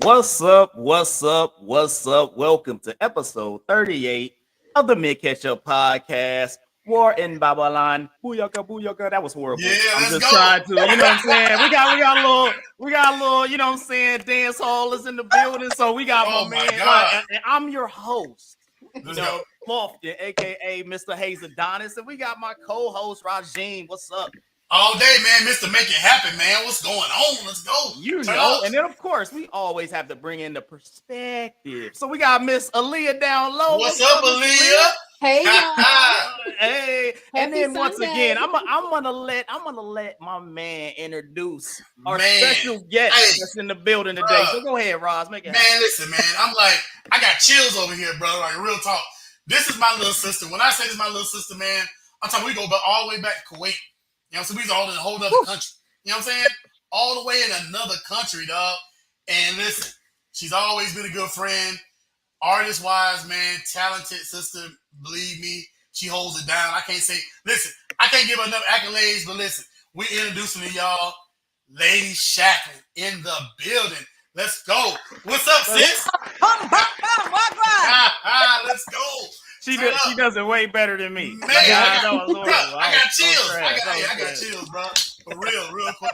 What's up? What's up? What's up? Welcome to episode 38 of the Ketchup podcast. War in Babylon. Booyaka, booyaka. That was horrible. Yeah, I'm let's just go. trying to, you know what I'm saying? We got a little, you know what I'm saying? Dancehall is in the building. So we got my man. And I'm your host. Lofton, aka Mr. Hayes Adonis, and we got my co-host Rajim. What's up? All day, man, Mr. Make It Happen, man. What's going on? Let's go. You know, and then of course we always have to bring in the perspective. So we got Miss Aaliyah down low. What's up, Aaliyah? Hey, hey. And then once Sunday. again, I'm gonna let my man introduce our special guest that's in the building today. So go ahead, Roz, make it happen. Man, listen, man. I'm like, I got chills over here, bro. Like real talk. This is my little sister. When I say this is my little sister, man, I'm talking we go all the way back to Kuwait. You know, so we was all in a whole other country. You know what I'm saying? All the way in another country, dog. And listen, she's always been a good friend. Artist-wise, man, talented sister. Believe me, she holds it down. I can't give her enough accolades, but listen, we're introducing to y'all Lady Shacklin in the building. Let's go. What's up, sis? Let's go. She does it way better than me. Man, I got chills. I got chills, bro. For real quick.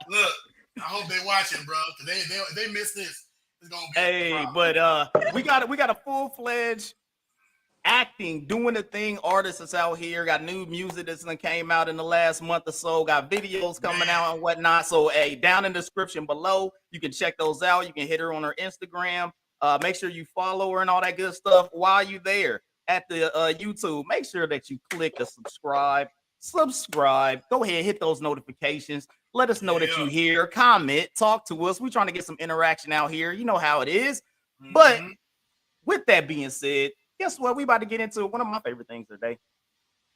Look, I hope they watching, bro. Cause they miss this. It's gonna be but we got a full-fledged acting, doing the thing artist that's out here. Got new music that's came out in the last month or so. Got videos coming out and whatnot. So down in the description below, you can check those out. You can hit her on her Instagram. Make sure you follow her and all that good stuff while you're there. At the YouTube, make sure that you click the subscribe. Go ahead, hit those notifications. Let us know that you're here. Comment, talk to us. We're trying to get some interaction out here. You know how it is. Mm-hmm. But with that being said, guess what? We about to get into one of my favorite things today.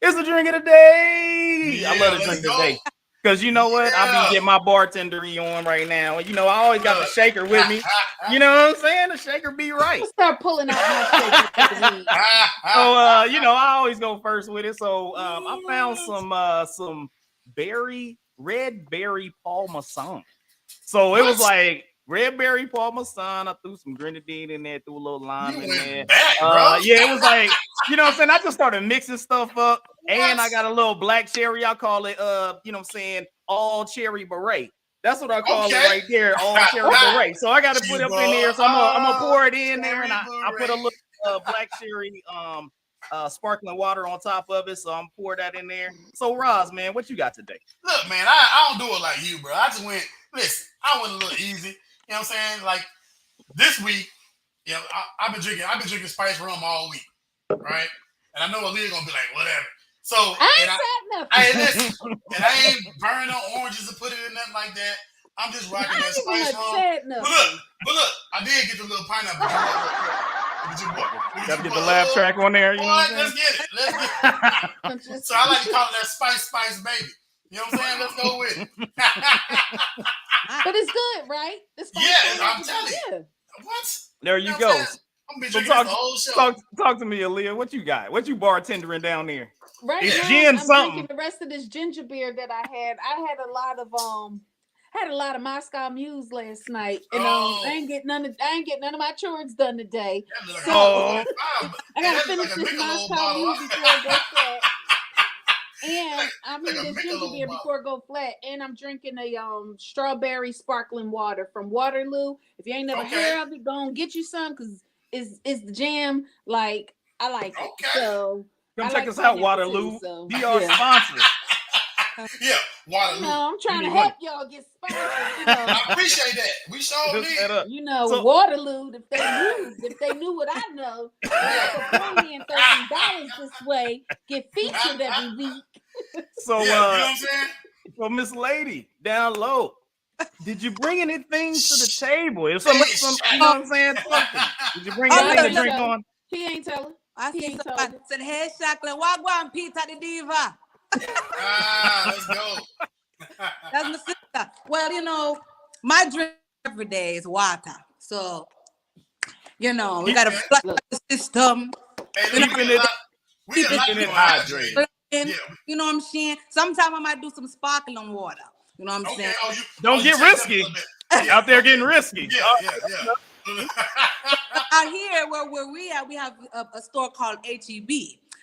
It's the drink of the day. I love the drink of the day. Because you know what? I be getting my bartendery on right now. You know, I always got the shaker with me. You know what I'm saying? The shaker be right. Start pulling out my shaker. So, you know, I always go first with it. So I found some red berry parmesan. So it was like red berry parmesan. I threw some grenadine in there, threw a little lime in there. It was like, you know what I'm saying? I just started mixing stuff up. And I got a little black cherry. I call it, you know what I'm saying, all cherry beret. That's what I call it right there, all cherry beret. So I got to put it up in there. So I'm gonna pour it in there, and I put a little black cherry sparkling water on top of it. So I'm pour that in there. So Roz, man, what you got today? Look, man, I don't do it like you, bro. I just went a little easy. You know what I'm saying? Like this week, you know, I've been drinking spice rum all week, right? And I know Aaliyah gonna be like, whatever. So I ain't burning no oranges to put it in nothing like that. I'm just rocking that spice rum. But look, I did get the little pineapple. Gotta get the laugh track on there. You know what let's get it. So I like to call it that spice baby. You know what I'm saying? Let's go with it. But it's good, right? I'm telling you. What? There you go. I'm gonna be drinking the whole show. Talk to me, Aaliyah. What you got? What you bartendering down there? Right it's now, gin I'm something. drinking the rest of this ginger beer that I had. I had a lot of Moscow Muse last night, and I ain't get none of my chores done today. So I gotta finish this Moscow Muse before I go flat. And I'm eating this ginger beer before I go flat, and I'm drinking a strawberry sparkling water from Waterloo. If you ain't never heard of it, go and get you some because it's the jam. Like I like it. So come check us out, Waterloo. Be our sponsor. Yeah, Waterloo. No, I'm trying to help y'all get sponsored. You know. I appreciate that. We sure need. You know, Waterloo. If they knew what I know, they could throw me in $13 this way. Get featured every week. So, you know what I'm saying? So Miss Lady, down low. Did you bring anything to the table? If some you know what I'm saying? Something. Did you bring anything to drink on? He ain't telling. I see somebody said, "Hey, Shacklin, wagwan Peter the Diva." Let's go. That's my sister. Well, you know, my drink every day is water. So, you know, we got to flush the system. Hey, keeping it hydrated. You know what I'm saying? Sometimes I might do some sparkling water. You know what I'm saying? Don't get risky. Out there getting risky. Yeah. Out here where we at, we have a store called HEB.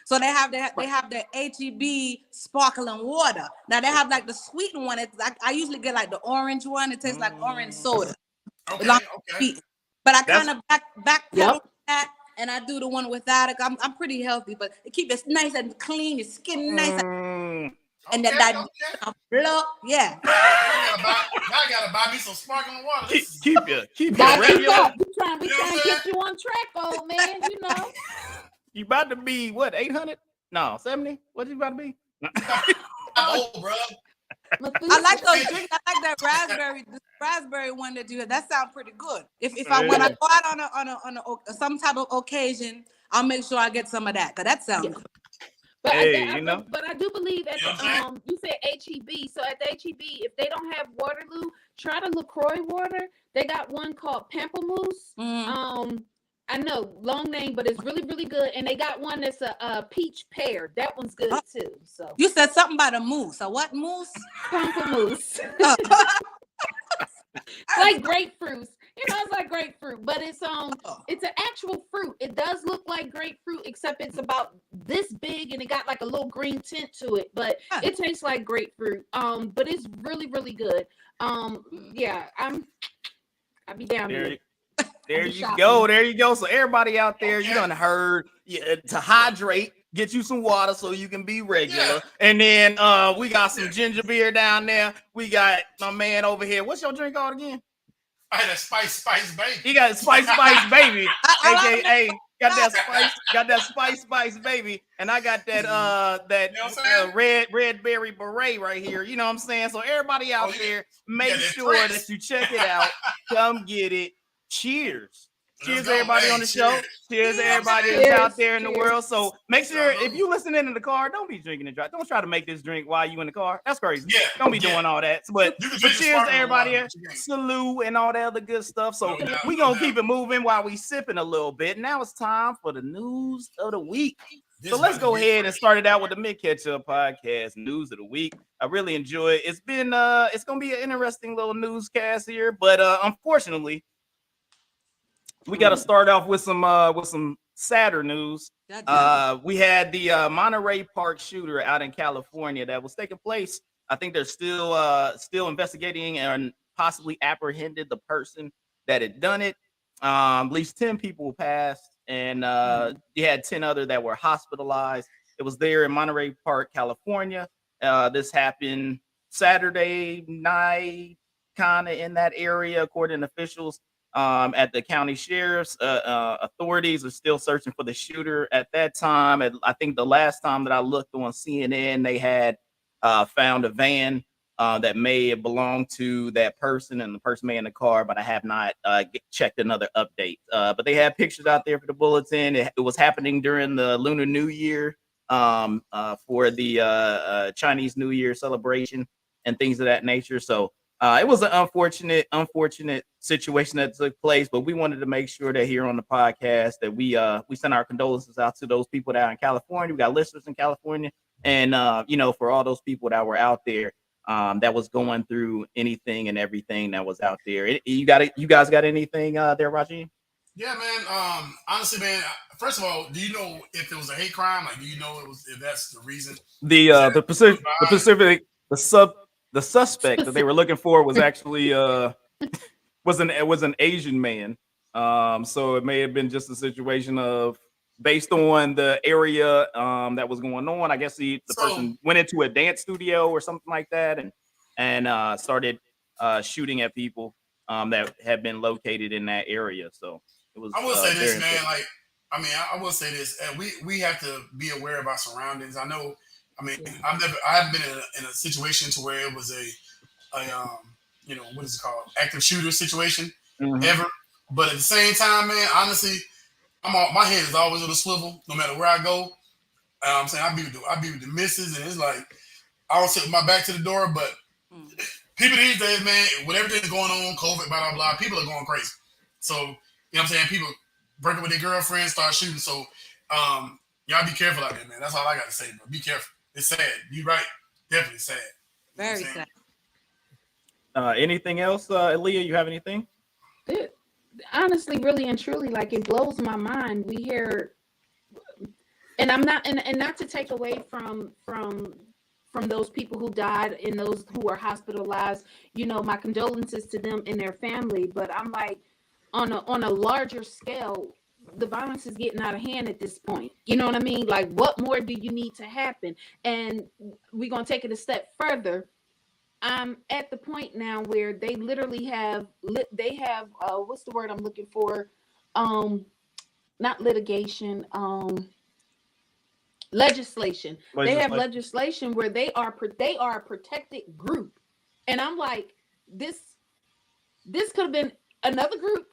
So they have the HEB sparkling water. Now they have like the sweet one. It's like I usually get like the orange one. It tastes like orange soda. Okay. Sweet. But I kind of backpedal that, and I do the one without it. I'm pretty healthy, but it keep it nice and clean. Your skin nice and that blood. Yeah. I gotta buy me some sparkling water. Keep it regular. We trying to get you on track, old man. You know. You about to be what, 800? No, 70? What you about to be? I'm old, bro. I like those drinks. I like that raspberry one that you had. That sounds pretty good. When I go out on a some type of occasion, I'll make sure I get some of that. Cause that sounds good. But But I do believe at the you said HEB. So at the HEB, if they don't have Waterloo, try the LaCroix water. They got one called Pamplemousse. I know, long name, but it's really, really good. And they got one that's a peach pear. That one's good too. So you said something about a mousse. A what mousse? Pamplemousse. It's like grapefruits. It's like grapefruit, but it's an actual fruit. It does look like grapefruit, except it's about this big and it got like a little green tint to it, but it tastes like grapefruit. But it's really, really good. Yeah, I'll be down here. There you go. There you go. So everybody out there, you done heard to hydrate, get you some water so you can be regular. Yeah. And then we got some ginger beer down there. We got my man over here. What's your drink called again? I had a Spice Baby. He got a Spice Baby. AKA got that Spice Baby. And I got that red berry beret right here. You know what I'm saying? So everybody out there, make sure that you check it out. Come get it. Cheers. Cheers everybody on the show. Cheers everybody that's out there in the world. So make sure if you listening in the car, don't be drinking and drive. Don't try to make this drink while you in the car. That's crazy. Yeah, don't be doing all that. But cheers to everybody here. Salute and all that other good stuff. So we gonna keep it moving while we sipping a little bit. Now it's time for the news of the week. So let's go ahead and start it out with the Mid Ketchup Podcast news of the week. I really enjoy it. It's gonna be an interesting little newscast here, but unfortunately, we got to start off with some sadder news. We had the Monterey Park shooter out in California that was taking place. I think they're still investigating and possibly apprehended the person that had done it. At least 10 people passed, and you had 10 other that were hospitalized. It was there in Monterey Park, California. This happened Saturday night, kind of in that area, according to officials. At the county sheriff's authorities are still searching for the shooter. At that time, I think the last time that I looked on CNN, they had found a van that may have belonged to that person, and the person may in the car, but I have not checked another update. But they had pictures out there for the bulletin. It was happening during the Lunar New Year for the Chinese New Year celebration and things of that nature. So it was an unfortunate situation that took place, but we wanted to make sure that here on the podcast that we send our condolences out to those people that are in California. We got listeners in California, and for all those people that were out there that was going through anything and everything that was out there. You guys got anything there, Raji? Yeah, man. Honestly, man. First of all, do you know if it was a hate crime? Like, do you know if that's the reason? The suspect that they were looking for was actually was an Asian man. So it may have been just a situation of based on the area that was going on. I guess the person went into a dance studio or something like that and started shooting at people that had been located in that area. So it was. I will say this, man. I will say this. We have to be aware of our surroundings. I know. I haven't been in a situation to where it was a what is it called, active shooter situation ever. But at the same time, man, honestly, my head is always on a swivel, no matter where I go. I'm saying I be with the missus, and it's like I don't sit with my back to the door. But people these days, man, with everything going on, COVID, blah blah blah, people are going crazy. So you know what I'm saying, people break up with their girlfriends, start shooting. So y'all be careful out there, man. That's all I got to say, bro. Be careful. It's sad. You're right. Definitely sad. Very sad. Anything else, Aaliyah? You have anything? honestly, really and truly, like it blows my mind. We hear, and I'm not, and not to take away from those people who died and those who are hospitalized. You know, my condolences to them and their family. But I'm like, on a larger scale, the violence is getting out of hand at this point. You know what I mean? Like, what more do you need to happen? And we're gonna take it a step further. I'm at the point now where they literally have what's the word I'm looking for? Not litigation, legislation. They have legislation where they are a protected group. And I'm like, this could have been another group.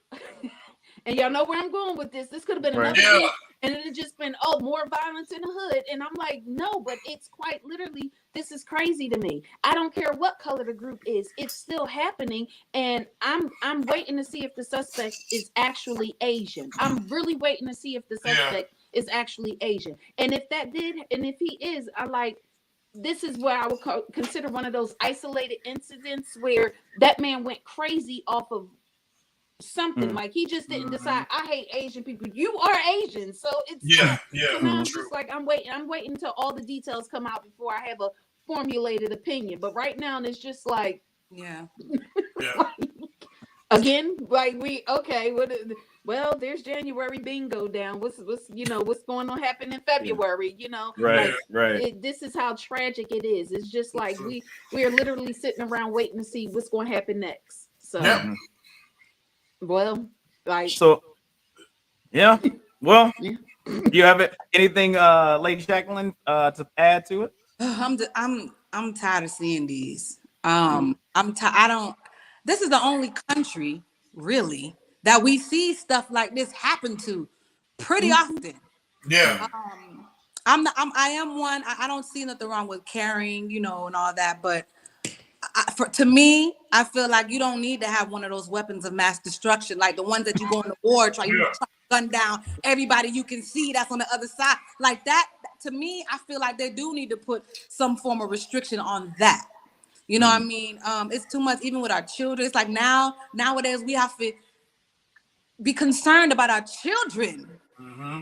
And y'all know where I'm going with this. This could have been another group, and it had just been, more violence in the hood. And I'm like, no, but it's quite literally, this is crazy to me. I don't care what color the group is. It's still happening. And I'm waiting to see if the suspect is actually Asian. I'm really waiting to see if the suspect is actually Asian. And if he is, I like, this is what I would consider one of those isolated incidents where that man went crazy off of something. Like he just didn't decide, I hate Asian people. You are Asian, so it's So now I'm just like, I'm waiting until all the details come out before I have a formulated opinion. But right now it's just like, again, like well, there's January bingo down. What's going on happen in February? This is how tragic it is. It's just like we are literally sitting around waiting to see what's going to happen next. So. Well, like Well, do you have anything, Lady Shacklin, to add to it? I'm tired of seeing these. This is the only country really that we see stuff like this happen to pretty often. Yeah. I am one. I don't see nothing wrong with caring, and all that, but to me, I feel like you don't need to have one of those weapons of mass destruction, like the ones that you go into war, try to gun down everybody you can see that's on the other side. Like that, to me, I feel like they do need to put some form of restriction on that. You know what I mean? It's too much, even with our children. It's like nowadays we have to be concerned about our children.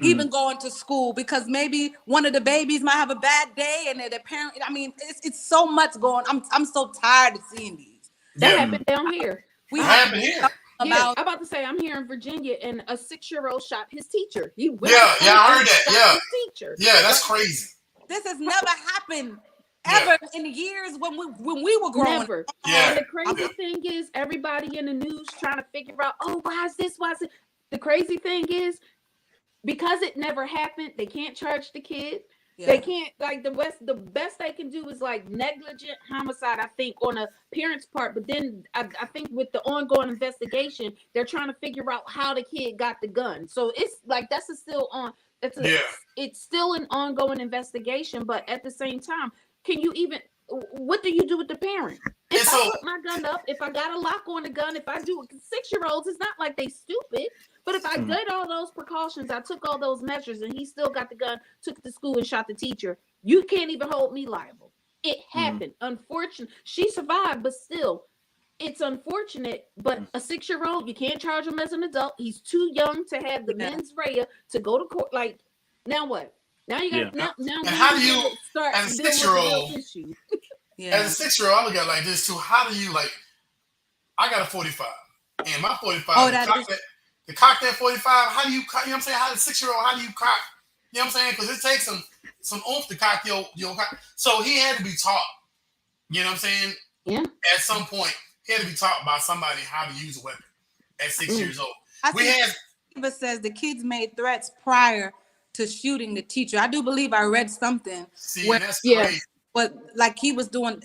Even going to school, because maybe one of the babies might have a bad day and their parent. I mean, it's so much going. I'm so tired of seeing these. That happened down here. Happened here. I'm about to say, I'm here in Virginia, and a 6-year-old shot his teacher. I heard that. His teacher. Yeah, that's crazy. This has never happened ever in years when we were growing. Never. Yeah. And the crazy thing is, everybody in the news trying to figure out, why is this? Why is it? The crazy thing is, because it never happened, they can't charge the kid. They can't, like, the best they can do is like negligent homicide, I think, on a parent's part. But then I think with the ongoing investigation, they're trying to figure out how the kid got the gun. So it's like it's still an ongoing investigation. But at the same time, what do you do with the parent? If I put my gun up, if I got a lock on the gun, if I do it, 6-year-olds, it's not like they stupid. But if I did all those precautions, I took all those measures, and he still got the gun, took it to school and shot the teacher, you can't even hold me liable. It happened. Unfortunately, she survived, but still, it's unfortunate. But a 6-year-old, you can't charge him as an adult. He's too young to have the mens rea to go to court. Like, now what? Now you got now. And how do you, start as a 6-year-old? As a 6-year-old, I look at it like this too. How do you, like? I got a 45, and my 45. To cock that 45, how do you cock? You know what I'm saying? How the 6-year-old? How do you cock? You know what I'm saying? Because it takes some oomph to cock your cock. So he had to be taught. You know what I'm saying? Yeah. At some point, he had to be taught by somebody how to use a weapon at 6 years old. It says the kids made threats prior to shooting the teacher. I do believe I read something. See, that's crazy. But like he was doing,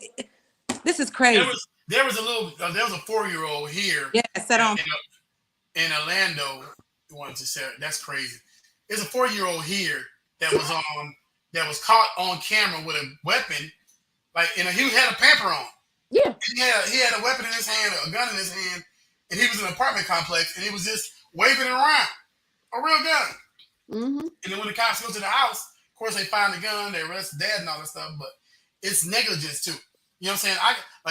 this is crazy. There was a 4-year-old here. Yeah, set on. In Orlando, wanted to say that's crazy. There's a 4-year-old here that was caught on camera with a weapon, like he had a pamper on. Yeah. He had a weapon in his hand, a gun in his hand, and he was in an apartment complex, and he was just waving it around, a real gun. And then when the cops go to the house, of course they find the gun, they arrest dad and all that stuff, but it's negligence too. You know what I'm saying?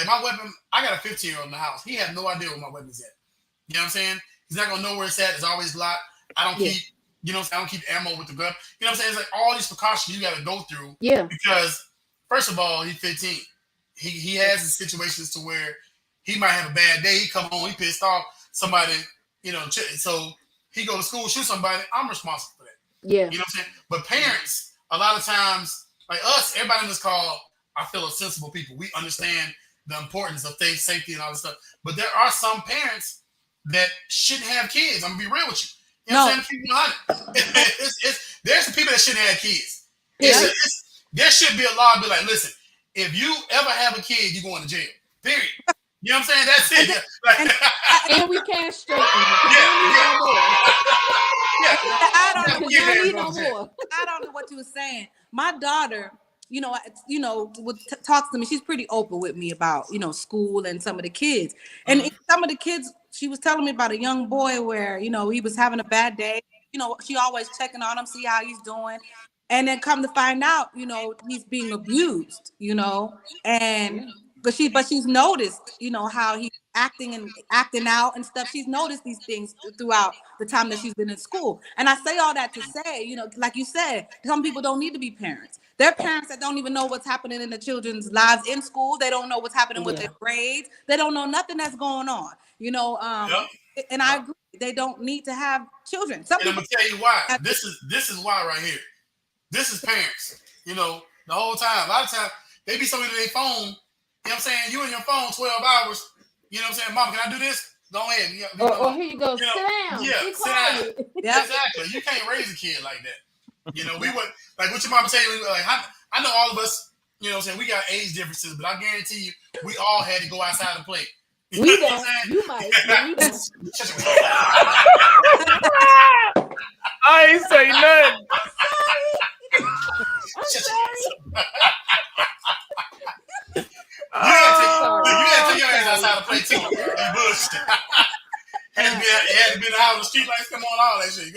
My weapon, I got a 15-year-old in the house. He had no idea where my weapon's at. You know what I'm saying? He's not gonna know where it's at. It's always locked. I don't keep, you know what I'm saying? I don't keep ammo with the gun. You know what I'm saying? It's like all these precautions you gotta go through. Yeah. Because first of all, he's 15. He has situations to where he might have a bad day. He come home, he pissed off. Somebody, you know, so he go to school, shoot somebody. I'm responsible for that. Yeah. You know what I'm saying? But parents, a lot of times, like us, everybody in this call, I feel are sensible people. We understand the importance of safety and all this stuff. But there are some parents that shouldn't have kids. I'm gonna be real with you. You know what I'm saying? There's some people that shouldn't have kids. There should be a law be like, listen, if you ever have a kid, you're going to jail. Period. You know what I'm saying? That's it. And we castrate them. I don't know what you were saying. My daughter, talks to me. She's pretty open with me about, school and some of the kids. And some of the kids, she was telling me about a young boy where, he was having a bad day. She always checking on him, see how he's doing. And then come to find out, he's being abused, and but she's noticed, how he's acting out and stuff. She's noticed these things throughout the time that she's been in school. And I say all that to say, like you said, some people don't need to be parents. They're parents that don't even know what's happening in the children's lives in school. They don't know what's happening with their grades. They don't know nothing that's going on, and I agree. They don't need to have children. And I'm gonna tell you why. This is why right here. This is parents, the whole time. A lot of times they be so into their phone, you know what I'm saying? You in your phone 12 hours, you know what I'm saying? Mom, can I do this? Go ahead. Or here you go, sit down. Yeah, sit down. Exactly. You can't raise a kid like that. We would, like what your mom tell you, like, I know all of us, you know what I'm saying? We got age differences, but I guarantee you, we all had to go outside and play. We don't. You might. We don't. I ain't say nothing. I'm sorry. You had to take your ass outside to play too. You bullshit. Had to be out on the street lights, come on, all that shit.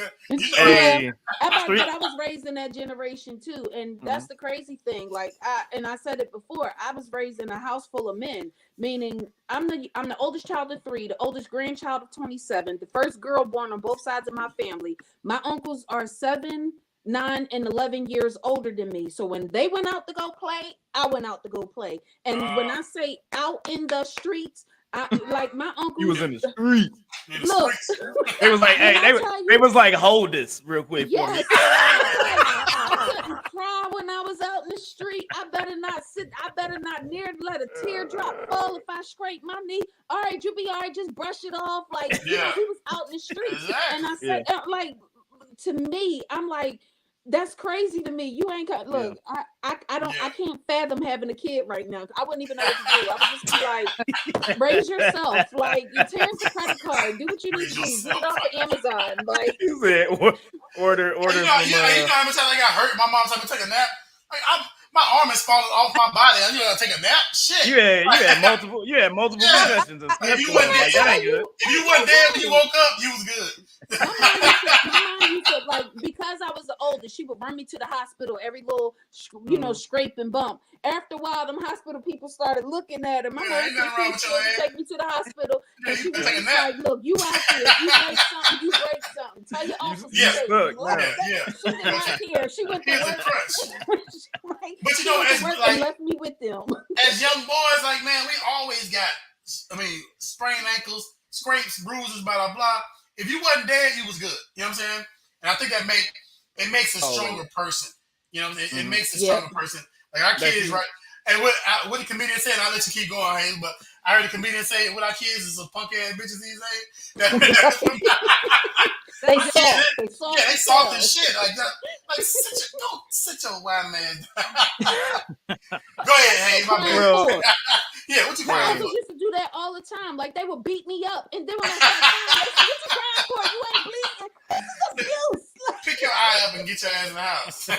But I was raised in that generation too, and that's the crazy thing. Like I said it before, I was raised in a house full of men. Meaning, I'm the oldest child of 3, the oldest grandchild of 27, the first girl born on both sides of my family. My uncles are 7, 9, and 11 years older than me. So when they went out to go play, I went out to go play. And when I say out in the streets, like my uncle. He was in the street. Look, it was like, hey, they was like, hold this real quick for me. I couldn't cry when I was out in the street. I better not near let a teardrop fall if I scrape my knee. All right, you'll be all right. Just brush it off. Like he was out in the street, and I said, like to me, I'm like. That's crazy to me. You ain't got look. I can't fathom having a kid right now. I wouldn't even know what to do. I would just be like, raise yourself. Like, you tear the credit card. Do what you need to do. Get it off of Amazon. Like, you said order. You know how much time I got hurt? My mom told me to take a nap. Like, my arm is falling off my body. You gotta take a nap. Shit. You had multiple concussions. If you wasn't there when you woke up, you was good. My mom used to, like, because I was the oldest, she would run me to the hospital every little, scrape and bump. After a while, them hospital people started looking at her. My mom used to take me to the hospital, and she was just like, "Look, you out there, you break something, you break something. Tell your officer." She did not care. She went to work. But and left me with them. As young boys, like, man, we always got, sprained ankles, scrapes, bruises, blah blah blah. If you wasn't there, you was good. You know what I'm saying? And I think it makes a stronger person. It makes a stronger person. Like our kids, right? And what the comedian said, I'll let you keep going, Hayes, but I heard the comedian say, what our kids is some punk ass bitches these days. They soft as shit. Like that. Like, sit your white man. Go ahead, Hayes, my bad. Yeah, what you My crying uncles for? used to do that all the time. Like, they would beat me up, and then when I started crying, they said, "What you crying for? You ain't bleeding." Abuse. Pick your eye up and get your ass in the house.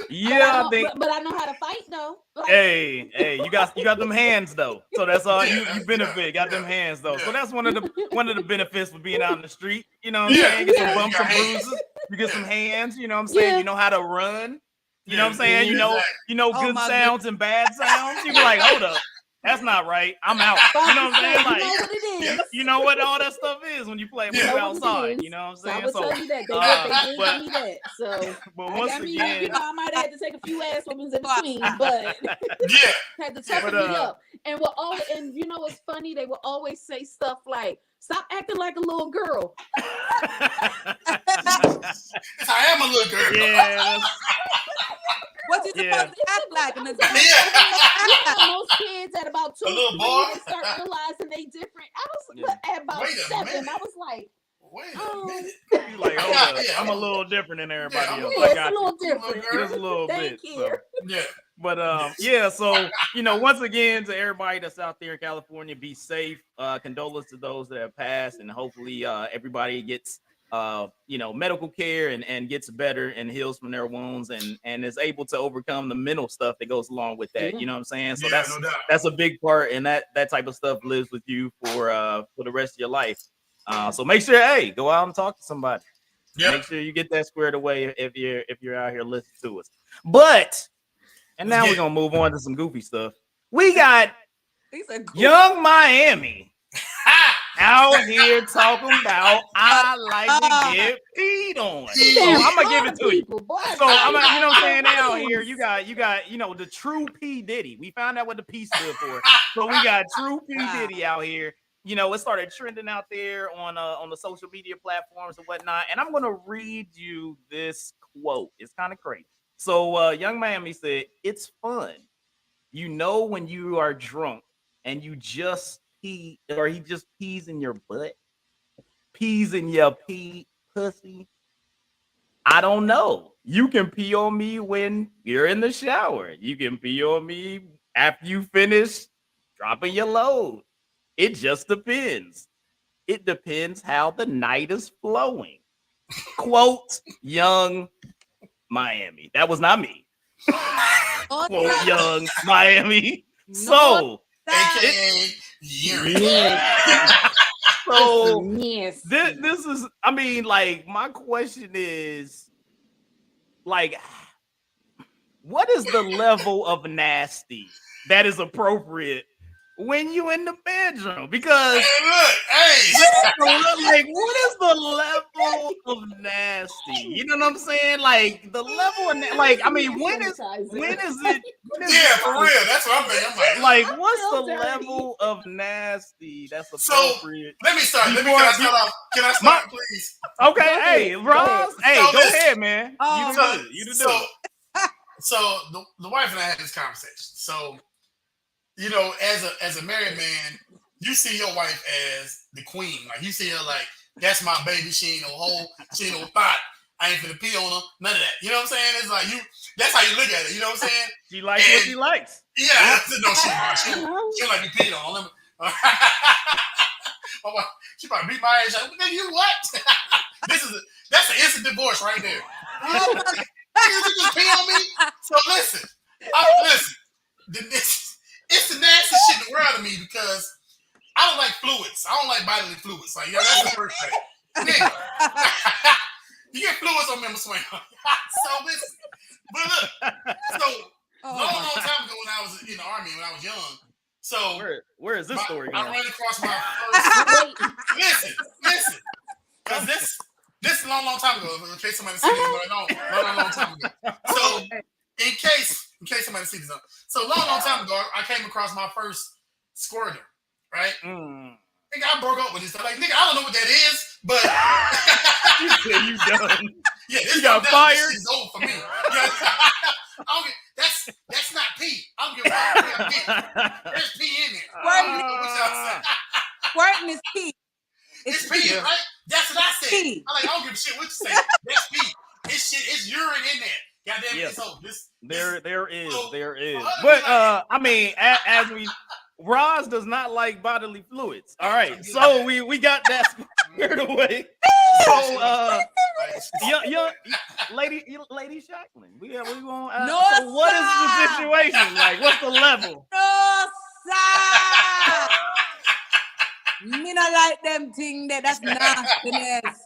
Yeah, I think. But I know how to fight though. Like, hey, you got them hands though. So that's all you benefit. Got them hands though. So that's one of the benefits for being out in the street. You know what I'm saying? Get some bumps and bruises. You get some hands. You know what I'm saying? You know how to run. You know what I'm saying? You know good sounds and bad sounds. You be like, hold up. That's not right. I'm out. You know what I'm saying? Like, you know what it is. you know what all that stuff is when you play when you outside. You know what I'm saying? I would tell you that they did give me that. So, but once again, you know, I might have had to take a few ass women's in between, but had to toughen me up. And you know what's funny? They will always say stuff like, "Stop acting like a little girl." I am a little girl. Yeah. What you supposed to act like? Most kids at about 2 A little 3 boy? they start realizing they different. I was at about 7. I was like, wait a minute. You like, hold up. I'm a little different than everybody else. It's a little different. Just a little Thank bit. you. So. Yeah. But so you know, once again, to everybody that's out there in California, be safe. Condolences to those that have passed, and hopefully everybody gets medical care and gets better and heals from their wounds and is able to overcome the mental stuff that goes along with that. You know what I'm saying? So that's a big part, and that type of stuff lives with you for the rest of your life. So make sure, go out and talk to somebody. Yep. Make sure you get that squared away if you're out here listening to us. But now we're gonna move on to some goofy stuff. We got Young Miami out here talking about I like to get peed on. So I'm gonna give it to you. So I'm gonna, you know what I'm saying? Now here you got the true P Diddy. We found out what the P stood for. So we got true P Diddy out here. You know, it started trending out there on the social media platforms and whatnot. And I'm gonna read you this quote. It's kind of crazy. So Young Miami said, "It's fun. You know when you are drunk and you just pee, or he just pees in your butt, pees in your pee pussy. I don't know. You can pee on me when you're in the shower. You can pee on me after you finish dropping your load. It just depends. It depends how the night is flowing." Quote Young Miami. That was not me. Quote Young Miami. So, AKA so this is, I mean, like, my question is, like, what is the level of nasty that is appropriate when you in the bedroom? Because like, what is the level of nasty? You know what I'm saying? Like, the level of like, I mean, when is it? For real. That's what I'm thinking. I'm like, what's the level of nasty that's appropriate? So, let me start. Can I start, please? Okay, hey, Ross. Hey, go ahead, man. You do it. So the wife and I had this conversation. So, you know, as a married man, you see your wife as the queen. Like, you see her like, that's my baby. She ain't no hoe. She ain't no thought. I ain't finna pee on her. None of that. You know what I'm saying? It's like that's how you look at it. You know what I'm saying? She likes what she likes. Yeah. No, she like be peed on. She probably beat my ass. Nigga, you what? That's an instant divorce right there. You just pee on me? So listen. It's the nastiest shit in the world to me because I don't like fluids. I don't like bodily fluids. Like, that's the first thing. Nigga. You get fluids on me, I'm swing. So listen. But look. So long time ago when I was in the army, when I was young. So where is this story going? I ran across my first. Listen. Because this is a long time ago. In case somebody see this, long time ago. So in case somebody sees this, so long time ago, I came across my first squirter, right? Nigga, I broke up with this. Like, nigga, I don't know what that is, but you done. Yeah, you got fired. This is old for me. That's not pee. I don't give a fuck. There's pee in there. Squirting is pee. It's pee, right? That's what I said. Pee. I'm like, I don't give a shit what you say. That's pee. It's urine in there. Goddamn, yes. So there is. But I mean, as we Roz does not like bodily fluids. All right, so we got that squared away. So young lady Shacklin, we going. So what is the situation like? What's the level? No, sir. Me not like them thing that's nastiness.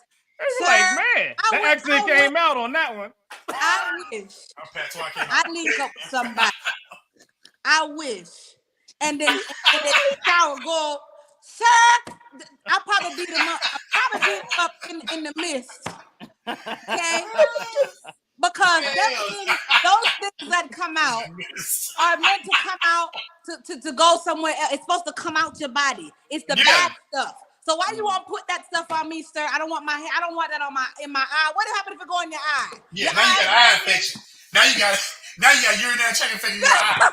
It's like, man, the accent came out on that one. I wish I link up with somebody. I wish. And then the shower go, sir, I'll probably beat him up. I'll probably beat him up in the mist. Okay? Because those things that come out are meant to come out to go somewhere else. It's supposed to come out your body. It's the bad stuff. So why you want to put that stuff on me, sir? I don't want my hair. I don't want that in my eye. What happened if it go in your eye? Yeah, now you got eye infection. Now you got urinary tract infection in your eye.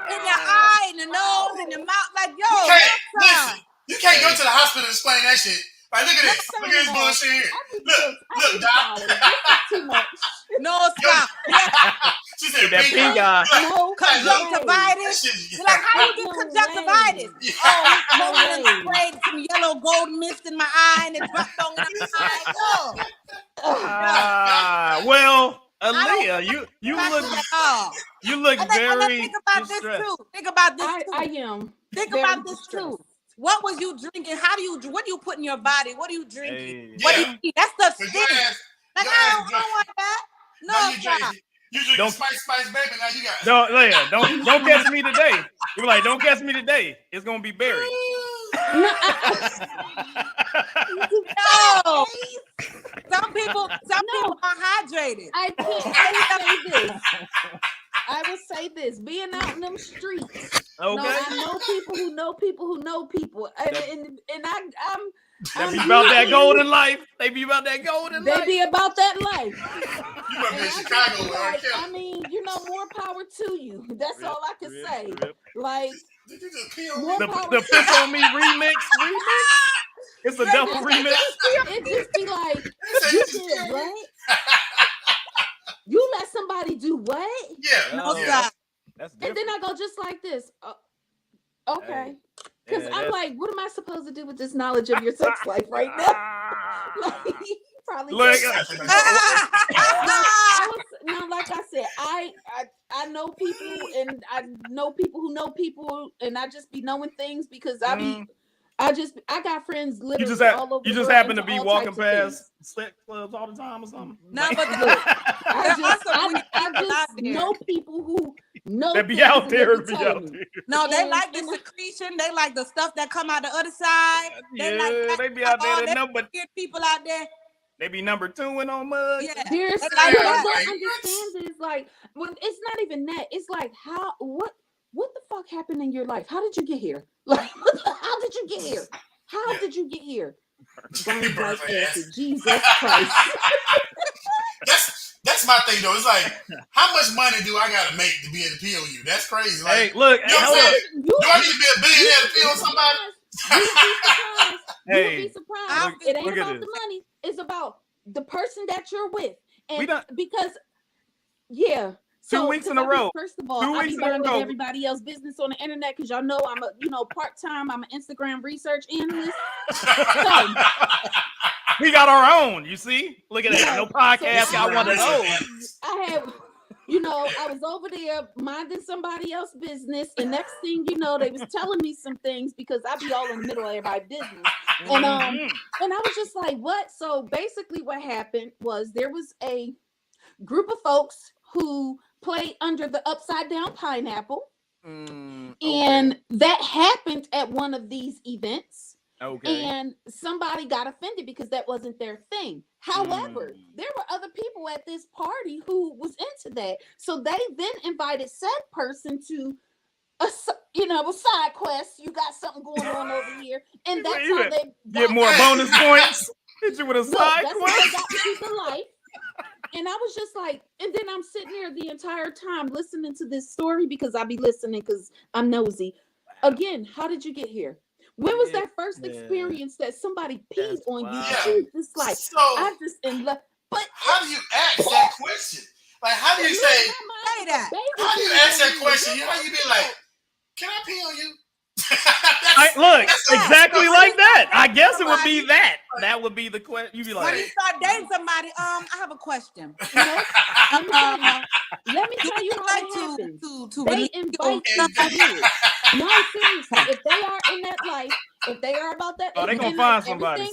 In your eye, in the nose, in the mouth, like listen, you can't go to the hospital and explain that shit. Like, look at this. Look at this bullshit here. Look, Doc. Too much. No, stop. She said, that pink eye. No, conjunctivitis. You're like, how you get conjunctivitis? Oh, I sprayed some yellow gold mist in my eye and it dropped on my eye. Well, Aaliyah, you look very think about this too. Think about this too. I am. Think about this too. What was you drinking? What do you put in your body? What are you drinking? Hey, what do you eat? That stuff stinks. Like, I don't want that. No, you drink Spice Baby, now you got don't catch me today. You're like, don't catch me today. It's gonna be buried. No. Some people are hydrated. I will say this. Being out in them streets. Okay. No, I know people who know people who know people. And They be about that golden life. They be about that golden life. They be about that life. You must be in Chicago. I mean, more power to you. That's all I can say. Like, the Piss on Me remix. It's a double remix. It just be like, you did what? You let somebody do what? Yeah. That's and then I go just like this. Okay. Because I'm like, what am I supposed to do with this knowledge of your sex life right now? Like, probably. Look, like I said, I know people, and I know people who know people, and I just be knowing things because I got friends literally all over. You just happen to be walking past sex clubs all the time or something. No, but look, I just know people who know that be out there. No, they like the secretion. They like the stuff that come out the other side. They be out there. People out there. They be number 2 in on mugs. Yeah. I don't understand this. Like, when it's not even that. It's like, what the fuck happened in your life? How did you get here? Like, how did you get here? How did you get here? Jesus Christ. That's my thing though. It's like, how much money do I gotta make to be able to pee on you? That's crazy. Like, hey, look, you know what I'm saying? Do I need to be a billionaire to pee on somebody? You'll be surprised. It ain't about the money. It's about the person that you're with. And because, yeah. 2 weeks in a row. First of all, I be going with everybody else's business on the internet because y'all know I'm part-time. I'm an Instagram research analyst. So, we got our own, you see? Look at that. No podcast. Got one of those. I have, I was over there minding somebody else's business, and next thing you know, they was telling me some things because I be all in the middle of everybody's business. And I was just like, what? So basically what happened was there was a group of folks who played under the upside down pineapple. And that happened at one of these events. Okay. And somebody got offended because that wasn't their thing. However, there were other people at this party who was into that. So they then invited said person to a side quest. You got something going on over here. And that's how they get more bonus points. Hit you with a side quest. That's how they got to keep the life. And I was just like, and then I'm sitting there the entire time listening to this story because I be listening because I'm nosy. Again, how did you get here? When was that first experience that somebody peed on you? It's like, so, I just in love. But how do you ask that question? Like, how do you say that? How do you ask that question? How you be like, can I pee on you? Exactly like that. I guess it would be that. That would be the question. You'd be like, when you start dating somebody, I have a question. Let me tell you how it happens. They invite you to do it. No, seriously. If they are in that life, if they are about that, they gonna find somebody.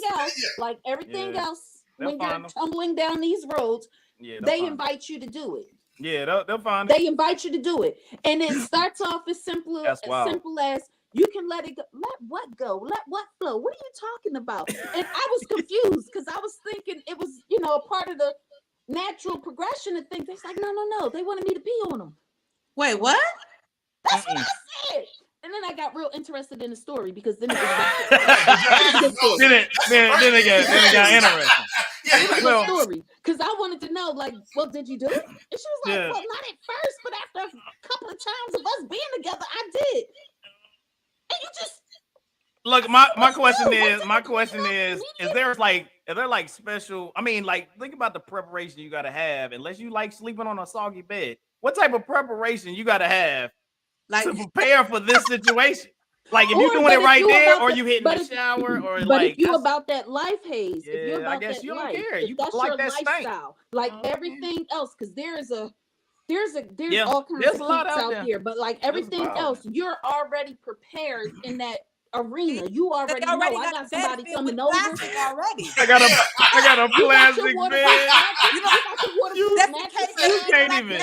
Everything else, when you're tumbling down these roads, they invite you to do it. Yeah, they'll find They invite you to do it, and it starts off as simple as you can let it go. Let what go? Let what flow? What are you talking about? And I was confused because I was thinking it was, a part of the natural progression of things. It's like, no. They wanted me to pee on them. Wait, what? That's what I said. And then I got real interested in the story because then it was then it got interesting. Yeah, story. Because I wanted to know, like, well, did you do it? And she was like, well, not at first, but after a couple of times of us being together, I did. And you just look. My question is there like special? I mean, like, think about the preparation you got to have. Unless you like sleeping on a soggy bed, what type of preparation you got to have to prepare for this situation? Like, if you're doing it right there, or you hitting the shower, or but like, if you about that life haze, if you're about I guess that you don't life, care. You that's like your that lifestyle, like everything else, because there's Yeah, all kinds there's of a lot kinks out out there. there, but like everything else, you're already prepared in that arena. You already know. I got somebody coming over. Already. I got a plastic bed. You can't even.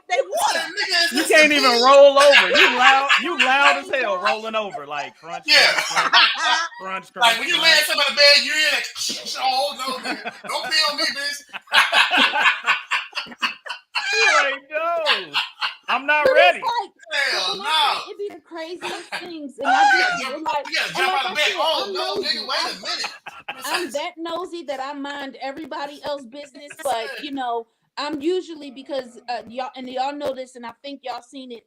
They water. You can't even roll over. You loud as hell rolling over, like crunch. Crunch. Like when you lay something on the bed, you're in like, oh no, nigga. Don't pee on me, bitch. Like, no, I'm not ready. Hell no. It'd be the craziest things, and I just like, you gotta jump out of bed. Oh no, nigga, wait a minute. I'm that nosy that I mind everybody else's business, but I'm usually, because y'all know this, and I think y'all seen it,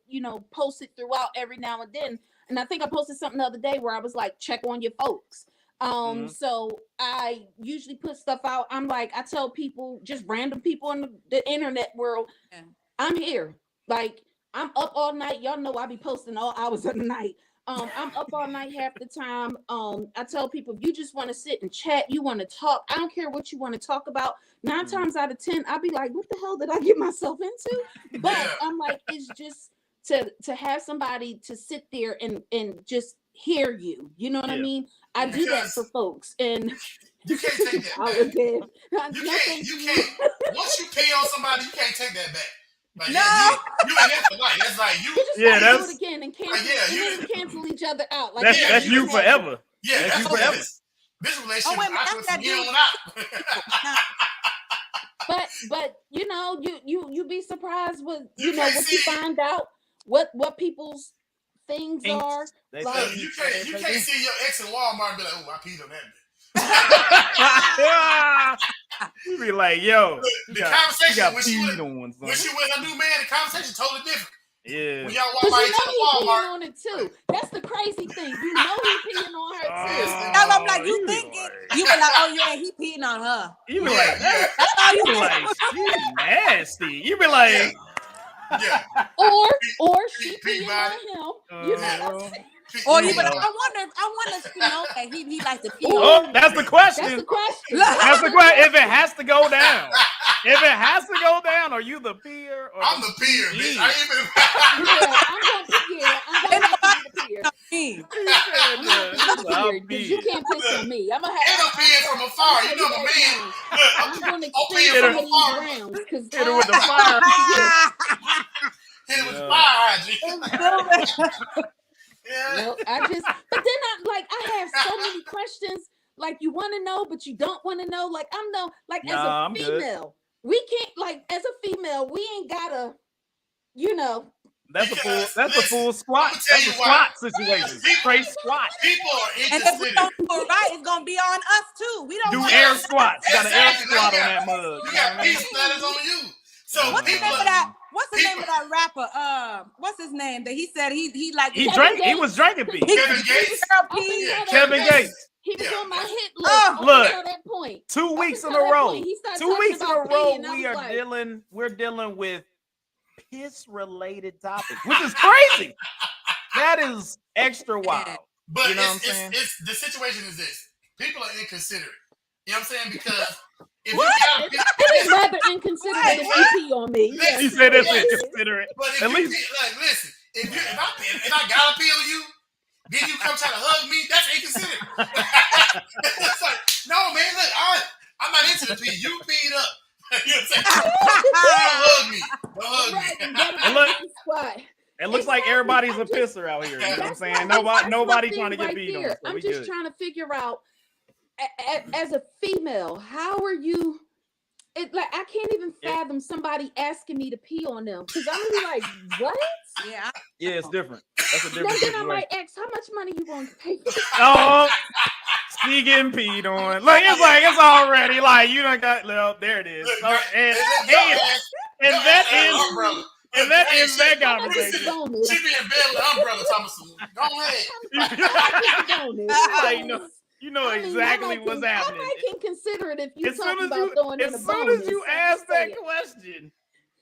posted throughout every now and then. And I think I posted something the other day where I was like, check on your folks. So I usually put stuff out. I'm like, I tell people, just random people in the internet world, I'm here. Like, I'm up all night. Y'all know I be posting all hours of the night. I'm up all night half the time. I tell people, if you just want to sit and chat, you want to talk, I don't care what you want to talk about. 9 times out of 10, I'll be like, what the hell did I get myself into? But I'm like, it's just to have somebody to sit there and just hear you. You know what I mean? I do that for folks, and you can't take that back. You can't. Once you pee on somebody, you can't take that back. Like, you ain't that for life. That's like you. That's do it again and cancel each other out. Like that's you forever. Yeah, that's you forever. This relationship is from here on out. But you be surprised with what you find out what people's things are. Like, you can't see your ex in Walmart and be like, oh, I peed on that bitch. You be like, yo, the conversation when she with her new man, the conversation totally different. Yeah. When y'all walk by each other Walmart, on it too. That's the crazy thing. You know he peeing on her too. I'm like, you thinking? You be like, oh yeah, he peeing on her. You be like, that's all you be like, she's nasty. You be like, or she peeing on him. You know. Or you, but I wonder if that he likes to pee. Oh, that's the question. That's the question. If it has to go down, are you the peer? Or I'm the peer, bitch. I ain't even. You can't piss on me. I'm gonna have peeing from afar. You know my man. I'm gonna extend some of these rounds because hit her with the fire. Hit her with the fire hydrant. Well, but then I have so many questions. Like, you want to know, but you don't want to know. Like, as a female, we can't, as a female, we ain't gotta, That's a full squat. That's a squat situation. Straight squat. People are interested. And if we don't do it right, it's gonna be on us too. We don't do air squats. You got an air squat on that mug. You got peace letters on you. So what's the name of that? What's the name of that rapper? What's his name? That he said he like he drank. He was drinking pee. Kevin Gates. He was on my hit list. Look, at that point. 2 weeks in a row. 2 weeks in a row, we're dealing with piss-related topics, which is crazy. That is extra wild. But you know what I'm saying? It's the situation is this: people are inconsiderate. You know what I'm saying? Because if it is rather inconsiderate if you pee on me. He said it's inconsiderate. But if at least, listen, if I gotta pee on you, then you come try to hug me, that's inconsiderate. It's like, no, man, look, I'm not into the pee. You peed up. You know what I'm saying? Don't hug me. It looks like everybody's a pisser out here. You know what I'm saying? Nobody trying to get beat on. So I'm just trying to figure out, as a female, how are you? I can't even fathom somebody asking me to pee on them, because I'm gonna be like, what? Yeah, it's different. That's a different Then I might ask, how much money you want to pay? She getting peed on. It's already like you done got. Well, there it is. And that ends that conversation. She be in bed with an umbrella, Thomas. Go ahead. You know exactly what's happening. I can consider it if you talking about throwing in a bonus. As soon as you ask that question,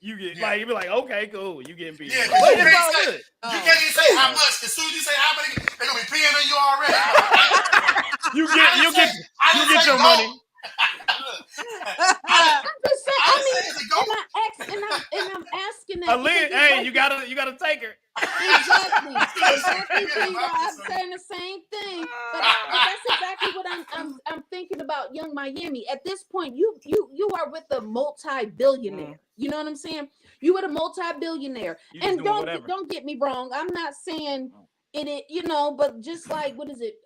you get you be like, okay, cool, you getting peed. Yeah, you can't even say how much. As soon as you say how many, they're gonna be peeing on you already. you get your money. I'm just saying. I'm asking that. Hey, you gotta take her. Exactly. I'm saying the same thing, but that's exactly what I'm thinking about Young Miami. At this point, you are with a multi-billionaire. You know what I'm saying? You with a multi-billionaire, and don't get me wrong. I'm not saying in it, but just like, what is it?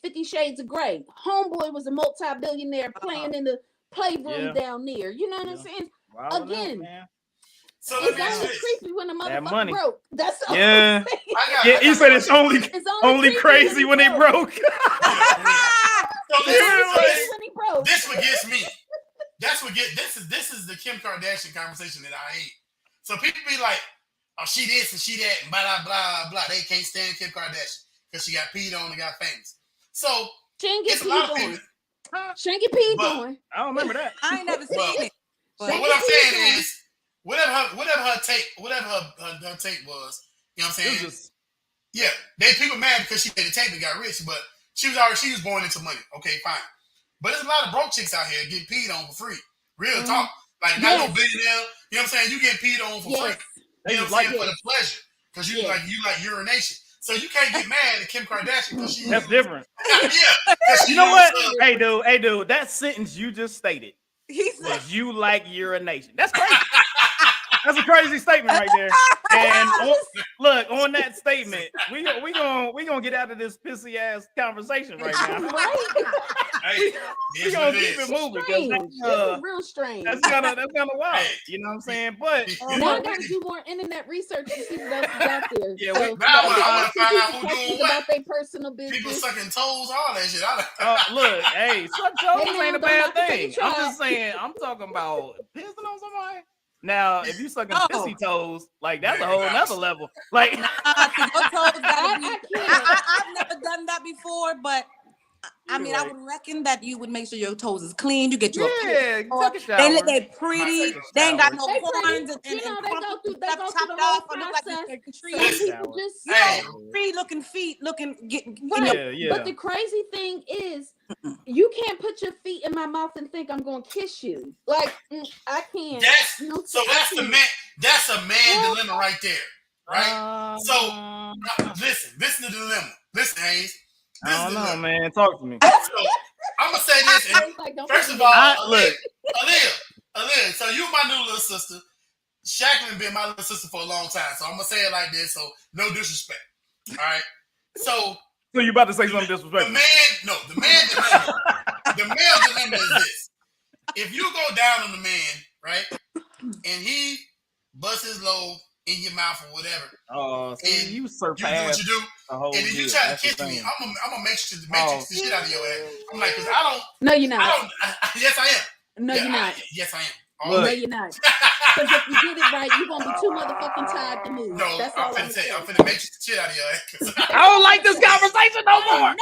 50 Shades of Grey. Homeboy was a multi-billionaire playing in the playroom down there. You know what I'm saying? Wow, again. So let me it's ask you creepy when the motherfucker broke. That's all. Yeah. He said it's only crazy when they broke. This what gets me. This is the Kim Kardashian conversation that I hate. So people be like, oh, she this and she that and blah blah blah blah. They can't stand Kim Kardashian because she got peed on and got famous. So it's a lot of people. She ain't get peed on. I don't remember that. I ain't never seen it. But what I'm saying is, whatever her take was, you know what I'm saying? People mad because she made the tape and got rich, but she was born into money. Okay, fine. But there's a lot of broke chicks out here getting peed on for free. Real talk. Like not no billionaire. You know what I'm saying? You get peed on for free. You know what I'm saying? For the pleasure. Because you like urination. So you can't get mad at Kim Kardashian because she That's different. You know what? Hey dude, that sentence you just stated was you like urination. That's crazy. That's a crazy statement right there. And on that statement, we gonna get out of this pissy ass conversation right now. We gonna keep it moving because real strange. That's kind of wild. You know what I'm saying? But now I gotta do more internet research to see what else is out there. Yeah, now I want to find out who doing what about their personal business. People sucking toes, all that shit. Look, hey, suck toes ain't a bad thing. I'm just saying. I'm talking about pissing on somebody. Now, if you sucking pissy toes, like that's a whole nother level. Like, your toes gotta be. I've never done that before, but I mean, I would reckon that you would make sure your toes is clean. You get your take a shower. They pretty. They ain't got no corns and they go through chopped off or look like a tree. Free looking feet, But the crazy thing is, you can't put your feet in my mouth and think I'm gonna kiss you. Like I can't. That's a man dilemma right there, right? Listen to the dilemma. Listen, Hayes. I don't know, man. Talk to me. So, I'm gonna say this. First of all, look, Aaliyah. So you my new little sister. Shacklin been my little sister for a long time. So I'm gonna say it like this. So no disrespect. All right. So you about to say something disrespectful? The male dilemma is this: if you go down on the man, right, and he busts his load in your mouth or whatever. Oh, see, you surpassed. You do what you do, and then you try to kiss me. I'm gonna matrix the shit out of your ass. I'm like, because I don't. No, you're not. Yes, I am. No, you're not. Yes, I am. No, you're not. Because if you get it right, you're gonna be too motherfucking tired to move. No, that's all I'm finna say. I'm finna matrix the shit out of your ass. I don't like this conversation no more.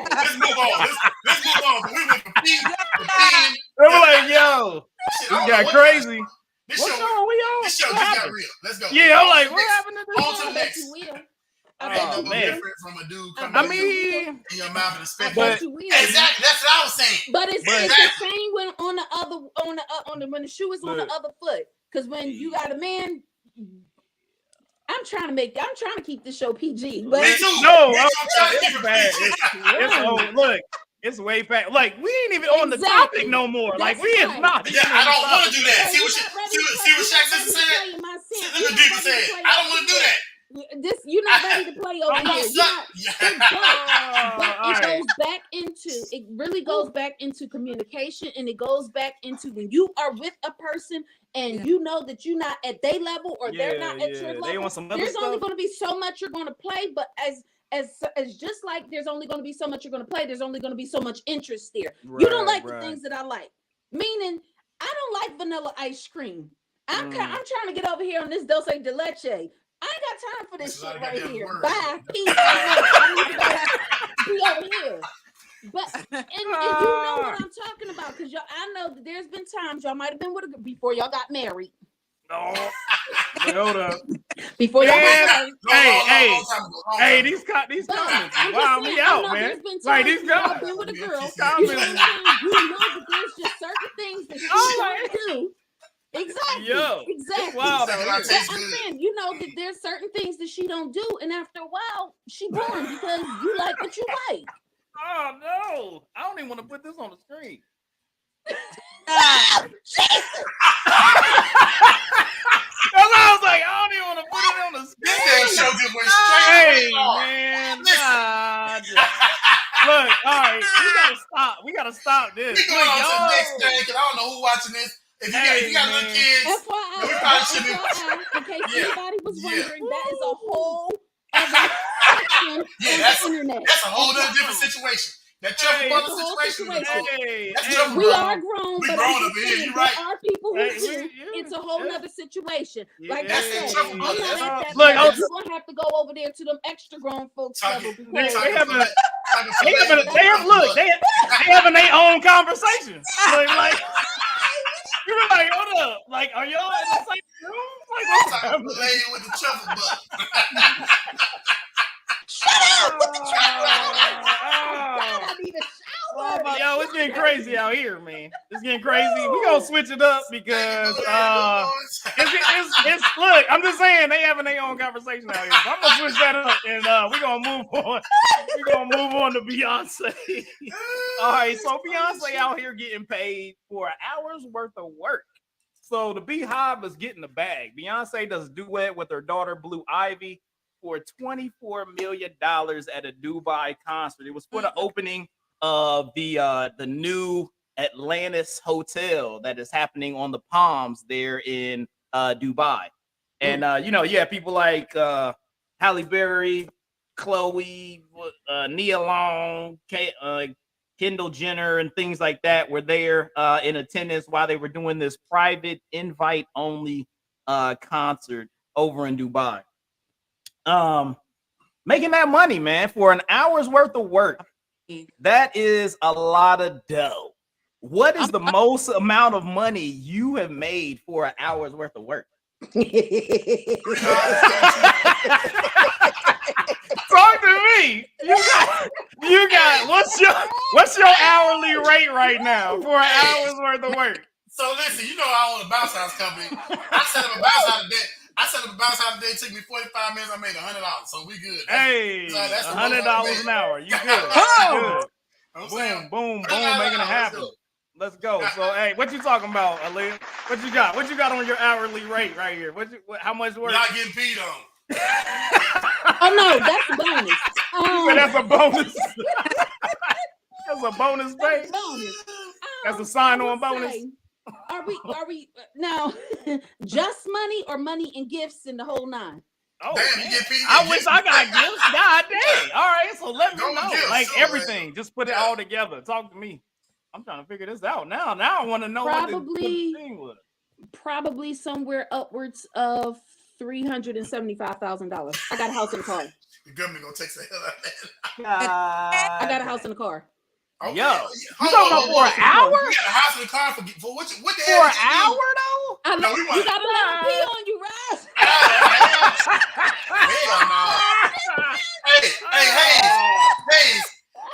Let's move on. Let's move on. We went from pee to peeing. We're like, yo, this got crazy. This show just got real. Let's go. Yeah, I'm like, what happened to this? On to the next. Oh, man. Different from a dude coming in your mouth and spit. Exactly. That's what I was saying. But it's the same when when the shoe is on the other foot. Because when you got a man, I'm trying to keep this show PG. But me too. No, it's bad. Look, It's way back. Like we ain't even on the topic no more. That's like we is not. Yeah, I don't want to do that. See what Shaq sister said? Look what Deepa said. I don't want to do that. You're not ready to play over here. It really goes back into communication, and it goes back into when you are with a person and you know that you're not at their level or they're not at your level. There's only going to be so much you're going to play, but as just like there's only going to be so much you're going to play, there's only going to be so much interest there. Right, you don't like the things that I like. Meaning, I don't like vanilla ice cream. I'm trying to get over here on this dulce de leche. I ain't got time for this shit right here. Bye. Peace. I need to be over here. But and you know what I'm talking about, because I know that there's been times y'all might have been with a before y'all got married. No. Hold up. Before y'all got married. Hey, these comments wow me out, man. Like these guys been with a girl. You know that there's just certain things that you don't do. Exactly. Exactly. Wow, I'm saying, you know that there's certain things that she don't do, and after a while, she boring because you like what you like. Oh no! I don't even want to put this on the screen. I was like, I don't even want to put it on the screen. Hey man, look, all right, we gotta stop this. We going on to the next day because I don't know who's watching this. If you got little kids, we probably should be. In case anybody was wondering, that is a whole other that's a whole other different situation. That Trevor brother situation. We are grown, but up here. You're right. There are people who do. It's a whole other situation. Like I said, I'm not at that. Look, you're gonna have to go over there to them extra grown folks level. They having their own conversation. Like. You're like, hold up. Like, are y'all in the same room? Like, what's happening? Lady with the truffle butt. Shut up with the truffle. I need a shower. Yo, it's getting crazy out here, man. It's getting crazy. We gonna switch it up because it's look. I'm just saying they having their own conversation out here. So I'm gonna switch that up and we gonna move on. We gonna move on to Beyonce. All right, so Beyonce out here getting paid for an hour's worth of work. So the Beehive is getting the bag. Beyonce does a duet with her daughter Blue Ivy for $24 million at a Dubai concert. It was for the opening of the new Atlantis hotel that is happening on the Palms there in Dubai. And you have people like Halle Berry, Chloe, Nia Long, Kendall Jenner, and things like that were there in attendance while they were doing this private invite-only concert over in Dubai. Making that money, man, for an hour's worth of work. That is a lot of dough. What is the most amount of money you have made for an hour's worth of work? Talk to me. You got what's your hourly rate right now for an hour's worth of work? So listen, you know I own a bounce house company. I set up a bounce house today. It took me 45 minutes. I made $100, so we good. Hey, so that's $100 an hour. You good? Good. Boom, making it happen. Let's go. So, hey, what you talking about, Aaliyah? What you got? What you got on your hourly rate right here? How much work? Not getting peed on. Oh no, that's a bonus. That's a bonus. That's a bonus, babe. That's a sign-on bonus. Are we now just money or money and gifts in the whole nine? Oh, I wish I got gifts. God dang. All right, so let me know. Like everything. Just put it all together. Talk to me. I'm trying to figure this out now. Now I want to know what the thing was. Probably somewhere upwards of $375,000. I got a house in the car. The government gonna take the hell out of that. I got a house in the car. Okay. Yo, you talking about for an hour? You got a house in the car for what the hell? For an hour though? You gotta let them pee on you, Raz. Hell no.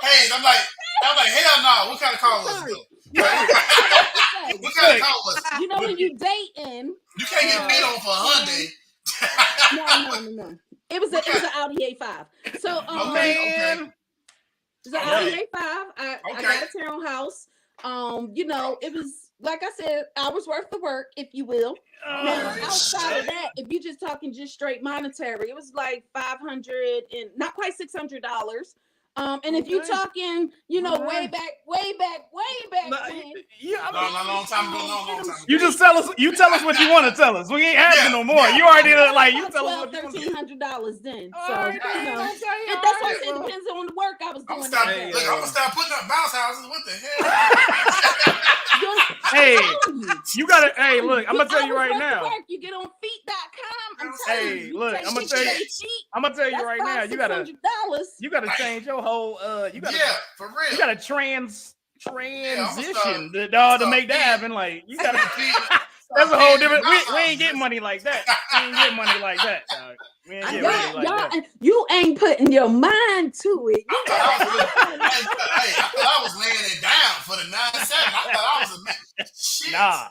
Hey, I'm like, hell no. What kind of car was it? What kind of car was it? You know when you dating, you can't get paid on for a Hyundai. No. It was an Audi A5. So okay. It's an Audi A5. I Okay. got a townhouse. You know, it was like I said, hours worth of work, if you will. Now, outside of that, if you're just talking just straight monetary, it was like $500 and not quite $600. And if you're talking, you know, way back when, Yeah, long time ago. you just tell us. You tell us what you want to tell us. We ain't asking no more. You already like you tell us what you want. $1,300 then. So Right, you know, okay, and that's why I said it depends on the work I was I'm doing. gonna start putting up bounce houses. What the hell? Hey, you gotta. Hey, look, I'm gonna tell you right now. You get on feet.com. Hey, look, I'm gonna tell you. I'm gonna tell you right now. You gotta change your whole. You gotta. Yeah, for real. You gotta transition to make that happen. Like you gotta. That's a whole different. We ain't getting money like that. We ain't getting money like that. Dog. We ain't getting money like that. You ain't putting your mind to it. I thought I was laying it down for the 9-7. I thought I was a man. Shit. Nah,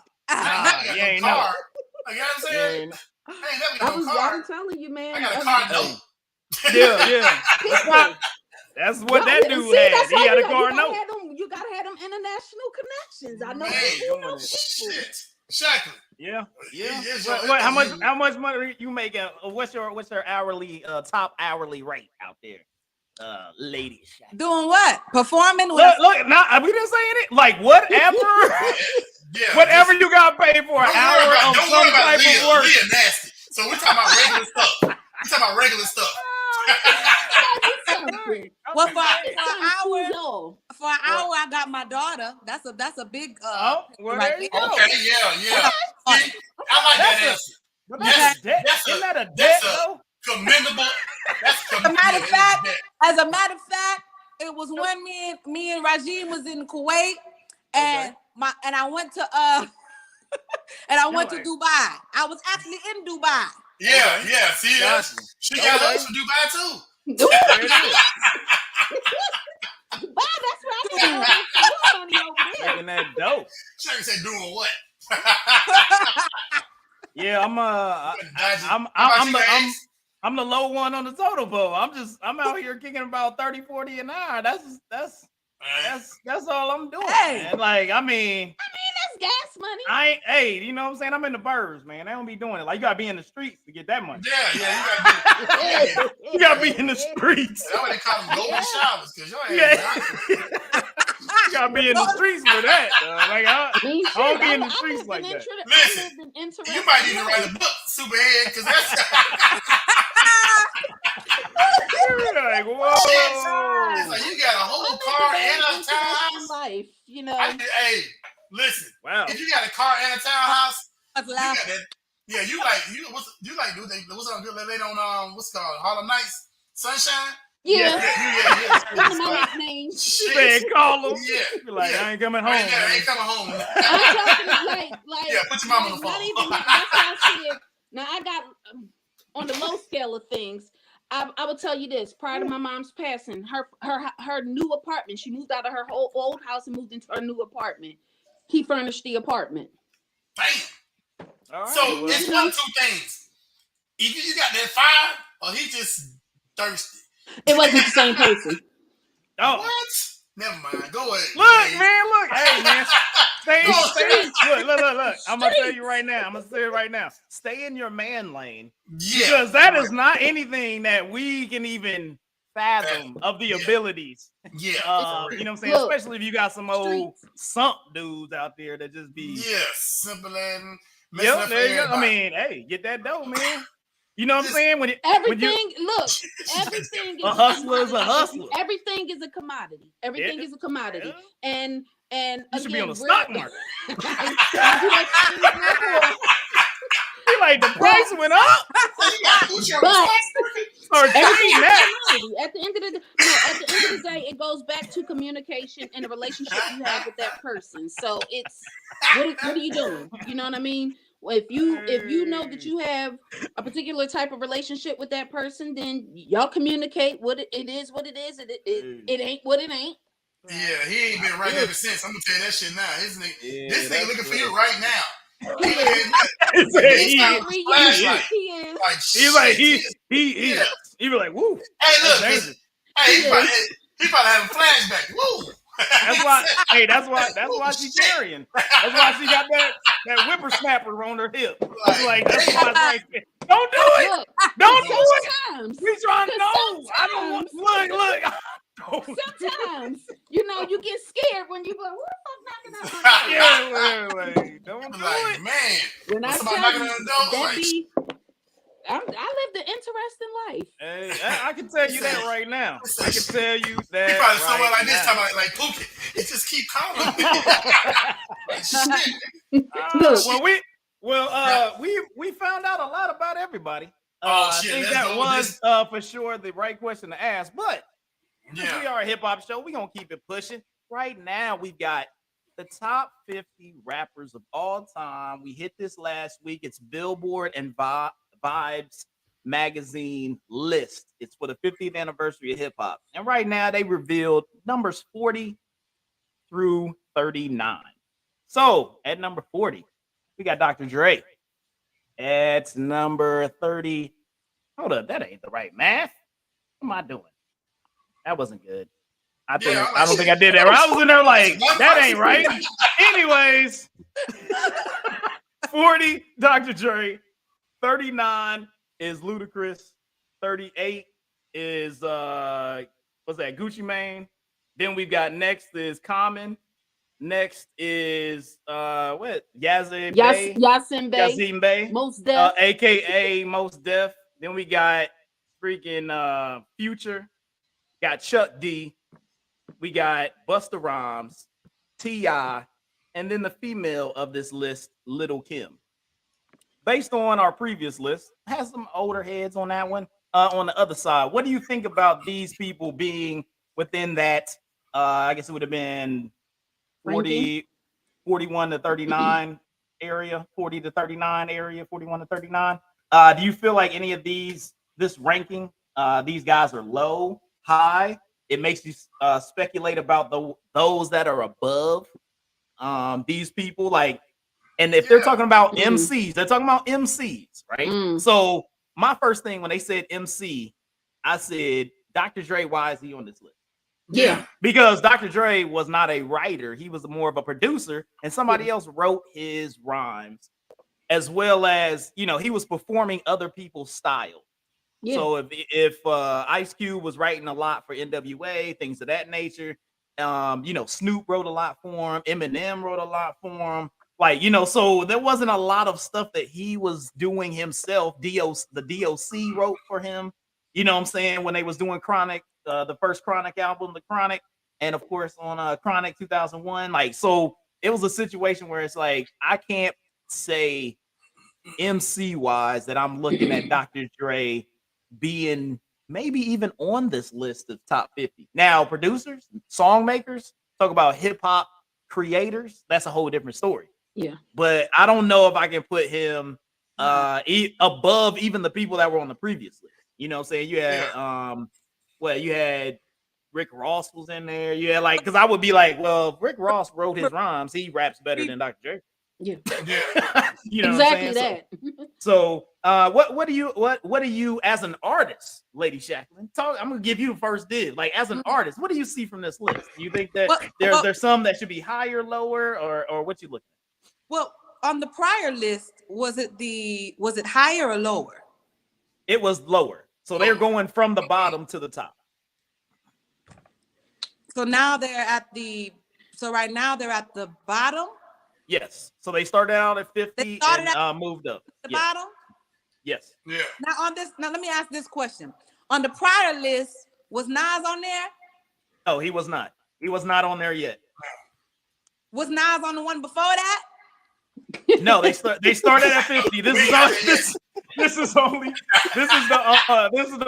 you ain't know. You know what I'm saying? I'm telling you, man. I got a car note. Yeah. That's what that dude had. He had a car note. You gotta have them international connections. I know. Man, shit. Shacklin. Yeah. What, how much money you make? What's your hourly top hourly rate out there, ladies? Doing what? Performing? Look, nah, we didn't say it. Like whatever, whatever you got paid for an hour of some type of work. Leah nasty. So we're talking about regular stuff. Well, for an hour, I got my daughter. That's a big well, right there you there. go. Okay, yeah. I like that answer. Isn't that a debt though? Commendable. As a matter of fact, it was when me and Rajim was in Kuwait, and I went to Dubai. I was actually in Dubai. Yeah. See, she got us from Dubai too. There it is. Wow, that's right. I money over there. Making that dope. Sherry said, "Doing what?" Yeah, I'm the low one on the total pole. I'm out here kicking about 30, 40 an hour. That's all I'm doing. Hey. Man. Like, I mean, that's gas money. You know what I'm saying? I'm in the burbs, man. They don't be doing it. Like, you gotta be in the streets to get that money. Yeah, You gotta be in the streets. That's why they call them golden showers, because You gotta be in the streets for that. Like, I don't be in the streets like that. Listen, you might need to write a book, Superhead, because that's like, whoa. It's like you got a whole car and a townhouse. Life, you know. Hey, listen. Wow. If you got a car and a townhouse, That's you loud. got that. Yeah, what's on good late on what's called Harlem Nights, Sunshine. Yeah. One of my nicknames. Shit, call them. Yeah. You're like, I ain't coming home. I ain't coming home. I'm talking like Yeah, put your mom on the phone. Not even that's how I see it. Now I got on the low scale of things. I will tell you this: prior to my mom's passing, her new apartment. She moved out of her whole old house and moved into her new apartment. He furnished the apartment. Bam. All right, So it's one of two things: either you got that fire, or he just thirsty. It wasn't the same person. Oh. What? Never mind. Go ahead. Look, man. Look. Hey, man. Stay. Look. I'm going to tell you right now. Stay in your man lane. Yeah. Because that is not anything that we can even fathom of the abilities. Yeah. You know what I'm saying? Look, especially if you got some old sump dudes out there that just be. Yeah. Simple and. Yep, there you go. I mean, hey, get that dough, man. You know what I'm saying? Everything is a hustler is a hustler. Everything is a commodity. Everything is a commodity. Yeah. And you should be on the again, stock market. You like the price went up. But or at the end of the day, it goes back to communication and the relationship you have with that person. So it's what are you doing? You know what I mean? If you know that you have a particular type of relationship with that person, then y'all communicate what it is. It ain't what it ain't. Yeah, he ain't been right ever since. I'm gonna tell you that shit now. This nigga looking for you right now. He be like, woo. Hey, look, he He probably having flashback. Woo! That's why. Hey, that's why she's carrying. That's why she got that whippersnapper on her hip. Like that's why it's right there. Don't do it. Look, Don't do it. sometimes, We trying to know. I don't want. Look. Sometimes, you know, you get scared when you go, "What the fuck knocking at my door?" Wait. Don't do Like, it. man. When I somebody tell knocking you, on the door, that like, be, I lived an interesting life. Hey, I can tell you that right now. I can tell you he that. probably somewhere right like this, now. talking like Pookie. It just keep calling me. Shit. We found out a lot about everybody. Oh, shit, I think let's that go with was this. for sure the right question to ask. But since we are a hip hop show, we're gonna keep it pushing. Right now, we've got the top 50 rappers of all time. We hit this last week. It's Billboard and Vibes magazine list. It's for the 50th anniversary of hip hop. And right now, they revealed numbers 40 through 39. So at number 40, we got Dr. Dre. At number 30. Hold up, that ain't the right math. What am I doing? That wasn't good. I don't think I did that right. I was in there like, that ain't right. Anyways, 40, Dr. Dre. 39 is Ludacris. 38 is what's that? Gucci Mane. Then we've got next is Common. Next is what? Yasin Bey. Most Def. AKA Most Def. Then we got freaking Future. Got Chuck D. We got Busta Rhymes, T.I., and then the female of this list, Little Kim. Based on our previous list, has some older heads on that one. On the other side, what do you think about these people being within that? I guess it would have been 40, 41 to 39 area, 40 to 39 area, 41 to 39. Do you feel like any of this ranking, these guys are low, high? It makes you speculate about those that are above these people. Like, and if they're talking about MCs, they're talking about MCs, right? So my first thing when they said MC, I said, Dr. Dre, why is he on this list? Yeah. Because Dr. Dre was not a writer. He was more of a producer, and somebody else wrote his rhymes, as well as, you know, he was performing other people's style. Yeah. So if Ice Cube was writing a lot for NWA, things of that nature, you know, Snoop wrote a lot for him, Eminem wrote a lot for him. Like, you know, so there wasn't a lot of stuff that he was doing himself. The DOC wrote for him, you know what I'm saying, when they was doing Chronic, the first Chronic album, The Chronic, and of course on Chronic 2001. Like, so it was a situation where it's like, I can't say MC wise that I'm looking at Dr. Dre being maybe even on this list of top 50. Now, producers, song makers, talk about hip hop creators, that's a whole different story. Yeah. But I don't know if I can put him above even the people that were on the previous list. You know what I'm saying? You had you had Rick Ross was in there. You had like, because I would be like, well, if Rick Ross wrote his rhymes, he raps better than Dr. Dre. Yeah. You know exactly what I'm saying? that. So what do you as an artist, Lady Shacklin? I'm gonna give you the first dib. Like, as an artist, what do you see from this list? Do you think that there's some that should be higher, lower, or what you looking at? Well, on the prior list, was it higher or lower? It was lower. So they're going from the bottom to the top. So now right now they're at the bottom. Yes. So they started out at 50 and moved up. The bottom? Yes. Yeah. Now let me ask this question. On the prior list, was Nas on there? Oh, he was not. He was not on there yet. Was Nas on the one before that? No, they started at 50. This is the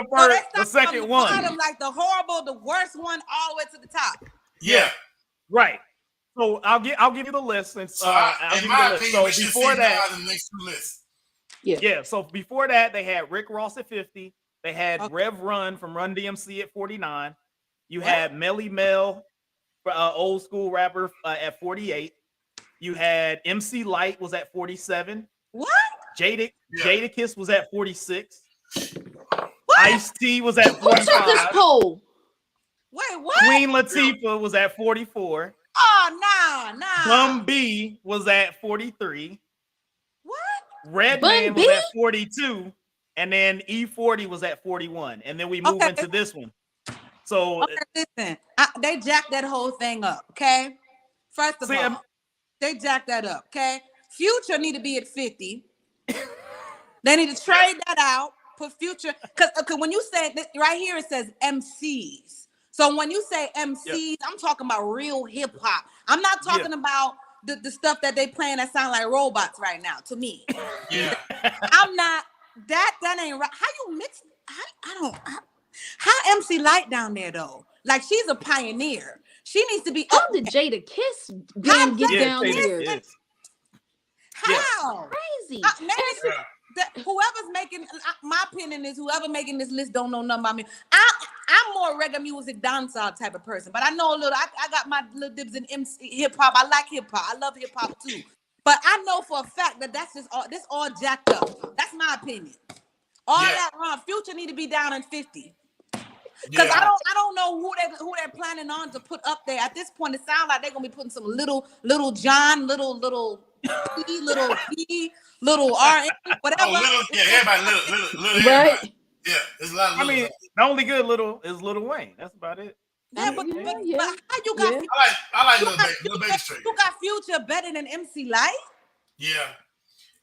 first, the second one. Bottom, like the horrible, the worst one, all the way to the top. Yeah. Right. So I'll give you the list since I'll give you the list. So before that, the next list. Yeah. So before that, they had Rick Ross at 50. They had Rev Run from Run DMC at 49. You had Melly Mel, old school rapper, at 48. You had MC Light was at 47. What? Jadakiss was at 46. Ice-T was at 45. Who took this poll? Wait, what? Queen Latifah was at 44. Oh, nah. Bum B was at 43. What? Redman was at 42. And then E40 was at 41. And then we move into this one. So listen, they jacked that whole thing up, okay? First of all, they jacked that up, okay? Future need to be at 50. They need to trade that out, put Future, because when you say right here, it says MCs. So when you say MCs, I'm talking about real hip hop. I'm not talking about the stuff that they playing that sound like robots right now. To me, I'm not. That ain't right. How you mix? How MC Light down there though? Like she's a pioneer. She needs to be. How did Jada Kiss get down here? How crazy? Whoever's making, my opinion is whoever making this list don't know nothing about me. I'm more reggae music, dancehall type of person, but I know a little. I got my little dibs in hip hop. I like hip hop. I love hip hop too. But I know for a fact that that's just all. This all jacked up. That's my opinion. All that wrong. Future need to be down in 50. Because I don't know who they're planning on to put up there. At this point, it sounds like they're gonna be putting some little John, little P, little P, little R, whatever. Everybody, little right? Everybody. Yeah, there's a lot of. I mean, the only good little is Lil Wayne. That's about it. Yeah, but how you got? I like Lil Baby Straight. You got Future better than MC Light? Yeah,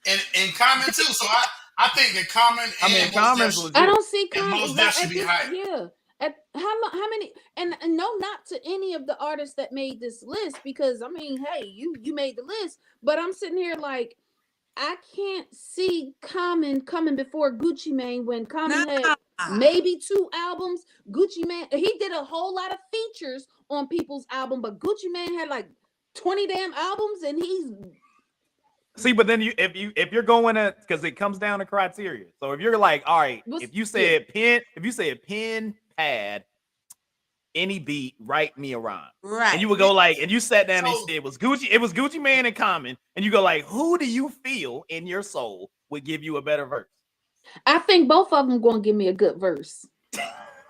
and Common too. So I think that Common. Common's legit. I don't see Common. Most Def should be high. Yeah. At how many? And no, not to any of the artists that made this list, because I mean, hey, you made the list, but I'm sitting here like I can't see Common coming before Gucci Mane when Common had maybe 2 albums. Gucci Mane, he did a whole lot of features on people's album, but Gucci Mane had like 20 damn albums, and he's. See, but then if you're going to, because it comes down to criteria. So if you're like, all right, if you said pen, pad, any beat, write me a rhyme. Right. And you would go like, and you sat down and said it was Gucci Mane and Common, and you go like, who do you feel in your soul would give you a better verse? I think both of them going to give me a good verse.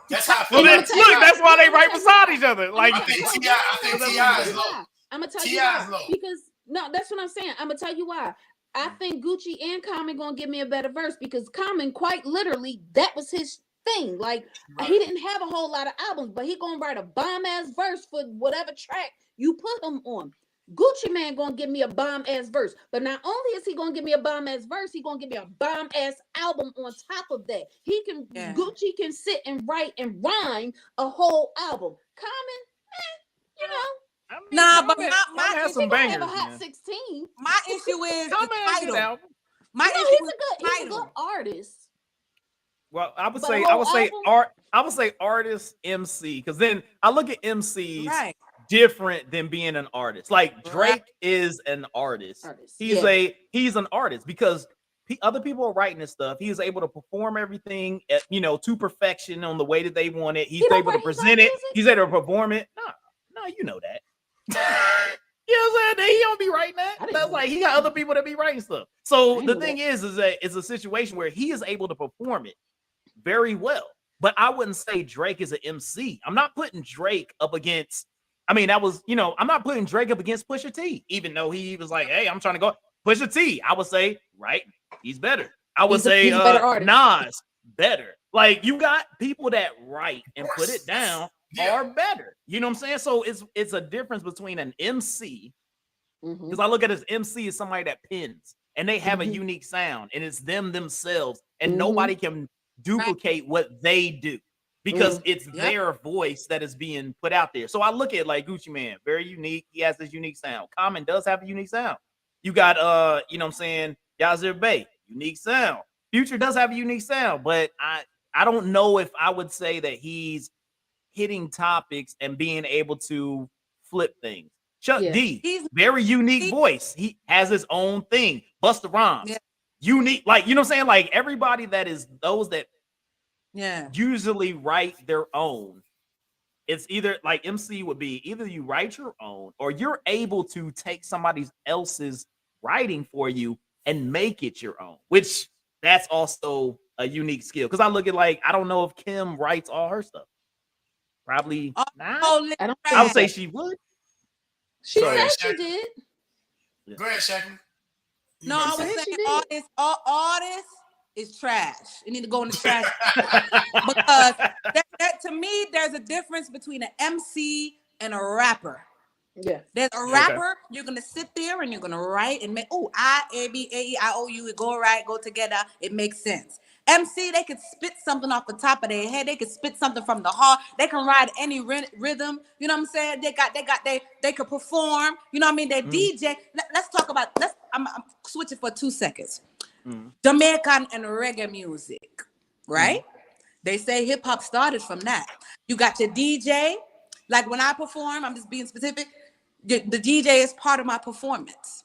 That's how. Well, that's why they right beside each other. Like I think T.I. is low. I'm gonna tell you why. Because no, that's what I'm saying. I'm gonna tell you why. I think Gucci and Common gonna give me a better verse because Common, quite literally, that was his thing. Like he didn't have a whole lot of albums, but he gonna write a bomb ass verse for whatever track you put him on. Gucci Mane gonna give me a bomb ass verse, but not only is he gonna give me a bomb ass verse, he gonna give me a bomb ass album on top of that. He can Gucci can sit and write and rhyme a whole album. Common, you know. I mean, but my has some bangers. Have a hot 16. My issue is the title. He's a good artist. Well, I would say artist MC, because then I look at MCs different than being an artist. Like Drake is an artist. He's an artist because other people are writing this stuff. He is able to perform everything at, to perfection on the way that they want it. He's able to present it. He's able to perform it. No, you know that. You know what I'm saying? He don't be writing that. That's like he got other people that be writing stuff. So the thing is that it's a situation where he is able to perform it very well. But I wouldn't say Drake is an MC. I'm not putting Drake up against. I mean, that was, I'm not putting Drake up against Pusha T, even though he was like, hey, I'm trying to go Pusha T. I would say, right, he's better. I would say Nas better. Like you got people that write and put it down are better. You know what I'm saying? So it's a difference between an MC, because I look at as MC as somebody that pins and they have a unique sound and it's themselves and nobody can duplicate what they do because it's their voice that is being put out there. So I look at like Gucci Mane, very unique. He has this unique sound. Common does have a unique sound. You got you know what I'm saying, Yazir Bey, unique sound. Future does have a unique sound, but I don't know if I would say that he's hitting topics and being able to flip things. Chuck D, he's very unique voice. He has his own thing. Busta Rhymes, unique. Like, you know what I'm saying? Like everybody that is those that usually write their own. It's either like MC would be either you write your own or you're able to take somebody else's writing for you and make it your own, which that's also a unique skill. Because I look at like, I don't know if Kim writes all her stuff. probably not. I don't I would think say so. she would. She Sorry, said Shaq. she did. Go ahead, Shacklin. No, I was said saying she did. all this is trash. It need to go in the trash because to me, there's a difference between an MC and a rapper. Yeah. There's a rapper, you're gonna sit there and you're gonna write and make I A B A E I O U. It go right, go together. It makes sense. MC, they could spit something off the top of their head. They could spit something from the heart. They can ride any rhythm. You know what I'm saying? They could perform. You know what I mean? They DJ. Let's talk about. I'm switching for 2 seconds. Jamaican and reggae music, right? They say hip hop started from that. You got your DJ. Like when I perform, I'm just being specific. The DJ is part of my performance.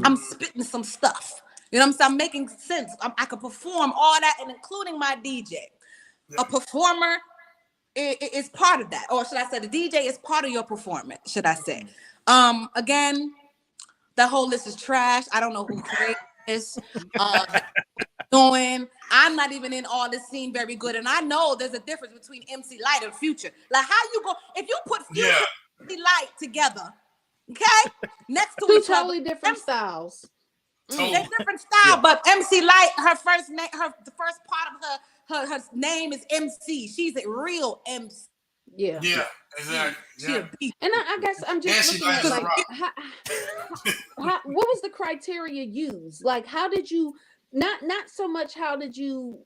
I'm spitting some stuff. You know what I'm saying? I'm making sense. I can perform all that, and including my DJ. A performer is part of that. Or should I say the DJ is part of your performance, should I say. Again, the whole list is trash. I don't know who created this. Doing. I'm not even in all this scene very good. And I know there's a difference between MC Light and Future. Like how you go, if you put Future and MC Light together, okay, next to Two each totally other, different styles. they're different style, but MC Light, the first part of her name is MC. She's a real MC. Yeah. Yeah, exactly. And I guess I'm just looking at like what was the criteria used? Like how did you not so much how did you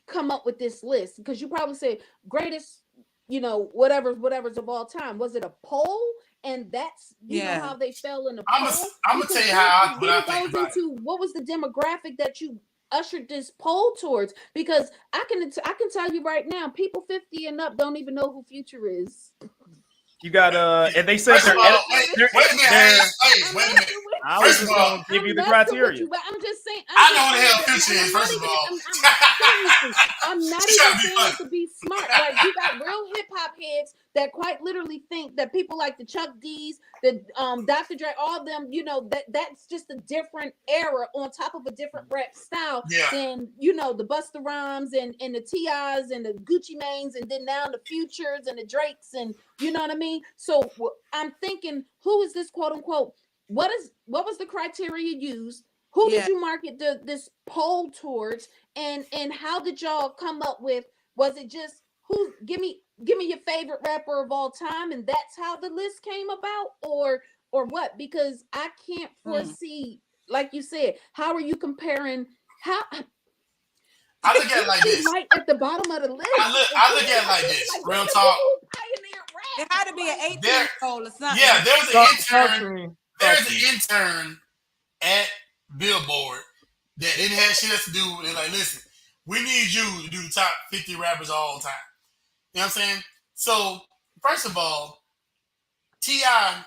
come up with this list? Because you probably say greatest, whatever's of all time. Was it a poll? And that's know how they fell in the poll. I'm gonna tell you what I think about it. What was the demographic that you ushered this poll towards? Because I can tell you right now, people 50 and up don't even know who Future is. You got and they said wait a minute. I was just gonna give you the criteria. But I'm just saying. I know what the hell Future is. First of all, I'm not even saying to be smart. Like you got real hip hop heads that quite literally think that people like the Chuck D's, the Dr. Dre, all of them, that's just a different era on top of a different rap style than the Busta Rhymes and the T.I.'s and the Gucci Manes and then now the Futures and the Drakes and you know what I mean. So I'm thinking, who is this quote unquote? What was the criteria used? Who did you market this poll towards? And how did y'all come up with? Was it just who? Give me your favorite rapper of all time, and that's how the list came about, or what? Because I can't foresee, like you said, how are you comparing? How I look at it like this. Right at the bottom of the list. I look at it like this. Real talk. It had to be an 18-year-old or something. Yeah, there was an intern. There's an intern at Billboard that didn't have shit else to do. They're like, listen, we need you to do the top 50 rappers all the time. You know what I'm saying? So, first of all, T.I.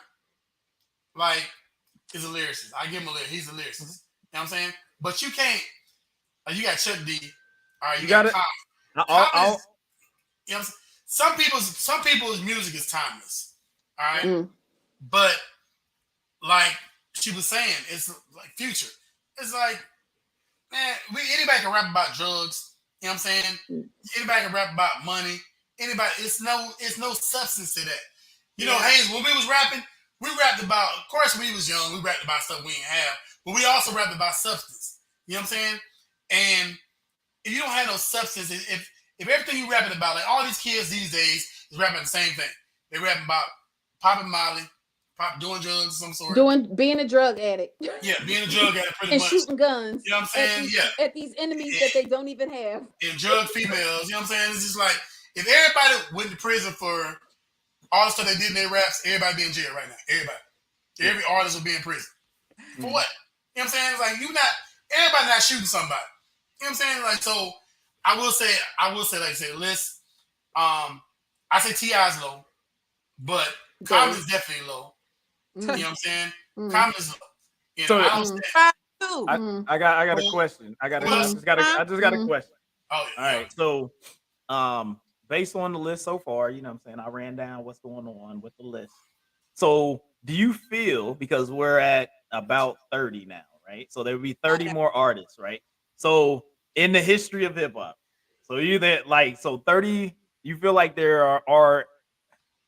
is a lyricist. I give him a lyric. He's a lyricist. You know what I'm saying? But you can't. You got Chuck D. All right, you got it. You know what I'm saying? Some people's music is timeless. All right, but like she was saying, it's like Future. It's like, man, anybody can rap about drugs. You know what I'm saying? Anybody can rap about money. Anybody, it's no substance to that. Hayes, when we was rapping, we rapped about. Of course, when we was young, we rapped about stuff we didn't have, but we also rapped about substance. You know what I'm saying? And if you don't have no substance, if everything you rapping about, like all these kids these days is rapping the same thing. They rapping about popping Molly, doing drugs of some sort. Being a drug addict. Yeah, being a drug addict pretty and much. Shooting guns. You know what I'm saying? At these enemies that they don't even have. And drug females. You know what I'm saying? It's just like, if everybody went to prison for all the stuff they did in their raps, everybody be in jail right now. Everybody. Every artist will be in prison. For what? You know what I'm saying? It's like, everybody not shooting somebody. You know what I'm saying? Like, so I will say, like I said, list. I say T.I.'s low, but Common is definitely low. You know what I'm saying? Common is low. So I got a question. I just got a question. Oh, all right. So, based on the list so far, you know what I'm saying, I ran down what's going on with the list. So, do you feel, because we're at about 30 now, right? So there will be 30 more artists, right? So in the history of hip hop, so 30, you feel like there are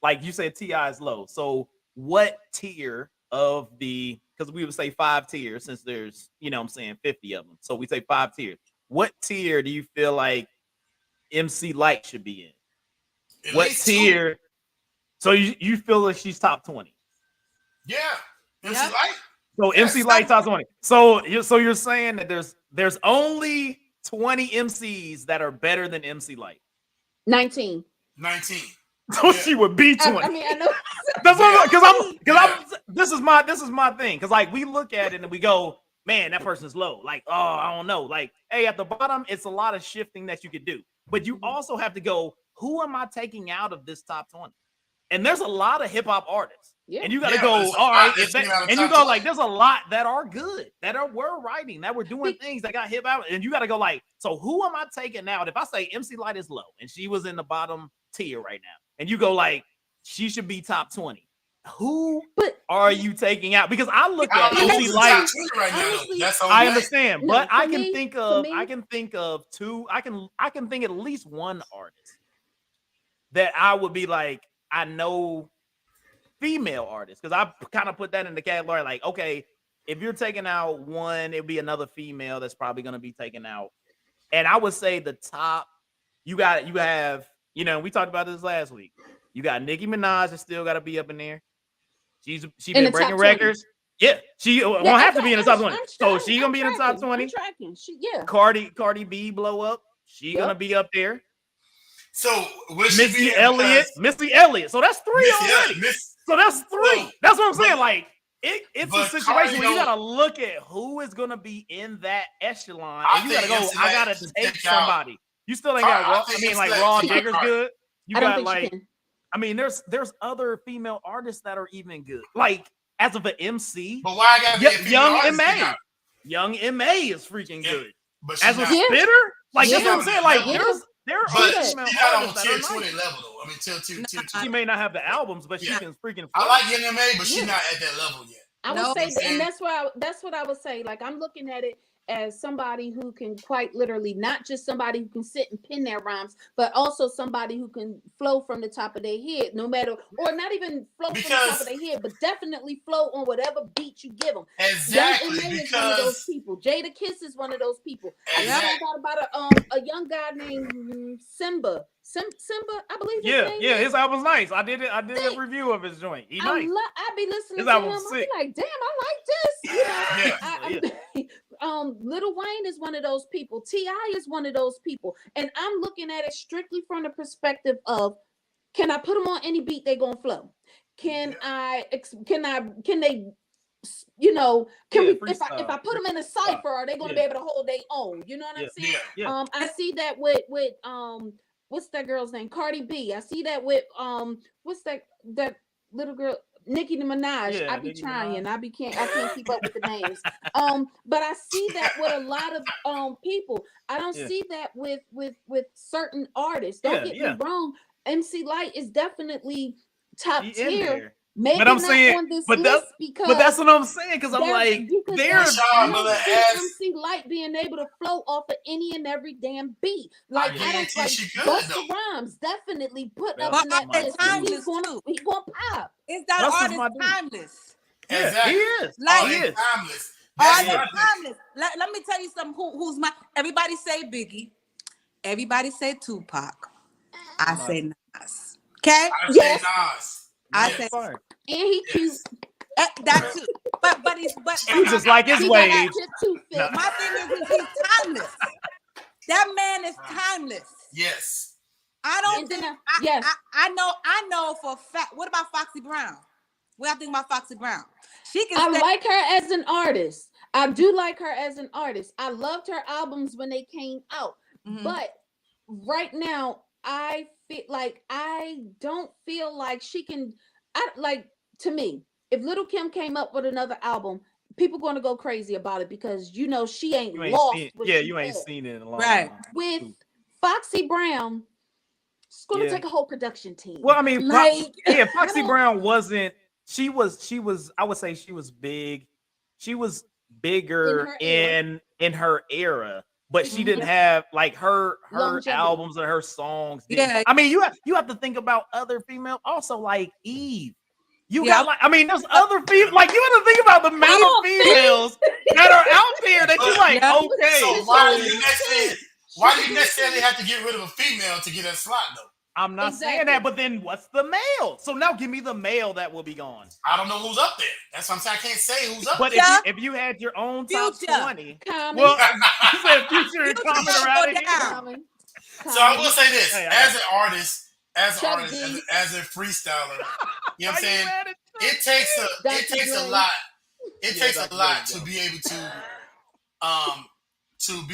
like you said, T.I. is low. So what tier of the, because we would say 5 tiers since there's, you know what I'm saying, 50 of them. So we say 5 tiers. What tier do you feel like MC Light should be in? At What least tier? 2. So you feel like she's top 20? Yeah. MC Light? So MC Light top 20. So you're saying that there's only 20 MCs that are better than MC Light. 19. 19. So she would be 20. I mean, I know. That's what because this is my thing. Because like we look at it and we go, man, that person's low. Like, oh, I don't know. Like, hey, at the bottom, it's a lot of shifting that you could do. But you also have to go, who am I taking out of this top 20? And there's a lot of hip hop artists. Yeah. And you got to go, all right. And you go like, there's a lot that are good, were writing, that were doing things that got hip out. And you got to go like, so who am I taking out? If I say MC Light is low and she was in the bottom tier right now, and you go like, she should be top 20. Who are you taking out? Because I look at MC Light. I understand, but I can think of two. I can think at least one artist that I would be like, I know female artists, because I kind of put that in the category like, okay, if you're taking out one, it'd be another female that's probably going to be taken out. And I would say the top, you have, you know, we talked about this last week. You got Nicki Minaj that still got to be up in there. She been breaking records. Yeah, she won't have to be in the top 20. So she's gonna be in the top 20. Cardi B blow up. She gonna be up there. So Missy Elliott. So that's 3 already. So that's 3. That's what I'm saying. Like it's a situation where you gotta look at who is gonna be in that echelon, and you gotta go. I gotta take somebody. You still ain't got Raw. I mean, like Raw Digger's good. You got like. I mean, there's other female artists that are even good. Like as of an MC, but why I gotta be a female artist? Young M.A. is freaking good. But as a spitter, like that's what I'm saying. Like there are female artists that are 20 level though. I mean, till two. She may not have the albums, but she can freaking. I like Young M.A., but she's not at that level yet. I would say, and that's what I would say. Like I'm looking at it as somebody who can quite literally, not just somebody who can sit and pin their rhymes, but also somebody who can flow from the top of their head, no matter, or not even flow from the top of their head, but definitely flow on whatever beat you give them. Exactly. Young is one of those people. Jada Kiss is one of those people. Exactly. I thought about a young guy named Simba, I believe. His album's nice. I did a review of his joint. He's nice. I be listening to him. I be like, damn, I like this. You know, Lil Wayne is one of those people. T.I. is one of those people, and I'm looking at it strictly from the perspective of, can I put them on any beat they gonna flow? Can they? You know, if I put them in a cipher, are they gonna be able to hold their own? You know what I'm saying? Yeah. I see that with what's that girl's name? Cardi B. I see that with what's that little girl? Nicki Minaj. I be trying. I can't keep up with the names. But I see that with a lot of people. I don't see that with certain artists. Don't get me wrong. MC Light is definitely top tier. Maybe but I'm not saying, on this but list because that's what I'm saying. Because I'm like, there's MC Light being able to flow off of any and every damn beat. Like I don't like Busta Rhymes definitely put up in that list. He's gonna pop. Is that artist timeless? Exactly. He is. Like he is timeless. Timeless. Let me tell you something. Who's my? Everybody say Biggie. Everybody say Tupac. I say Nas. Okay. I say Nas. I say, and he cute. That too, but he's just like his ways. My thing is he's timeless. That man is timeless. Yes. I don't think. I know for a fact. What about Foxy Brown? What do I think about Foxy Brown? I like her as an artist. I do like her as an artist. I loved her albums when they came out, but right now I don't feel like she can. To me, if Little Kim came up with another album, people going to go crazy about it because you know she ain't lost. You ain't seen it in a long time. With Foxy Brown, it's going to take a whole production team. Well, I mean, Foxy Brown wasn't. She was. I would say she was big. She was bigger in her era but she didn't have like her Longevity. albums or her songs. Yeah. I mean, you have to think about other female, also like Eve. You Yeah. got like, I mean, there's other female, like you have to think about the amount of females that are out there that you like, Yeah. okay. So why do you necessarily have to get rid of a female to get that slot though? I'm not saying that, but then what's the male? So now give me the male that will be gone. I don't know who's up there. That's what I'm saying. I can't say who's up But there. if you had your own top Future. 20, Common. well, you said Future and Future Common gonna around go here. down. Common. So I will say this: Hey, as an artist, as Chuck D. a freestyler, you know what I'm Are you saying? mad at Chuck It takes Dr. a Dre. lot. It takes Dr. a lot Dre, to be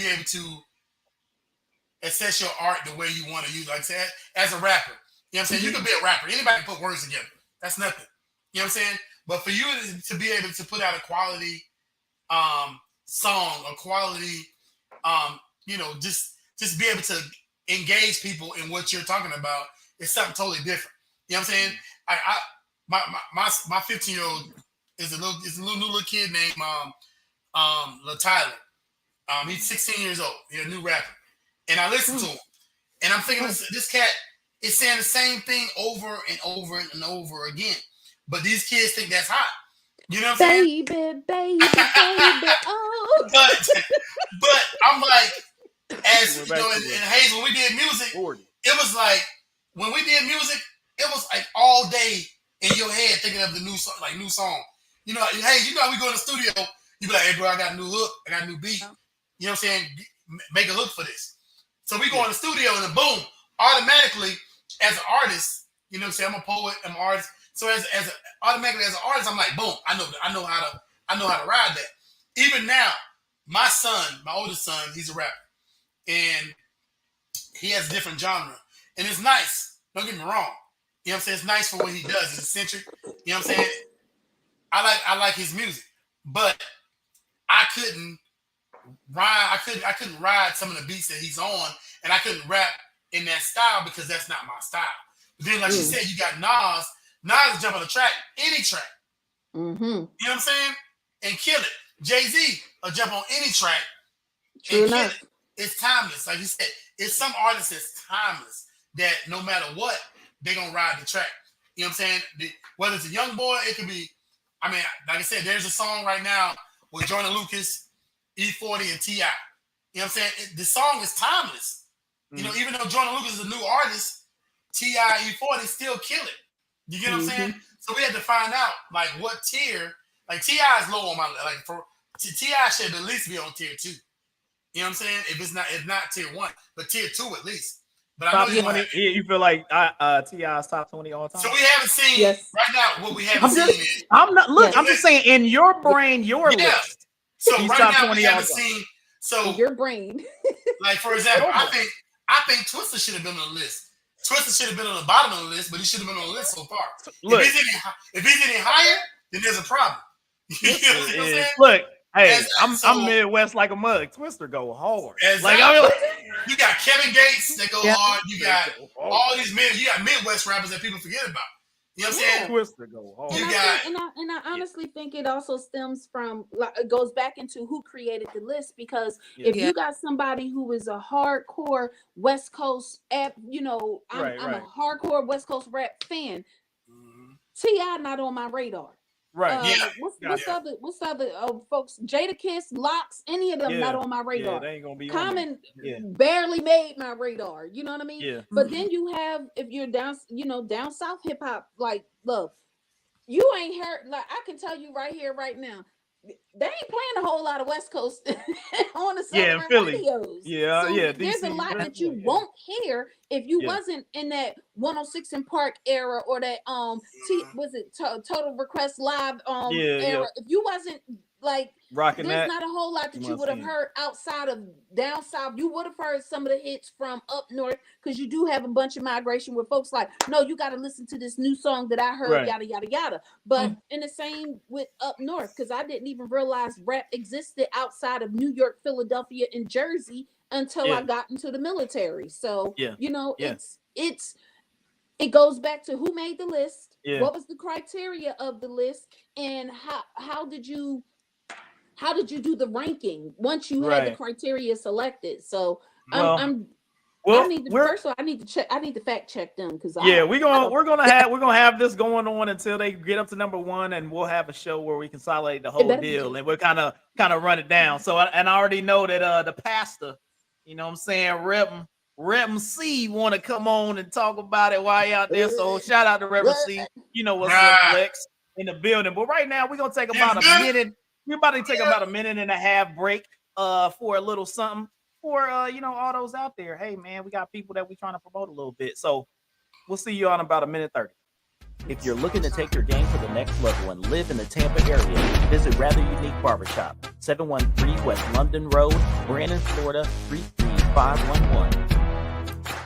able to assess your art the way you want to use. Like I said, as a rapper, you know what I'm saying? You can be a rapper. Anybody can put words together. That's nothing. You know what I'm saying? But for you to be able to put out a quality song, a quality just be able to engage people in what you're talking about is something totally different. You know what I'm saying? My 15-year-old is a little new little kid named La Tyler. He's 16 years old. He's a new rapper. And I listen to him. And I'm thinking this cat is saying the same thing over and over and over again. But these kids think that's hot. You know what I'm saying? Baby. Oh. But I'm like, as you know, in Hayes, when we did music, it was like when we did music, it was like all day in your head thinking of the new song. You know, hey, you know how we go in the studio, you be like, hey bro, I got a new hook, I got a new beat. You know what I'm saying? Make a hook for this. So we go in the studio and then boom, automatically as an artist, you know what I'm saying? I'm a poet, I'm an artist. So automatically as an artist, I'm like, boom, I know how to ride that. Even now, my oldest son, he's a rapper. And he has a different genre. And it's nice. Don't get me wrong. You know what I'm saying? It's nice for what he does. He's eccentric. You know what I'm saying? I like his music. But I couldn't ride some of the beats that he's on, and I couldn't rap in that style because that's not my style. But then, like you said, you got Nas. Nas jump on the track, any track. Mm-hmm. You know what I'm saying? And kill it. Jay-Z will jump on any track True and kill enough. it. It's timeless. Like you said, it's some artists that's timeless that no matter what, they're going to ride the track. You know what I'm saying? Whether it's a young boy, it could be, I mean, like I said, there's a song right now with Jordan Lucas, E40, and T.I. You know what I'm saying? The song is timeless. You know, even though Jordan Lucas is a new artist, T.I., E40 still kill it. You get what I'm saying? So we had to find out, like, what tier, like, T.I. is low on my, like, for T.I. should at least be on tier 2. You know what I'm saying? If not tier 1, but tier 2 at least. But I know 20, you feel like T.I.'s top 20 all time? so we haven't seen right now what we haven't seen is I'm just saying in your brain, your list. So he's right top now 20 we all haven't time. seen. So Your brain. like for example, I think Twister should have been on the list. Twister should have been on the bottom of the list, but he should have been on the list so far. Look, if he's any higher, then there's a problem. You know what I'm saying? Look, hey, So- I'm Midwest like a mug. Twister go hard. Exactly. Like I mean, you got Kevin Gates that go hard. You got They go hard. all these men. You got Midwest rappers that people forget about. You know what I'm saying? Twister go hard. You And got- I honestly think it also stems from, like, it goes back into who created the list, because if Yeah. you got somebody who is a hardcore West Coast I'm Right. a hardcore West Coast rap fan. Mhm. T.I. not on my radar. Right. What's the other folks? Jada Kiss, Locks, any of them not on my Yeah, radar. they ain't gonna be Common on there. barely made my radar. You know what I mean? Yeah. But then you have, if you're down south hip hop, like, love, you ain't heard, like, I can tell you right here, right now, they ain't playing a whole lot of West Coast on the Southern Philly. radios. Yeah, yeah, There's a DC, lot that you yeah. won't hear if you Yeah. wasn't in that 106 in Park era, or that Total Request Live era. If you wasn't like Rocking there's that. not a whole lot that you would have heard outside of down south. You would have heard some of the hits from up north, because you do have a bunch of migration where folks like, no, you got to listen to this new song that I heard, Right. yada yada yada. But in the same with up north, because I didn't even realize rap existed outside of New York, Philadelphia, and Jersey until I got into the military. So it goes back to who made the list, what was the criteria of the list, and how did you how did you do the ranking once you had the criteria selected? So I need to first of all, I need to check. I need to fact check them because we're gonna have this going on until they get up to number one, and we'll have a show where we consolidate the whole deal, and we'll kind of run it down. So and I already know that the pastor, you know what I'm saying, Reverend C want to come on and talk about it while you out there. So shout out to Reverend C. You know what's up, Flex, in the building. But right now we're gonna take about a minute. We're about to take about a minute and a half break for a little something. For all those out there, hey man, we got people that we trying to promote a little bit. So we'll see you on about a minute 30. If you're looking to take your game to the next level and live in the Tampa area, visit Rather Unique Barbershop, 713 West London Road, Brandon, Florida 33511.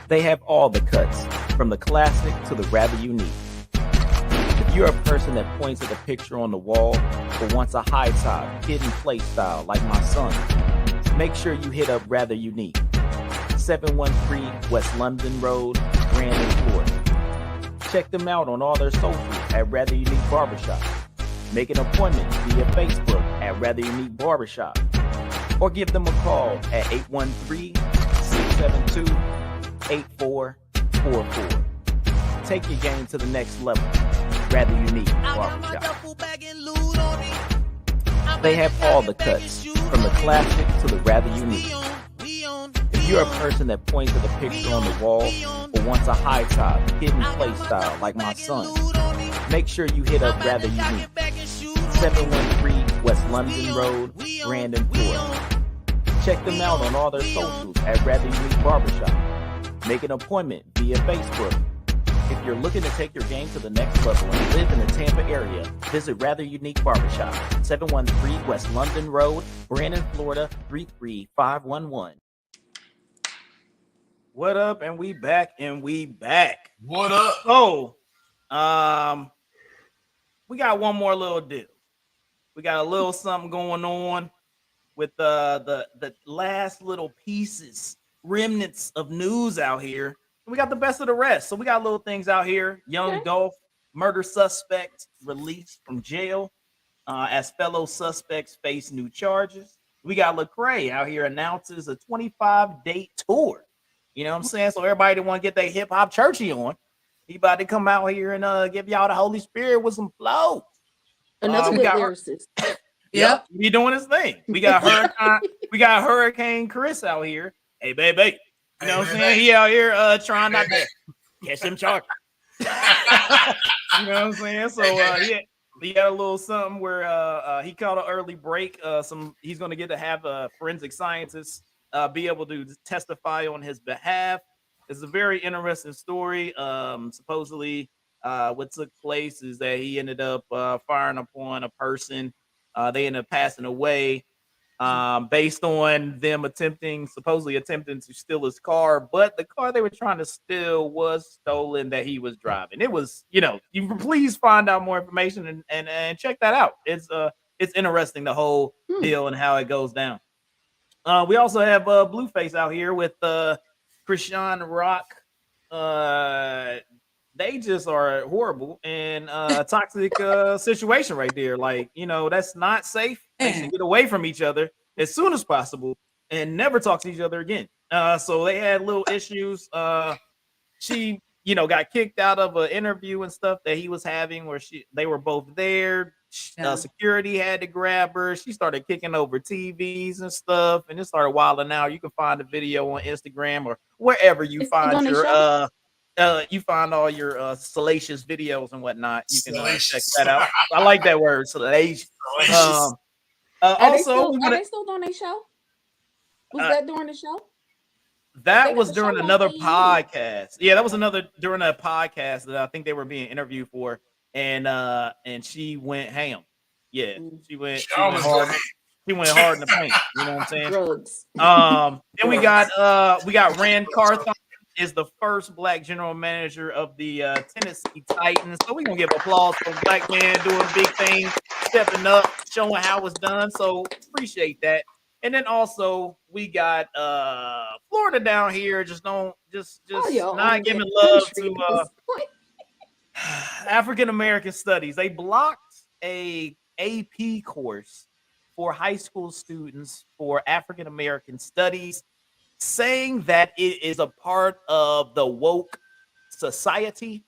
They have all the cuts, from the classic to the rather unique. If you're a person that points at the picture on the wall or wants a high top, hidden play style like my son, make sure you hit up Rather Unique, 713 West London Road, Brandon, Florida. Check them out on all their socials at Rather Unique Barbershop. Make an appointment via Facebook at Rather Unique Barbershop, or give them a call at 813-672-8444. Take your game to the next level. Rather Unique Barbershop. They have all the cuts, from the classic to the rather unique. If you're a person that points at the picture on the wall or wants a high top, hidden play style like my son, make sure you hit up Rather Unique, 713 West London Road, Brandon, Florida. Check them out on all their socials at Rather Unique Barbershop. Make an appointment via Facebook. If you're looking to take your game to the next level and live in the Tampa area, visit Rather Unique Barbershop, 713 West London Road, Brandon, Florida 33511. What up? And we back. What up? So, we got one more little deal. We got a little something going on with the last little pieces, remnants of news out here. We got the best of the rest. So we got little things out here. Young Dolph, murder suspect, released from jail as fellow suspects face new charges. We got Lecrae out here announces a 25-date tour. You know what I'm saying? So everybody that want to get their hip hop churchy on, he about to come out here and give y'all the Holy Spirit with some flow. Another good lyricist. Yep, he doing his thing. We got Hurricane Chris out here. Hey, baby. You know what I'm saying? He out here trying not to catch them charges. You know what I'm saying? So he had a little something where he called an early break. He's going to get to have forensic scientists be able to testify on his behalf. It's a very interesting story. Supposedly, what took place is that he ended up firing upon a person. They ended up passing away. Based on them supposedly attempting to steal his car, but the car they were trying to steal was stolen that he was driving. It was, you please find out more information and check that out. It's interesting, the whole deal and how it goes down. We also have Blueface out here with Krishan Rock. They just are horrible and a toxic situation right there. Like, that's not safe. They should get away from each other as soon as possible and never talk to each other again. So they had little issues. She, got kicked out of an interview and stuff that he was having where they were both there. Security had to grab her. She started kicking over TVs and stuff, and it started wilding out. You can find the video on Instagram or wherever you find your you find all your salacious videos and whatnot. You can check that out. I like that word, salacious. Are they still doing their show? Was that during the show? That was during another podcast. Yeah, that was during a podcast that I think they were being interviewed for, and she went ham. Yeah, she went hard. She went hard in the paint. You know what I'm saying? Drugs. Then we got Rand Carthon is the first Black general manager of the Tennessee Titans. So we're going to give applause for a Black man doing big things, stepping up, showing how it's done. So appreciate that. And then also we got Florida down here, just not giving love to African American studies. They blocked a AP course for high school students for African American studies, saying that it is a part of the woke society.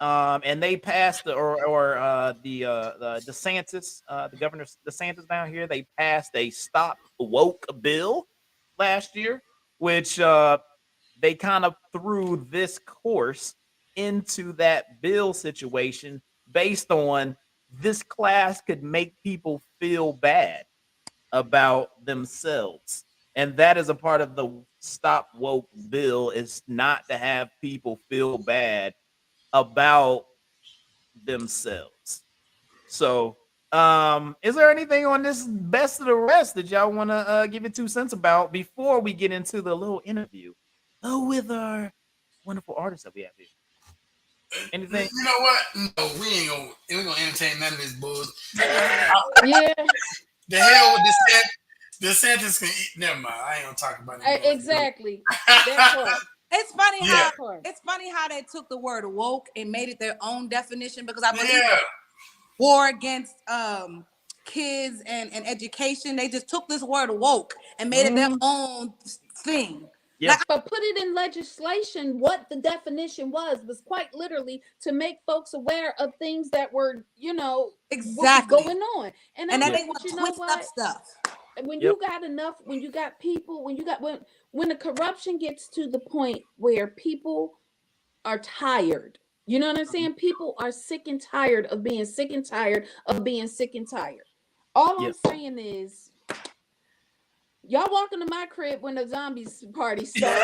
And they passed the DeSantis, the governor DeSantis down here. They passed a stop woke bill last year, which they kind of threw this course into that bill situation based on this class could make people feel bad about themselves. And that is a part of the stop woke bill, is not to have people feel bad about themselves. So, is there anything on this best of the rest that y'all want to give it 2 cents about before we get into the little interview with our wonderful artists that we have here? Anything? You know what? No, we ain't gonna entertain none of this bullshit. Yeah. The hell with DeSantis can eat. Never mind. I ain't gonna talk about it. Exactly. That part. It's funny Yeah. how they took the word woke and made it their own definition, because I believe Yeah. war against kids and education. They just took this word woke and made it their own thing. Yeah. But put it in legislation. What the definition was quite literally to make folks aware of things that were, Exactly what was going on. And then I they think, want to you know twist what? up stuff. When you got enough, when you got people, when the corruption gets to the point where people are tired, you know what I'm saying? People are sick and tired of being sick and tired of being sick and tired. All I'm saying is, y'all walk into my crib when the zombies party starts.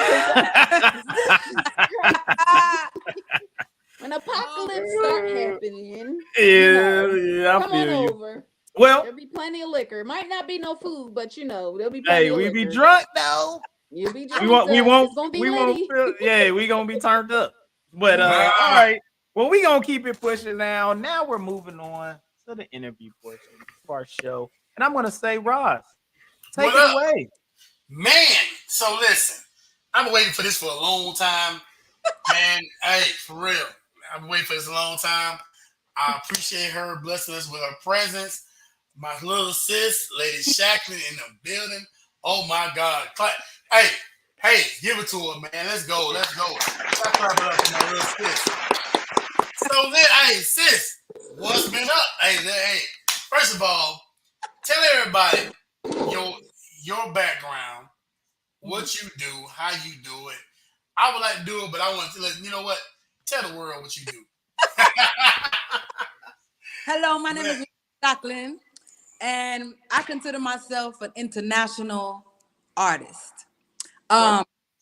When apocalypse start happening, I come feel on you. over. Well, There'll be plenty of liquor. Might not be no food, but there'll be plenty of we liquor. be drunk though. You'll be drunk. We won't. It's gonna be We won't. litty. We gonna be turned up. But all right. Well, we gonna keep it pushing now. Now we're moving on to the interview portion of our show, and I'm gonna say, Ross, take it away, man. So listen, I've been waiting for this for a long time, man. Hey, for real, I've been waiting for this a long time. I appreciate her blessing us with her presence. My little sis, Lady Shacklin, in the building. Oh my God! Hey, give it to her, man. Let's go. Let's clap it up for my little sis. So then, hey, sis, what's been up? Hey. First of all, tell everybody your background, what you do, how you do it. I would like to do it, but I want to let you know what. Tell the world what you do. Hello, my name is Shacklin, and I consider myself an international artist.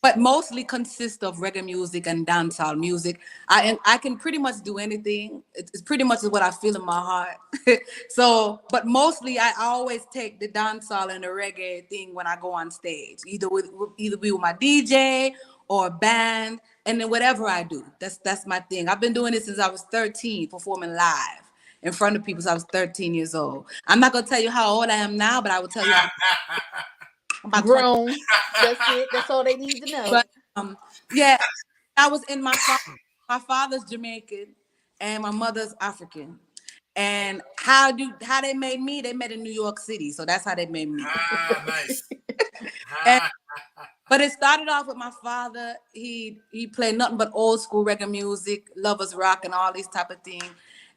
But mostly consist of reggae music and dancehall music. I can pretty much do anything. It's pretty much what I feel in my heart. But mostly I always take the dancehall and the reggae thing when I go on stage, either be with my DJ or a band, and then whatever I do, that's my thing. I've been doing this since I was 13, performing live in front of people since I was 13 years old. I'm not gonna tell you how old I am now, but I will tell you. About grown. That's it. That's all they need to know. But I was in my father's Jamaican and my mother's African. And how they made me? They met in New York City, so that's how they made me. Nice. But it started off with my father. He played nothing but old school reggae music, lovers rock, and all these type of things.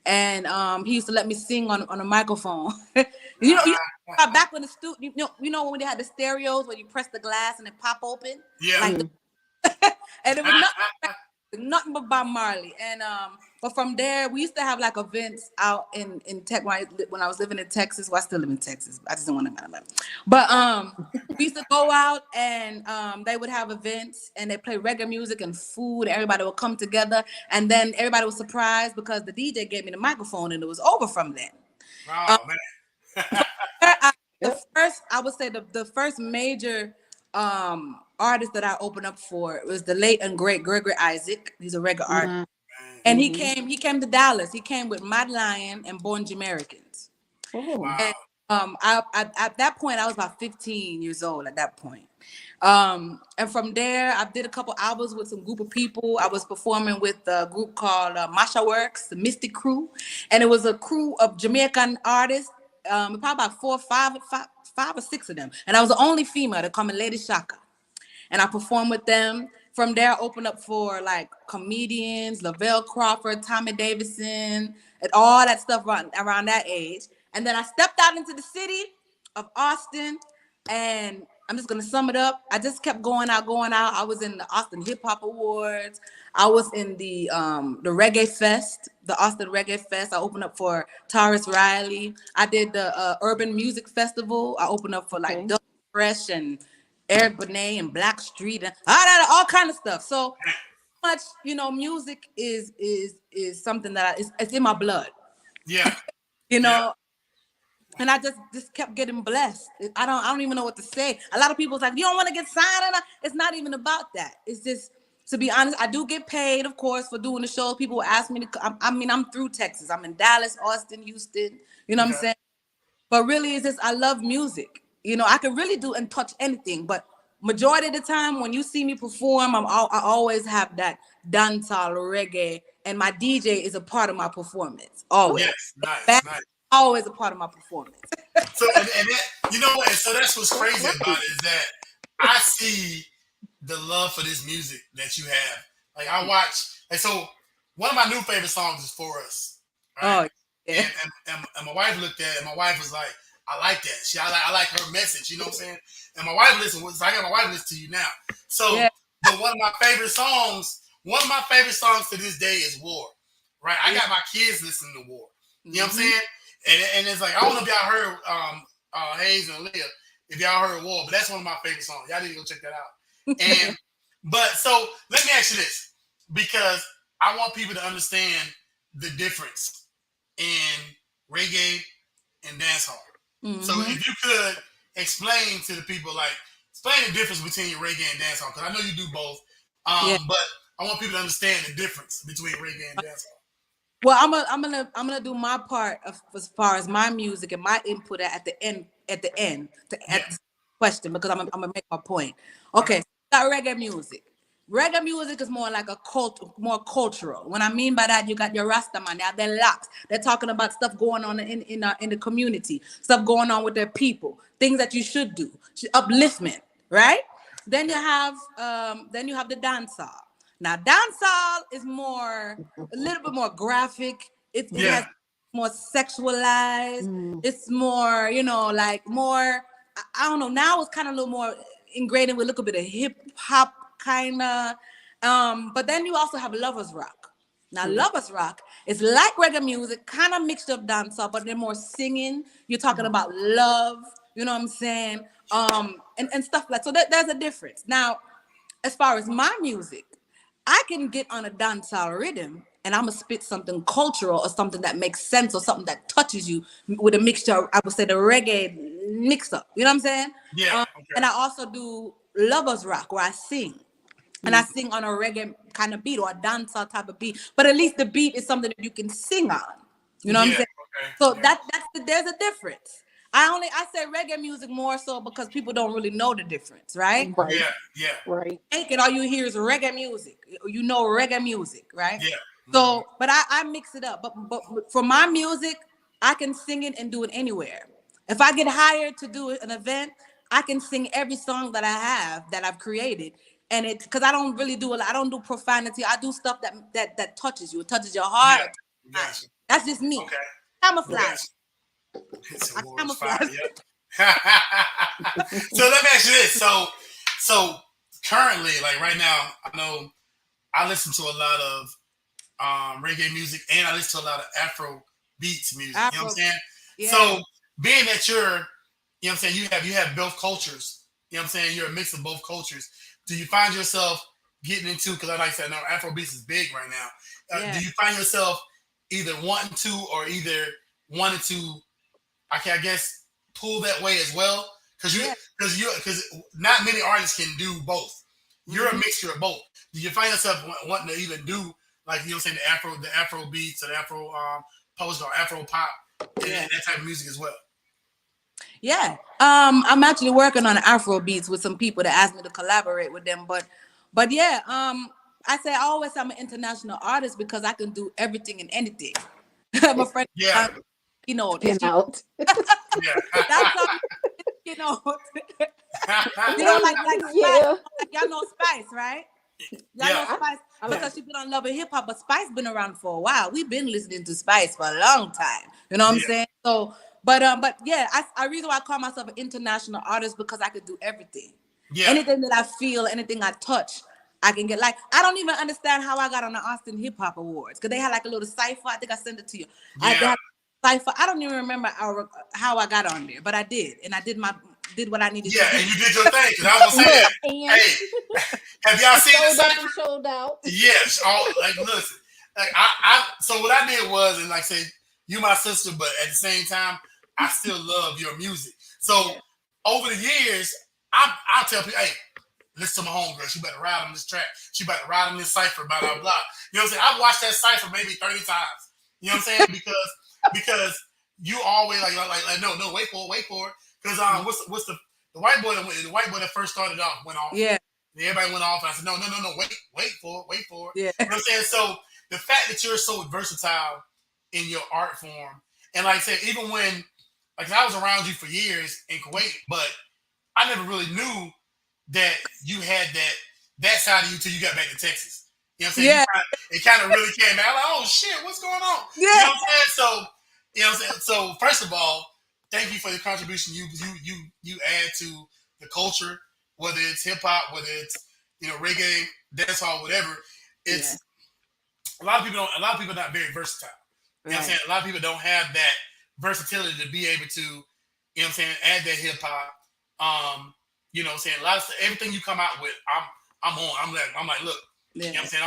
And he used to let me sing on a microphone. Back when the studio, when they had the stereos where you press the glass and it pop open. Yeah. And it was nothing but Bob Marley. And but from there, we used to have like events out in Tech when I was living in Texas. Well, I still live in Texas. I just don't want to. But we used to go out and they would have events and they play reggae music and food. Everybody would come together, and then everybody was surprised because the DJ gave me the microphone, and it was over from then. Oh man. I would say the first major artist that I opened up for was the late and great Gregory Isaac. He's a reggae artist. And he came to Dallas. He came with Mad Lion and Born Jamaicans. Oh. Wow. And at that point, I was about 15 years old at that point. And from there, I did a couple albums with some group of people. I was performing with a group called Masha Works, the Mystic Crew. And it was a crew of Jamaican artists probably about five or six of them, and I was the only female to come in Lady Shaka, and I performed with them. From there, I opened up for like comedians, Lavelle Crawford, Tommy Davidson, and all that stuff around that age. And then I stepped out into the city of Austin, and I'm just gonna sum it up. I just kept going out. I was in the Austin Hip Hop Awards. I was in the Reggae Fest, the Austin Reggae Fest. I opened up for Taurus Riley. I did the Urban Music Festival. I opened up for like Doug Fresh and Eric Benet and Black Street and all kind of stuff. So much, music is something that it's in my blood. Yeah. And I just kept getting blessed. I don't even know what to say. A lot of people's like, you don't want to get signed. It's not even about that. It's just, to be honest, I do get paid, of course, for doing the shows. People will ask me to. I'm through Texas. I'm in Dallas, Austin, Houston. You know what I'm saying? But really, it's just I love music. I can really do and touch anything, but majority of the time when you see me perform, I always have that dancehall reggae, and my DJ is a part of my performance. Always. Yes, nice. Always a part of my performance. So and that, so that's what's crazy about it is that I see the love for this music that you have. Like I watch, and so one of my new favorite songs is For Us. Right? Oh, yeah. And my wife looked at it, and my wife was like, I like that. I like her message, you know what I'm saying? And my wife listened, so I got my wife listen to you now. So but one of my favorite songs to this day is War. Right? I got my kids listening to War. You know what I'm saying? And it's like, I don't know if y'all heard Hayes and Leah, if y'all heard War, but that's one of my favorite songs. Y'all need to go check that out. And but so let me ask you this, because I want people to understand the difference in reggae and dancehall. Mm-hmm. So if you could explain to the people, explain the difference between reggae and dancehall, because I know you do both. But I want people to understand the difference between reggae and dancehall. Well, I'm gonna do my part as far as my music and my input at the end to answer the question, because I'm gonna make my point. Okay, got reggae music. Reggae music is more like more cultural. What I mean by that, you got your Rasta man, they have their locks. They're talking about stuff going on in the community, stuff going on with their people, things that you should do, upliftment, right? Then you have the dancehall. Now, dancehall is a little bit more graphic. It has more sexualized. It's more, more, I don't know. Now it's kind of a little more ingrained with a little bit of hip hop kind of. But then you also have lovers rock. Now, lovers rock is like reggae music, kind of mixed up dancehall, but they're more singing. You're talking about love. You know what I'm saying? And stuff like that. So there's a difference. Now, as far as my music, I can get on a dancehall rhythm and I'm gonna spit something cultural or something that makes sense or something that touches you with a mixture. I would say the reggae mix up. You know what I'm saying? Yeah. And I also do lovers rock where I sing, and I sing on a reggae kind of beat or a dancehall type of beat. But at least the beat is something that you can sing on. You know what I'm saying? Okay. So there's a difference. I say reggae music more so because people don't really know the difference, right? Right. Yeah. Right. And all you hear is reggae music. You know reggae music, right? Yeah. So, but I mix it up. But for my music, I can sing it and do it anywhere. If I get hired to do an event, I can sing every song that I have that I've created. And it's because I don't really I don't do profanity. I do stuff that touches you. It touches your heart. Yeah. Gotcha. That's just me. Okay. Camouflage. Gotcha. So let me ask you this. So currently, like right now, I know I listen to a lot of reggae music and I listen to a lot of Afro beats music. You know what I'm saying? Yeah. So being that you're, you know what I'm saying, you have both cultures, you know what I'm saying, you're a mix of both cultures. Do you find yourself getting into, because like I said, no, Afro beats is big right now. Do you find yourself either wanting to I guess pull that way as well, because not many artists can do both. You're a mixture of both. Do you find yourself wanting to even do, like, you know what I'm saying, the Afro beats or the Afro post or Afro pop and that type of music as well? Yeah, I'm actually working on Afro beats with some people that asked me to collaborate with them, but yeah, I say I'm an international artist because I can do everything and anything. I'm a friend. Yeah. You know, Get out. Yeah. that's you know. You know, like Spice. Yeah. Like, y'all know Spice, right? Y'all know Spice because she been on Love and Hip Hop, but Spice been around for a while. We've been listening to Spice for a long time. You know what I'm saying? So, but yeah, I reason why I call myself an international artist because I could do everything. Yeah. Anything that I feel, anything I touch, I can get. Like, I don't even understand how I got on the Austin Hip Hop Awards because they had like a little cipher. I think I sent it to you. Yeah. Cipher. I don't even remember how I got on there, but I did, and I did what I needed to do. Yeah, and you did your thing. Cause I was gonna say, hey, have y'all seen the cipher? Sold out. Yes. Like, listen, like so what I did was, and like say, you my sister, but at the same time, I still love your music. So over the years, I'll tell people, hey, listen to my homegirl. She better ride on this track. She better ride on this cipher, blah, blah, blah. You know what I'm saying? I've watched that cipher maybe 30 times. You know what I'm saying? Because you always like no, wait for it. Because what's the white boy that first started off went off. Yeah. Everybody went off, and I said, no, wait for it. Yeah. You know what I'm saying? So the fact that you're so versatile in your art form, and like I said, even when like I was around you for years in Kuwait, but I never really knew that you had that side of you till you got back to Texas. You know what I'm saying? Yeah. It kind of really came out like, oh shit, what's going on? Yeah. You know what I'm saying? So, you know what I'm saying? So first of all, thank you for the contribution you add to the culture, whether it's hip hop, whether it's reggae, dancehall, whatever. It's a lot of people are not very versatile. You know what I'm saying? A lot of people don't have that versatility to be able to, you know what I'm saying, add that hip hop. You know what I'm saying? A lot of everything you come out with, I'm on. I'm like, look, you know what I'm saying?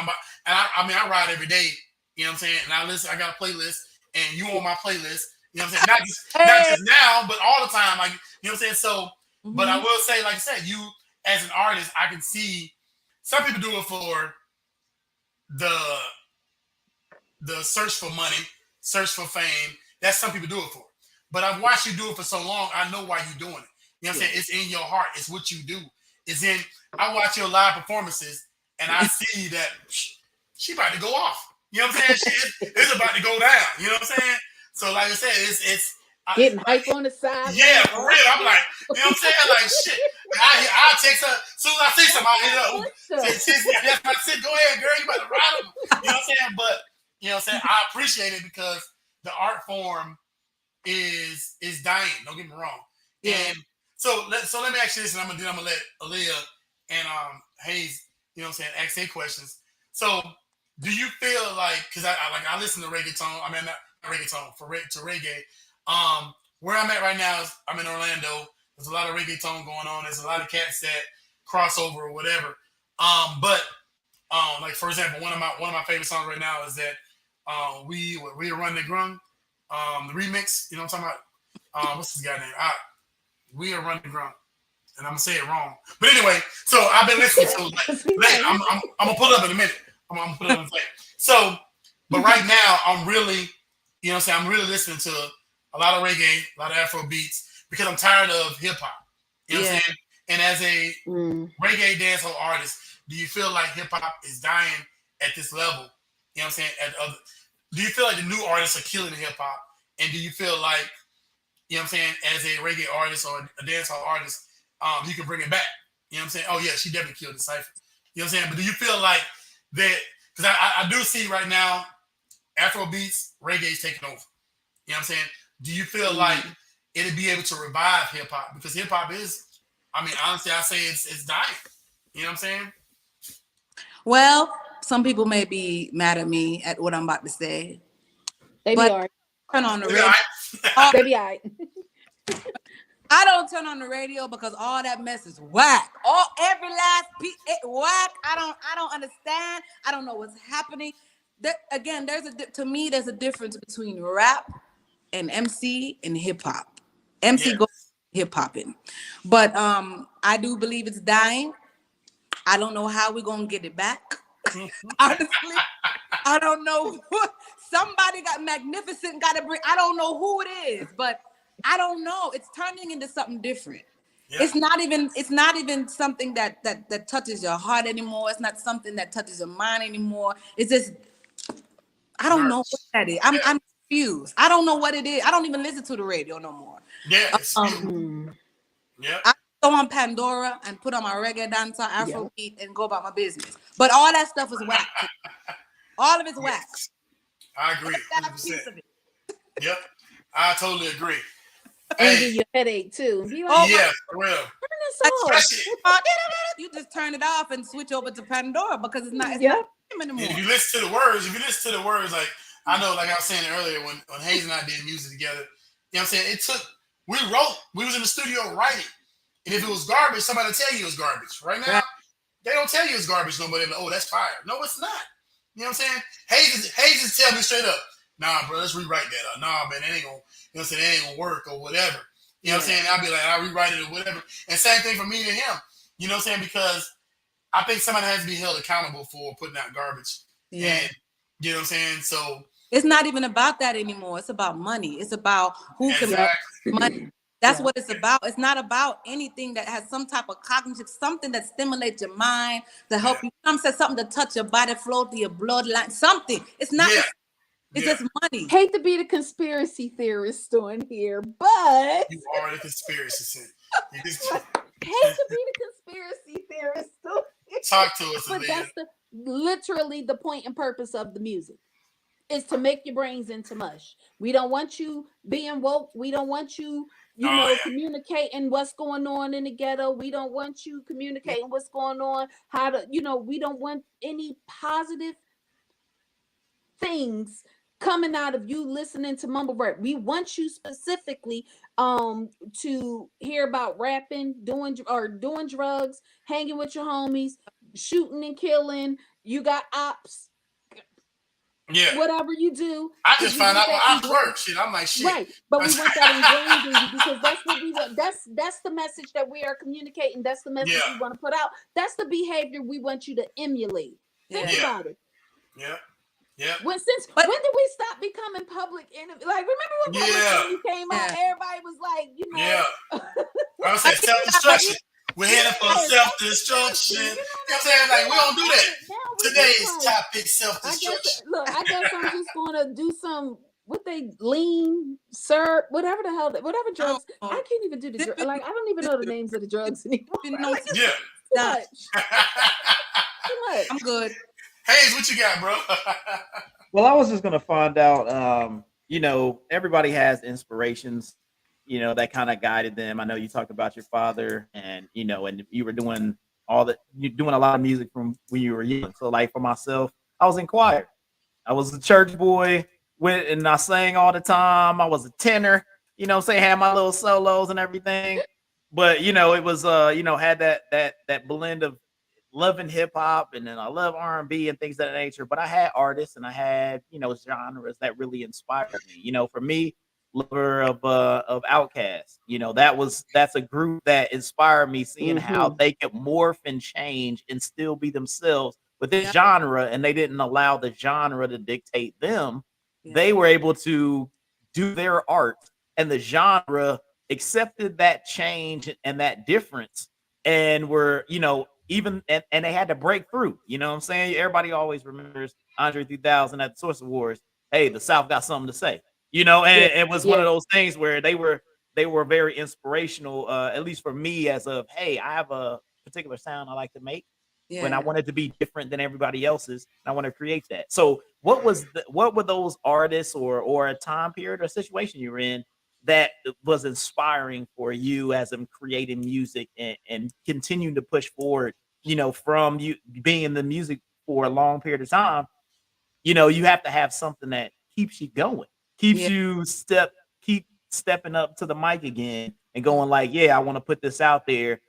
I ride every day, you know what I'm saying? And I listen, I got a playlist, and you on my playlist, you know what I'm saying? Not just now, but all the time. Like, you know what I'm saying? So, but I will say, like I said, you as an artist, I can see some people do it for the search for money, search for fame. That's some people do it for. But I've watched you do it for so long, I know why you're doing it. You know what I'm saying? It's in your heart. It's what you do. I watch your live performances, and I see that she about to go off. You know what I'm saying? It's about to go down. You know what I'm saying? So like I said, it's getting hype on the side. Yeah, for real. I'm like, you know what I'm saying? Like shit. I'll text her as soon as I see somebody. I'll hit her up. Say, go ahead, girl. You about to ride them. You know what I'm saying? But you know what I'm saying? I appreciate it because the art form is dying. Don't get me wrong. Yeah. And so let me ask you this, and I'm gonna let Aaliyah and Hayes, you know what I'm saying, ask their questions. So do you feel like, because I listen to reggaeton, I mean not reggaeton to reggae. Where I'm at right now is I'm in Orlando. There's a lot of reggaeton going on. There's a lot of cats that cross over or whatever. But like for example, one of my favorite songs right now is that we Run the Grung, the remix. You know what I'm talking about? What's this guy name? We Are Running Grung, and I'm gonna say it wrong. But anyway, so I've been listening to. I'm gonna pull it up in a minute. I'm gonna put it up in a second. So, but right now I'm really, you know what I'm saying, I'm really listening to a lot of reggae, a lot of Afro beats because I'm tired of hip hop. You know what I'm saying? And as a reggae dancehall artist, do you feel like hip hop is dying at this level? You know what I'm saying? Do you feel like the new artists are killing hip hop? And do you feel like, you know what I'm saying, as a reggae artist or a dancehall artist, you can bring it back? You know what I'm saying? Oh yeah, she definitely killed the cipher. You know what I'm saying? But do you feel like that? Because I do see right now, Afro beats, reggae is taking over. You know what I'm saying? Do you feel like it'll be able to revive hip hop? Because hip hop is, I mean, honestly, I say it's dying. You know what I'm saying? Well, some people may be mad at me at what I'm about to say. They be all right. Turn on the radio. They be all right. I don't turn on the radio because all that mess is whack. Every last piece whack. I don't understand. I don't know what's happening. Again, to me there's a difference between rap and MC and hip hop. MC goes hip hopping, but I do believe it's dying. I don't know how we're gonna get it back. Honestly, I don't know. Somebody got magnificent. Got to bring. I don't know who it is, but I don't know. It's turning into something different. Yeah. It's not even something that touches your heart anymore. It's not something that touches your mind anymore. It's just, I don't know what that is. confused. I don't know what it is. I don't even listen to the radio no more. Yeah. Yeah. I go on Pandora and put on my reggae dancer, Afrobeat, and go about my business. But all that stuff is whack. All of it's whack. I agree. 100%. Yep. I totally agree. And give you a headache too. Be like, yeah, for real. Turn this off. You just turn it off and switch over to Pandora because it's not anymore. If you listen to the words, like I know, like I was saying earlier, when Hayes and I did music together, you know what I'm saying? We was in the studio writing. And if it was garbage, somebody will tell you it was garbage. Right now, they don't tell you it's garbage no more. They're like, oh, that's fire. No, it's not. You know what I'm saying? Hayes just tell me straight up, nah, bro, let's rewrite that. Nah, man, that ain't gonna, you know what I'm saying, that ain't gonna work or whatever. You know what I'm saying? I'll be like, I'll rewrite it or whatever. And same thing for me and him. You know what I'm saying? Because I think somebody has to be held accountable for putting out garbage. Yeah. And you know what I'm saying? So it's not even about that anymore. It's about money. It's about who can make money. That's what it's about. It's not about anything that has some type of cognitive, something that stimulates your mind, to help you. Some said something to touch your body, flow through your bloodline, something. It's not. It's just money. Hate to be the conspiracy theorist on here, but you are the conspiracy theorist. Hate to be the conspiracy theorist. Talk to us, but that's literally the point and purpose of the music. Is to make your brains into mush. We don't want you being woke. We don't want you, communicating what's going on in the ghetto. We don't want you communicating what's going on. We don't want any positive things coming out of you listening to mumble rap. We want you specifically to hear about rapping, doing drugs, hanging with your homies, shooting and killing. You got ops. Yeah. Whatever you do. I just found out what ops work. Shit, I'm like, shit. Right. But we want that ingrained in you because that's what we want. That's the message that we are communicating. That's the message we want to put out. That's the behavior we want you to emulate. Think about it. Yeah. Yeah. When did we stop becoming public enemy? Like, remember when public enemy came out? Everybody was like, Yeah. I was saying self-destruction. We're heading for self-destruction. You know what I'm saying? Like, we don't do that. Today's topic, self-destruction. I guess I'm just gonna do some lean, syrup, whatever the hell, whatever drugs. I can't even do the drugs. Like, I don't even know the names of the drugs anymore. Like, yeah. Too much. I'm good. Hayes, what you got, bro? Well, I was just gonna find out. Everybody has inspirations, that kind of guided them. I know you talked about your father, and and you were doing you're doing a lot of music from when you were young. So, like, for myself, I was in choir. I was a church boy, and I sang all the time. I was a tenor, had my little solos and everything. But it was had that blend of loving hip hop, and then I love R&B and things of that nature. But I had artists and I had genres that really inspired me. For me, lover of Outkast, that's a group that inspired me, seeing how they could morph and change and still be themselves with this genre, and they didn't allow the genre to dictate them. They were able to do their art, and the genre accepted that change and that difference, and were even and they had to break through. You know what I'm saying? Everybody always remembers Andre 3000 at the Source Awards. Hey, the South got something to say. And it was one of those things where they were very inspirational, at least for me, as of, hey, I have a particular sound I like to make when I want it to be different than everybody else's. And I want to create that. So what were those artists or a time period or situation you were in that was inspiring for you as I'm creating music and continuing to push forward, from you being in the music for a long period of time? You have to have something that keeps you going. Keeps you keep stepping up to the mic again and going like, I want to put this out there.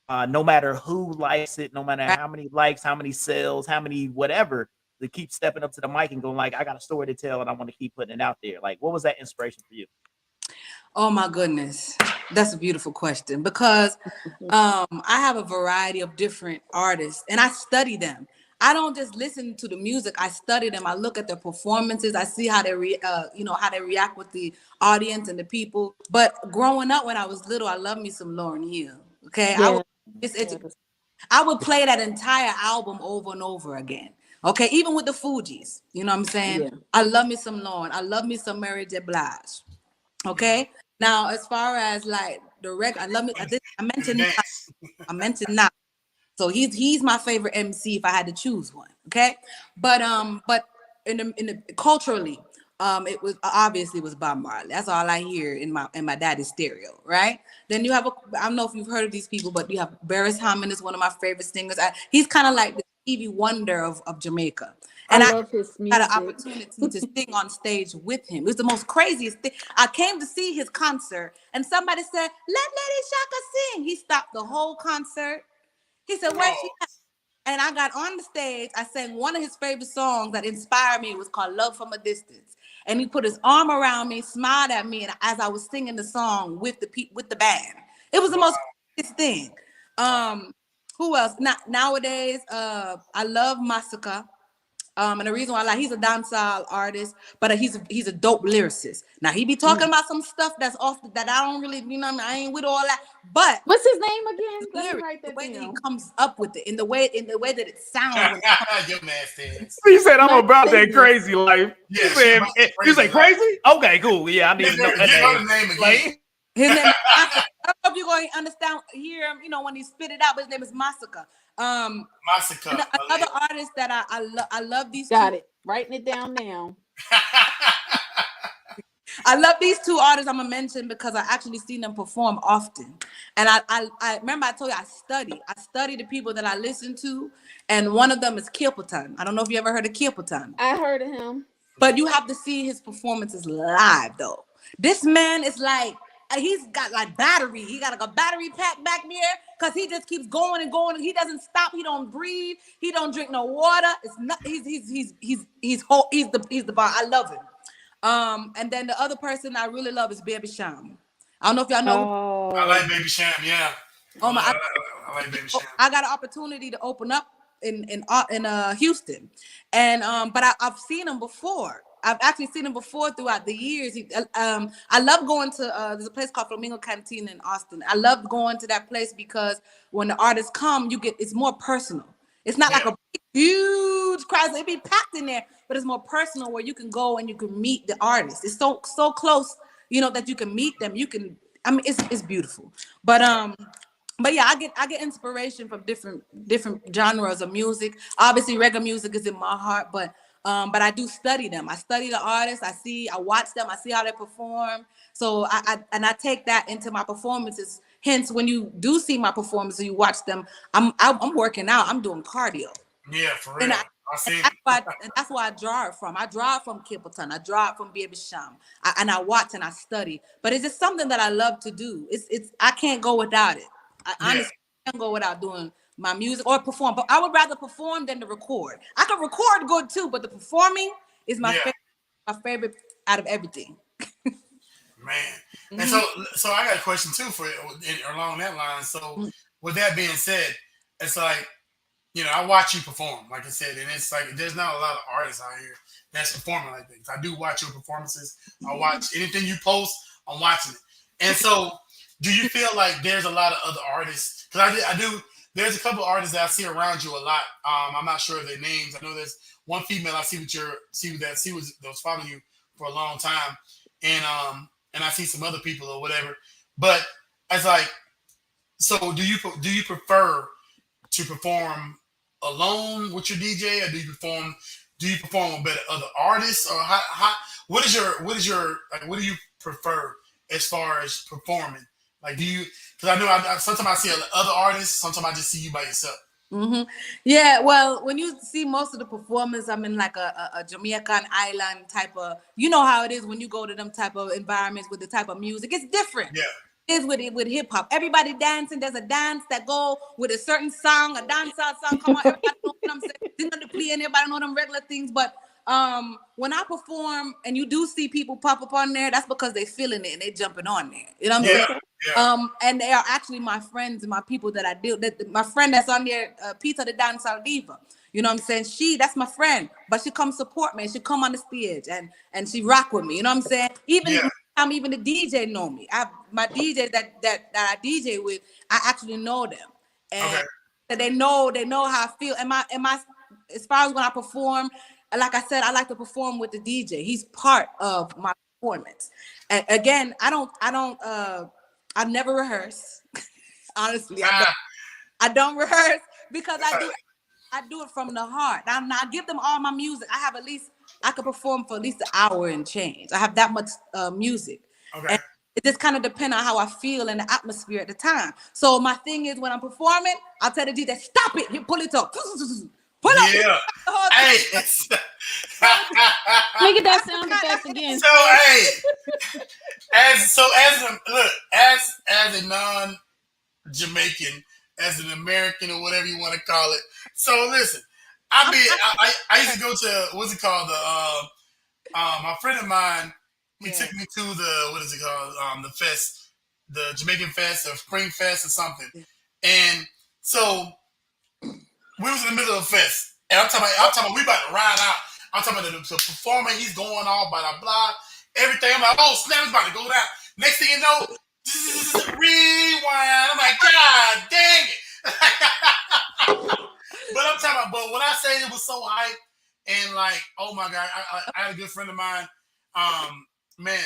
No matter who likes it, no matter how many likes, how many sales, how many whatever, to keep stepping up to the mic and going like, I got a story to tell and I want to keep putting it out there. Like, what was that inspiration for you? Oh my goodness. That's a beautiful question because I have a variety of different artists and I study them. I don't just listen to the music. I study them. I look at their performances. I see how they how they react with the audience and the people. But growing up when I was little, I loved me some Lauryn Hill. Okay. I would play that entire album over and over again. Okay, even with the Fugees, you know what I'm saying? Yeah. I love me some Lauren. I love me some Mary J. Blige. Okay. Now, as far as like the I love me. I mentioned not. So he's my favorite MC if I had to choose one. Okay, but in the culturally, it was obviously was Bob Marley. That's all I hear in my daddy's stereo, right? Then you have I don't know if you've heard of these people, but you have Barris Hammond is one of my favorite singers. He's kind of like the Stevie Wonder of Jamaica. And I love his had an music. opportunity to sing on stage with him. It was the most craziest thing. I came to see his concert, and somebody said, "Let Lady Shaka sing." He stopped the whole concert. He said, "Where's she at?" And I got on the stage. I sang one of his favorite songs that inspired me. It was called "Love from a Distance." And he put his arm around me, smiled at me, and as I was singing the song with the band, it was the most craziest thing. Who else? Nowadays, I love Massacre. And the reason why I like, he's a dancehall artist, but he's a dope lyricist. Now he be talking about some stuff that's off that I don't really, you know, I ain't with all that. But what's his name again? Let me write the that way that he down. comes up with it, in the way that it sounds. Your nasty. He said, "I'm about that crazy life." Yeah, you say crazy? Okay, cool. Yeah, I need to know that name again. Like, his name is Massacre. I don't know if you're going to understand, hear him, you know, when he spit it out, but his name is Massacre. Massacre. Another artist that I love these Got two. it. Writing it down now. I love these two artists I'm gonna mention because I actually seen them perform often. And I remember I told you I study the people that I listen to, and one of them is Kilperton. I don't know if you ever heard of Kilperton. I heard of him. But you have to see his performances live though. This man is like, he's got like battery. He got like a battery pack back there because he just keeps going and going. He doesn't stop. He don't breathe. He don't drink no water. It's not. He's the bar. I love him. And then the other person I really love is Baby Sham. I don't know if y'all know. Oh. I like Baby Sham. Yeah. Oh my! I like Baby Sham. I got an opportunity to open up in Houston, and but I've seen him before. I've actually seen him before throughout the years. I love going to there's a place called Flamingo Canteen in Austin. I love going to that place because when the artists come, it's more personal. It's not like a huge crowd. It be packed in there, but it's more personal where you can go and you can meet the artists. It's so close, you know, that you can meet them. It's beautiful. But yeah, I get inspiration from different genres of music. Obviously, reggae music is in my heart, but I do study them. I study the artists. I watch them. I see how they perform. So I take that into my performances. Hence, when you do see my performances, you watch them. I'm working out. I'm doing cardio. Yeah, for real. I see. That's why I draw it from. I draw it from Kilperton. I draw it from Baby Sham. I watch and I study. But it's just something that I love to do. I can't go without it. I honestly can't go without doing my music or perform. But I would rather perform than to record. I can record good too, but the performing is my favorite out of everything. Man. And so I got a question too for along that line. So with that being said, it's like, you know, I watch you perform, like I said, and it's like there's not a lot of artists out here that's performing like this. I do watch your performances. I watch anything you post. I'm watching it. And so, do you feel like there's a lot of other artists? Because I do. There's a couple of artists that I see around you a lot. I'm not sure of their names. I know there's one female I see was following you for a long time, and I see some other people or whatever. But it's like, so do you prefer to perform alone with your DJ, or do you perform with other artists, or what do you prefer as far as performing? Like, because I know sometimes I see other artists, sometimes I just see you by yourself. Mm-hmm. Yeah, well, when you see most of the performers, I'm in like a Jamaican island type of, you know how it is when you go to them type of environments with the type of music. It's different. Yeah. Is with hip hop. Everybody dancing. There's a dance that go with a certain song, a dancehall song. Come on, everybody know what I'm saying. They know the play and everybody know them regular things. But when I perform and you do see people pop up on there, that's because they feeling it and they jumping on there. You know what I'm saying? Yeah. And they are actually my friends and my people that I deal. My friend that's on there, Peter the Dancehall Diva. You know what I'm saying? That's my friend, but she come support me. She come on the stage and she rock with me. You know what I'm saying? Even the DJ know me. My DJ that I DJ with, I actually know them, and they know how I feel. as far as when I perform, like I said, I like to perform with the DJ. He's part of my performance. And again, I never rehearse. Honestly, I don't rehearse because I do it from the heart. I give them all my music. I could perform for at least an hour and change. I have that much music. Okay. And it just kind of depends on how I feel in the atmosphere at the time. So my thing is when I'm performing, I'll tell the DJ, stop it. You pull it up. Pull up. Yeah. Hey. Look at that sound effect again. So hey, as a non-Jamaican, as an American or whatever you want to call it. So listen, I used to go to what's it called, my friend of mine. He took me to the what is it called, the fest, the Jamaican fest or Spring Fest or something, and so we was in the middle of the fest. And I'm talking about we about to ride out. I'm talking about the performer, he's going off, blah, blah, blah, everything. I'm like, oh, snap, it's about to go down. Next thing you know, rewind. I'm like, God dang it. But I'm talking about, but when I say it was so hype and like, oh my God, I had a good friend of mine, man,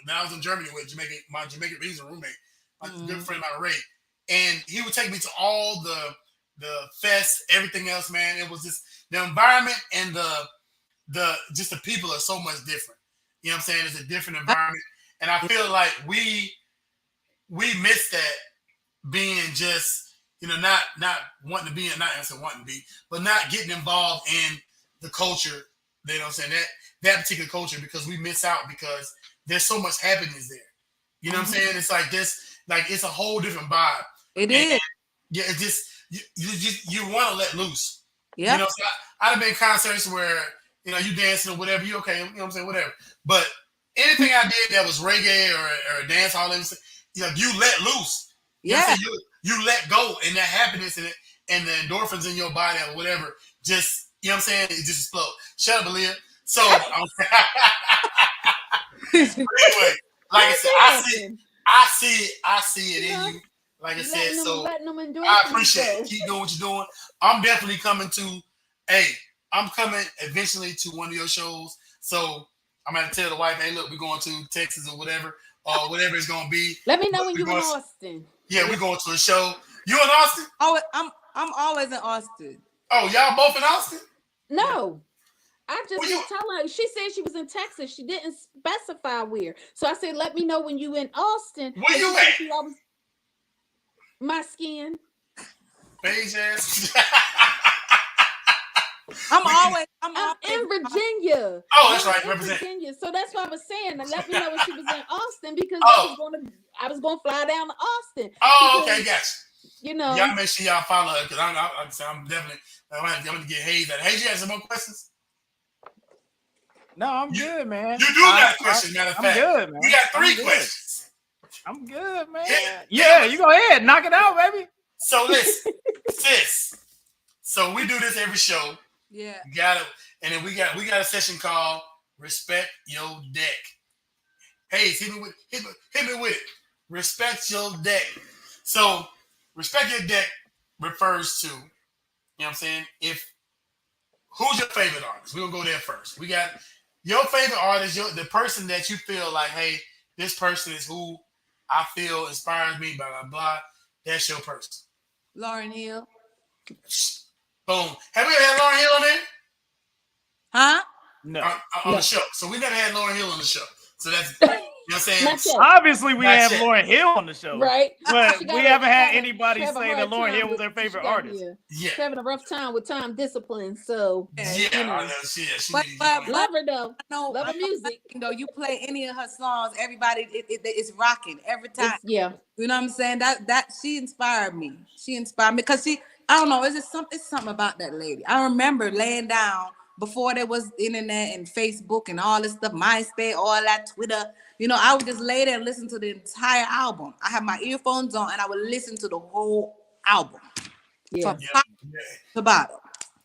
like, I was in Germany with my Jamaican, he's a roommate, my good friend of mine, Ray. And he would take me to all the fest, everything else, man. It was just the environment and the people are so much different. You know what I'm saying? It's a different environment. And I feel like we miss that being just, not wanting to be, but not getting involved in the culture, you know what I'm saying? That particular culture, because we miss out because there's so much happiness there. You know what I'm saying? It's like this, like it's a whole different vibe. It is. Yeah, it's just you want to let loose. Yeah. You know, so I've been in concerts where you dancing or whatever, you okay, you know what I'm saying, whatever. But anything I did that was reggae or dancehall, you let loose. Yeah. You let go, and that happiness and the endorphins in your body or whatever, just what I'm saying, it just explodes. Shut up, Aaliyah. So anyway, like I said, I see it in you. Like I said, so I appreciate it. Keep doing what you're doing. I'm definitely coming I'm coming eventually to one of your shows. So I'm going to tell the wife, hey, look, we're going to Texas or whatever it's going to be. Let me know when you're in Austin. Yeah, we're going to a show. You in Austin? Oh, I'm always in Austin. Oh, y'all both in Austin? No. I just tell her. She said she was in Texas. She didn't specify where. So I said, let me know when you in Austin. Where you at? My skin. Beige ass. I'm in Virginia. Oh, that's right. Represent Virginia. So that's what I was saying. And let me know when she was in Austin because I was going to fly down to Austin. Oh, okay, gotcha. Y'all make sure y'all follow her because I'm definitely I'm gonna get Hayes. Hayes, you have some more questions? No, I'm good, man. You do got a question, matter of fact. I'm good, man. We got 3 questions. I'm good, man. Yeah, you go ahead, knock it out, baby. So listen, sis. So we do this every show. Yeah. You got it, and then we got a session called Respect Your Deck. Hayes, hit me with it. Respect your deck. So respect your deck refers to, what I'm saying, who's your favorite artist? We're gonna go there first. We got your favorite artist, the person that you feel like, hey, this person is who I feel inspires me, blah, blah, blah. That's your person. Lauryn Hill. Boom. Have we ever had Lauryn Hill on there? Huh? No. On the show. So we never had Lauryn Hill on the show. So that's, you know what I'm saying? Obviously, we have Lauryn Hill on the show. Right. But we haven't had anybody say that Lauryn Hill was their favorite artist. Yeah. She's having a rough time with time discipline. So, but love her, though. Love her music. You play any of her songs, everybody, it's rocking every time. Yeah. You know what I'm saying? That she inspired me. She inspired me because I don't know, it's something about that lady. I remember laying down before there was internet and Facebook and all this stuff, MySpace, all that, Twitter. I would just lay there and listen to the entire album. I had my earphones on and I would listen to the whole album. Yeah. From top to bottom.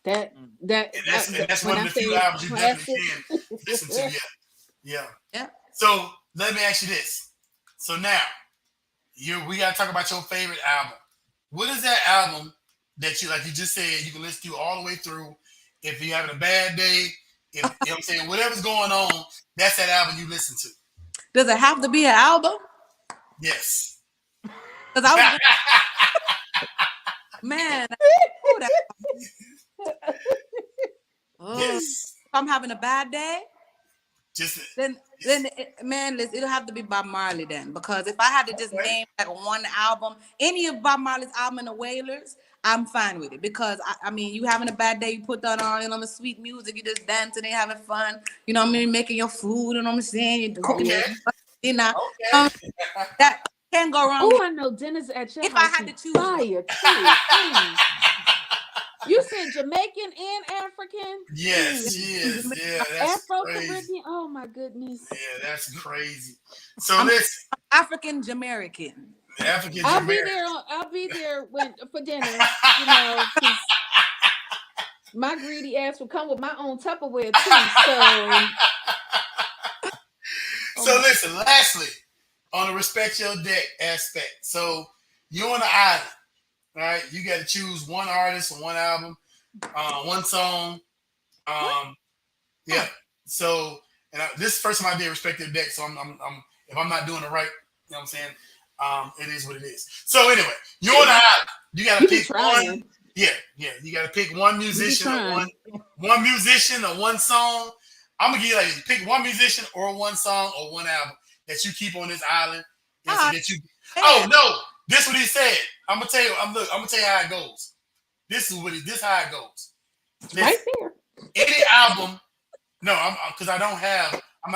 That's one of the few albums you definitely can listen to. Yeah. So let me ask you this. So now, we gotta talk about your favorite album. What is that album that you just said you can listen to all the way through if you're having a bad day, if you know what I'm saying, whatever's going on, that's that album you listen to. Does it have to be an album? Yes. Because I was man. Yes. If I'm having a bad day, Just man, it'll have to be Bob Marley then. Because if I had to just name like one album, any of Bob Marley's album and the Wailers, I'm fine with it. Because I mean, you having a bad day, you put that on, the sweet music, you just dancing and having fun. You know what I mean? Making your food, you know what I'm saying? You're cooking dinner. That can't go wrong. Oh, I know dinner's at your if house. I had to choose fire too. You said Jamaican and African? yes, she is. Yeah, that's crazy. Afro-Caribbean? Oh my goodness. Yeah, that's crazy. So this African Jamaican. African I'll Jamaican. be there for dinner, you know, 'cause my greedy ass will come with my own Tupperware too. So listen, lastly, on the respect your deck aspect. So you're on the island, right? You got to choose one artist or one album, one song. Yeah. So, and this is the first time I did respect your deck. So I'm if I'm not doing it right, you know what I'm saying? It is what it is. So anyway, you're on the island. You got to pick one. Yeah. You got to pick one musician or one musician or one song. I'm gonna give you like pick one musician or one song or one album that you keep on this island. That you. Oh no, this is what he said. I'm gonna tell you. I'm gonna tell you how it goes. This is how it goes. Listen, Right there. Any album. No, because I don't have. I'm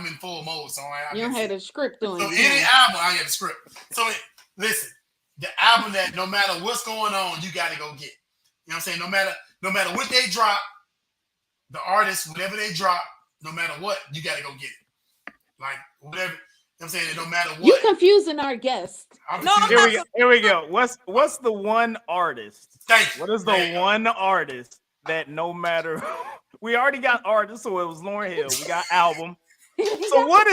in full mode, so you don't have a script on. So any album, I get a script. So listen, the album that no matter what's going on, you got to go get. You know what I'm saying? No matter what they drop. The artist, whatever they drop, no matter what, you got to go get it. Like, whatever. You know what I'm saying? No matter what. You're confusing our guest. Here we go. What's the one artist? Thank you. What is the one artist that no matter... We already got artists, so it was Lauryn Hill. We got album. So what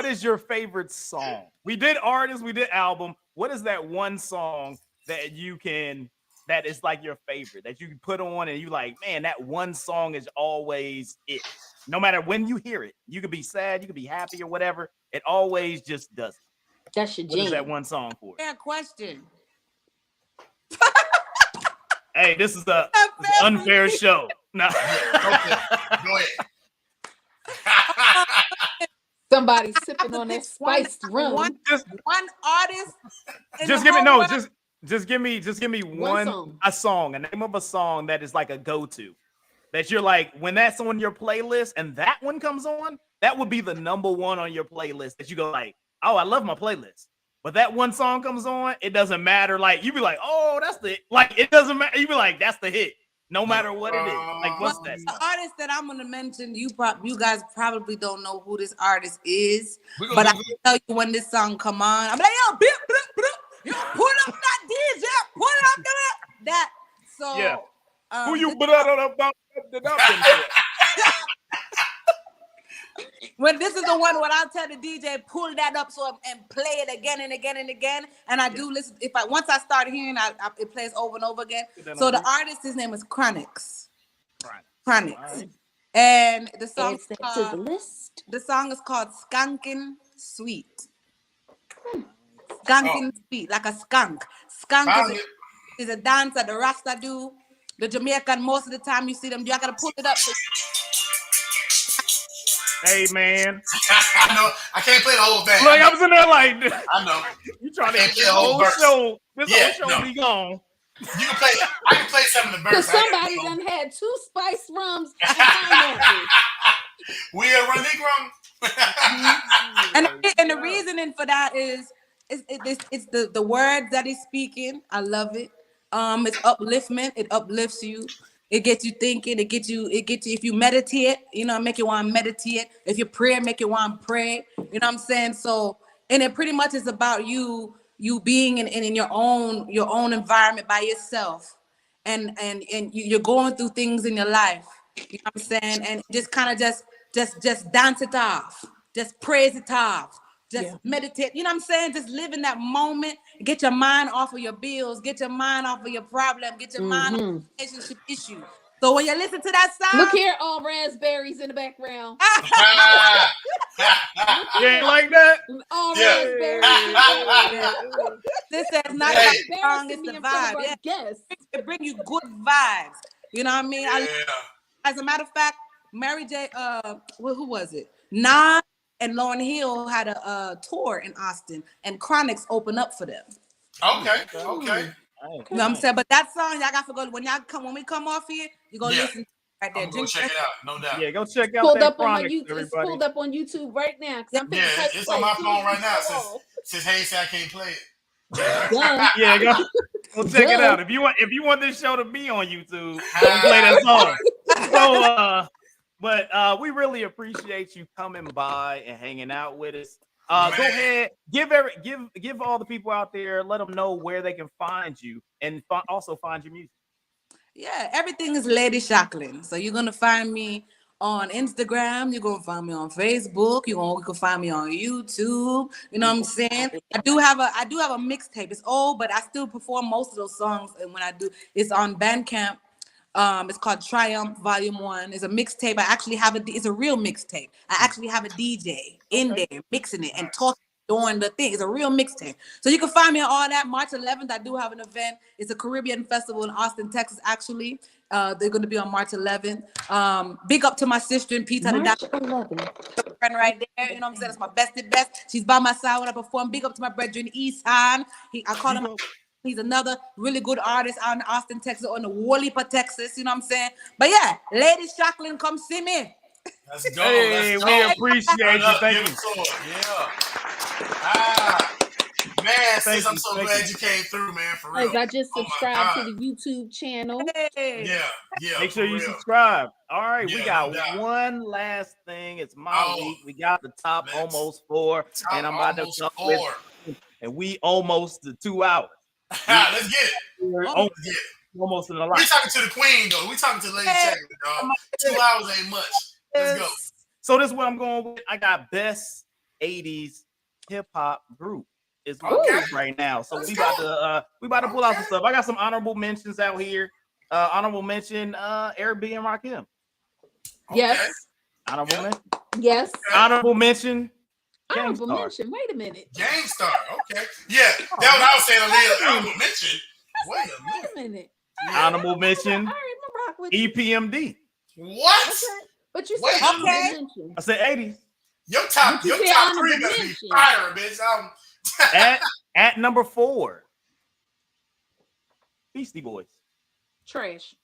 is your favorite song? We did artist, we did album. What is that one song that you can... that is like your favorite that you can put on and you like, man, that one song is always it. No matter when you hear it, you could be sad, you could be happy or whatever. It always just does it. That's your What is that one song for? Fair question. Hey, this is an unfair show. No. Okay. Go ahead. Somebody sipping on that spiced rum. One artist. Just give me one song, a name of a song that is like a go-to. That you're like, when that's on your playlist and that one comes on, that would be the number one on your playlist that you go like, oh, I love my playlist. But that one song comes on, it doesn't matter. Like, you be like, oh, that's the, like, it doesn't matter. You be like, that's the hit. No matter what it is. Like, what's that song? The artist that I'm going to mention, you guys probably don't know who this artist is. But I can tell you when this song come on, I'm like, yo, pull up that DJ, pull up that. So, yeah. Who you when this is the one when I'll tell the DJ pull that up and play it again and again and again, and I do listen. Once I start hearing, it plays over and over again. So the artist, his name is Chronix. Chronix, and the song is called "Skunkin' Sweet." Skunkin' Sweet, like a skunk. Skunk is a dance that the Rasta do. The Jamaican, most of the time you see them, you gotta pull it up. Hey man, I know I can't play the whole thing. Like I was in there like, I know you trying to get the whole show. This whole show be gone. You can play. I can play some of the verses. Because somebody done had 2 spiced rums and pineapple. We are running rum. And the reasoning for that is it's the words that he's speaking. I love it. It's upliftment. It uplifts you. It gets you thinking. It gets you. If you meditate, make you want to meditate. If you pray, make you want to pray. You know what I'm saying? So, and it pretty much is about you being in your own environment by yourself, and you're going through things in your life. You know what I'm saying? And just kind of just dance it off. Just praise it off. just meditate. You know what I'm saying? Just live in that moment. Get your mind off of your bills. Get your mind off of your problem. Get your mind off of relationship issues. So when you listen to that song, look here, all raspberries in the background. Yeah, like that. All raspberries. This is not Hey. the song, it's the vibe. Yes. It bring you good vibes. You know what I mean? As a matter of fact, Mary J. Who was it? Nas and Lauryn Hill had a tour in Austin, and Chronix opened up for them. Okay. You know what I'm saying? But that song, y'all got to go when we come off here, you gonna listen to it right there. Go check it out, no doubt. Yeah, go check out pulled that up on my Chronix, YouTube. It's everybody. pulled up on YouTube right now. Yeah, it's on my phone right now. Since Hayes said I can't play it. Yeah, go check it out. If you want this show to be on YouTube, don't play that song. So but we really appreciate you coming by and hanging out with us. Go ahead, give all the people out there, let them know where they can find you and also find your music. Yeah, everything is Lady Shacklin. So you're gonna find me on Instagram. You're gonna find me on Facebook. You can find me on YouTube. You know what I'm saying? I do have a mixtape. It's old, but I still perform most of those songs. And when I do, it's on Bandcamp. It's called Triumph Volume 1. It's a mixtape. I actually have it's a real mixtape. I actually have a DJ in there mixing it and talking during the thing. It's a real mixtape. So you can find me on all that. March 11th, I do have an event. It's a Caribbean festival in Austin, Texas, actually. They're going to be on March 11th. Big up to my sister in Pizza. March 11th. Friend right there. You know what I'm saying? It's my bestie best. She's by my side when I perform. Big up to my brother in Eastham. I call him. He's another really good artist out in Austin, Texas, or in the Walipa, Texas. You know what I'm saying? But yeah, Lady Shacklin, come see me. Let's go. Hey, we appreciate you. Thank you. Man, sis, I'm so glad you came through, man. For real. I just subscribed to the YouTube channel. Hey. Yeah. Make sure you subscribe. All right, we got one last thing. It's my week. We got the top almost 4, and I'm about to come with, and we almost to 2 hours. Let's get it. Almost in the line. We talking to the queen, though. We talking to Lady Shacklin, dog. 2 hours ain't much. Let's go. So this is what I'm going with. I got best 80s hip hop group is right now. So we about to pull out some stuff. I got some honorable mentions out here. Honorable mention Eric B and Rakim. Yes. Honorable mention. Yes. Honorable mention. Honorable mention. Wait a minute. Gangstar. Okay. Yeah. That's what I was saying. Honorable mention. Wait a minute. Honorable mention. All right, I'm rock with you. EPMD. What? Okay. But you said honorable mention. I said 80s. Your top 3 gonna be fire, bitch. At number 4, Beastie Boys. Trash.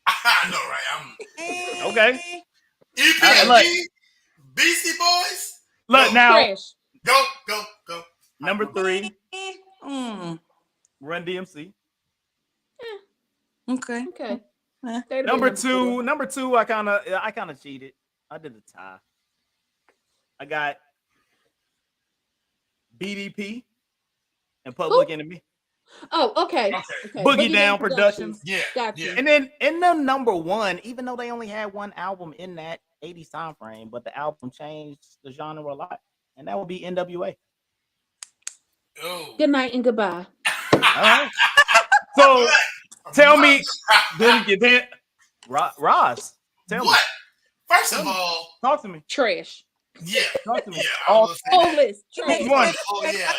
I know, right? Okay. EPMD, Beastie Boys. Look now. Trash. Go. Number 3, Run DMC. Okay. Number two, I kind of cheated. I did a tie. I got BDP and Public Enemy. Oh, okay. Boogie Down Productions. Yeah. Gotcha. And then number 1, even though they only had one album in that 80s time frame, but the album changed the genre a lot, and that would be NWA. Oh. Good night and goodbye. All right. So tell me, Roz, tell me. First of all, talk to me. Trash. Yeah. Talk to me. Yeah. List. Trash. Who's one? Oh yeah.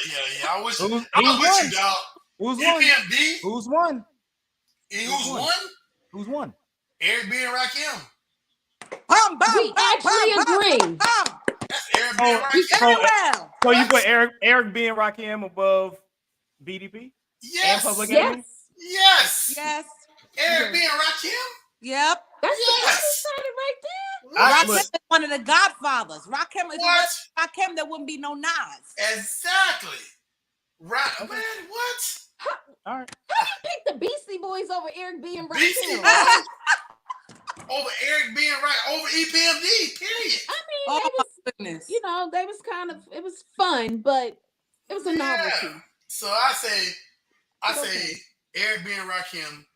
I wish. Who's with one? you, dog. Who's one? EPMD. Who's one? Who's one? Who's one? Eric B and Rakim. We actually agree. That's Eric B and Rakim. So you put Eric B and Rakim above BDP? Yes. And Public Enemy? Yes. Eric B and Rakim. Yep. That's yes. right there. Rakim is one of the godfathers. Rakim is Rakim, there wouldn't be no Nas. Exactly. Right, man. What? All right. How do you pick the Beastie Boys over Eric B and Rakim? Beastie Boys over Eric B and over EPMD. Period. I mean, goodness. You know, they was kind of, it was fun, but it was a novelty. So I say Eric B and Rakim,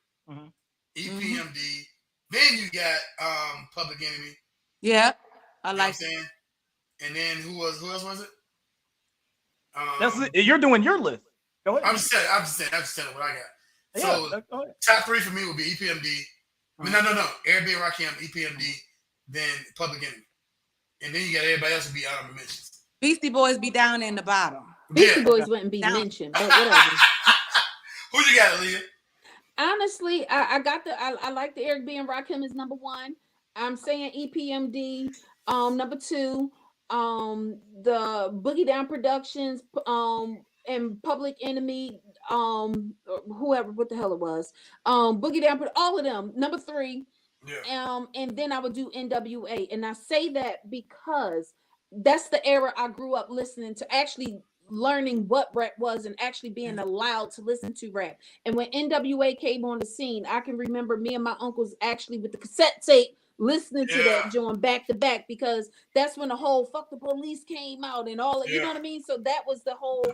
EPMD. Then you got Public Enemy. Yeah, I You like know what I'm saying. And then who else was it? That's it. You're doing your list. Go ahead. I'm just saying what I got. So go ahead. top 3 for me would be EPMD. I mean, no. Airbnb and Rakim, EPMD, then Public Enemy. And then you got everybody else to be honorable mentions. Beastie Boys be down in the bottom. Beastie Boys wouldn't be mentioned, but whatever. Who you got, Aaliyah? Honestly, I like the Eric B and Rakim is number 1. I'm saying EPMD, number 2, the Boogie Down Productions, and Public Enemy, whoever, what the hell it was, Boogie Down, all of them, number 3. Yeah. And then I would do NWA, and I say that because that's the era I grew up listening to, actually learning what rap was and actually being allowed to listen to rap. And when NWA came on the scene, I can remember me and my uncles actually with the cassette tape listening to that joint back to back, because that's when the whole Fuck the Police came out and all, you know what I mean? So that was the whole,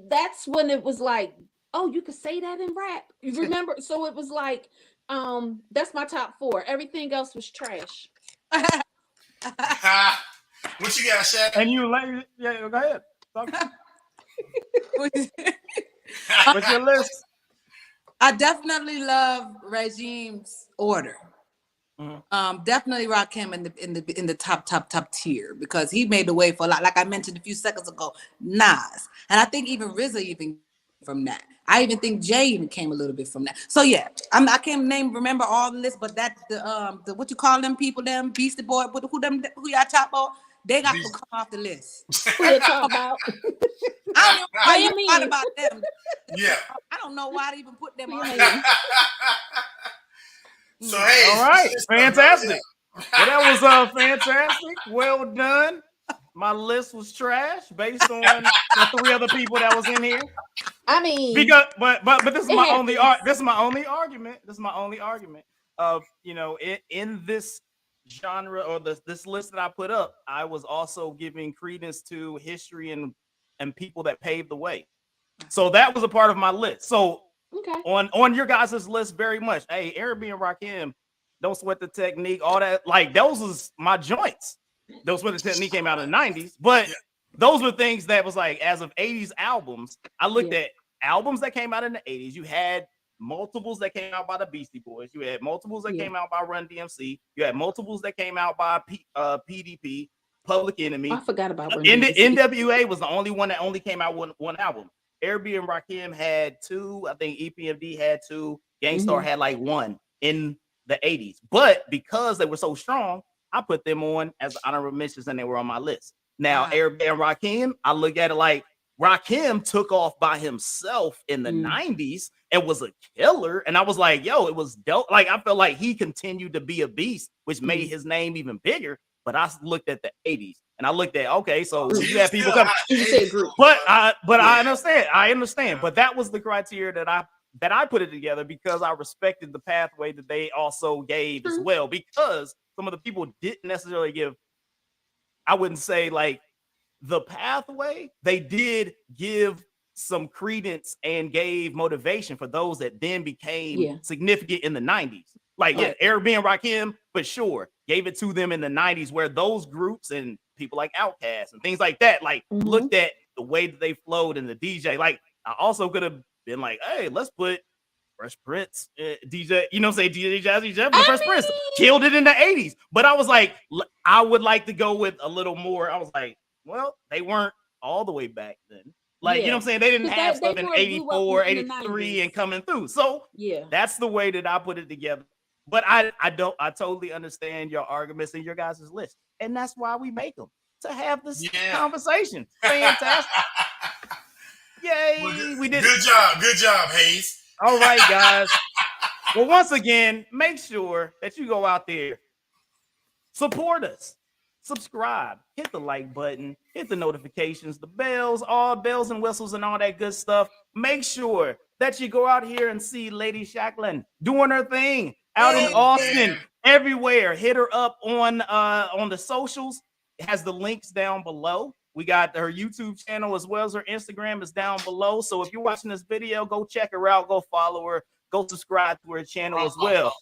that's when it was like, oh, you could say that in rap. You remember? So it was like, that's my top 4. Everything else was trash. What you got, Shaq? And you like, go ahead. What's your list? I definitely love Regime's Order. Definitely Rakim in the top tier, because he made the way for a lot. Like I mentioned a few seconds ago, Nas, and I think even RZA even from that. I even think Jay even came a little bit from that. So yeah, I can't remember all the list, but that the what you call them people, them Beastie Boy, who y'all talk about? They got to come off the list. Who you talk about? I don't know why you thought about them. Yeah. I don't know why they even put them on. So hey, all right, fantastic. Well, that was fantastic. Well done. My list was trash based on the 3 other people that was in here. I mean, because but this is my only argument. This is my only argument of, you know, in this genre or this list that I put up, I was also giving credence to history and people that paved the way. So that was a part of my list. So on your guys' list, very much. Hey, Eric B and Rakim, Don't Sweat the Technique, all that. Like, those was my joints. Don't Sweat the Technique came out in the 90s, but those were things that was like, as of 80s albums, I looked at albums that came out in the 80s. You had multiples that came out by the Beastie Boys. You had multiples that came out by Run DMC. You had multiples that came out by PDP, Public Enemy. I forgot about Run NWA was the only one that only came out one album. Airbnb and Rakim had 2. I think EPMD had 2. Gangstar had like 1 in the 80s. But because they were so strong, I put them on as honorable mentions and they were on my list. Now, Airbnb and Rakim, I look at it like Rakim took off by himself in the 90s and was a killer. And I was like, yo, it was dope. Like, I felt like he continued to be a beast, which made his name even bigger. But I looked at the 80s and I looked at, okay, so you have people come. But I understand. But that was the criteria that I put it together, because I respected the pathway that they also gave as well, because some of the people didn't necessarily give, I wouldn't say like the pathway, they did give some credence and gave motivation for those that then became significant in the 90s. Like, Eric B and Rakim, for sure, gave it to them in the 90s, where those groups and people like Outkast and things like that, like, looked at the way that they flowed in the DJ. Like, I also could have been like, hey, let's put Fresh Prince, DJ, you know, say DJ Jazzy Jeff, Fresh Prince killed it in the 80s. But I was like, I would like to go with a little more. I was like, well, they weren't all the way back then. Like, you know what I'm saying? They didn't have stuff in 84, 83 and coming through. So that's the way that I put it together. But I totally understand your arguments and your guys' list. And that's why we make them, to have this conversation. Fantastic. Yay. Well, we did Good job, Hayes. All right, guys. Well, once again, make sure that you go out there, support us, subscribe, hit the like button, hit the notifications, the bells, all bells and whistles and all that good stuff. Make sure that you go out here and see Lady Shacklin doing her thing out in Austin, everywhere. Hit her up on the socials. It has the links down below. We got her YouTube channel as well as her Instagram is down below. So if you're watching this video, go check her out, go follow her, go subscribe to her channel as well.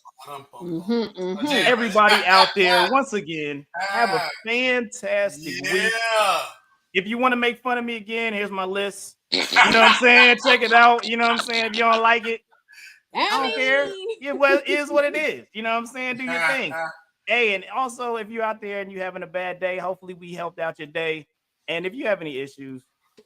Everybody out there, once again, have a fantastic week. if you want to make fun of me again, here's my list. You know what I'm saying? Check it out. You know what I'm saying? If you don't like it, I don't care. It is what it is. You know what I'm saying? Do your thing. Hey, and also if you're out there and you're having a bad day, hopefully we helped out your day. And if you have any issues,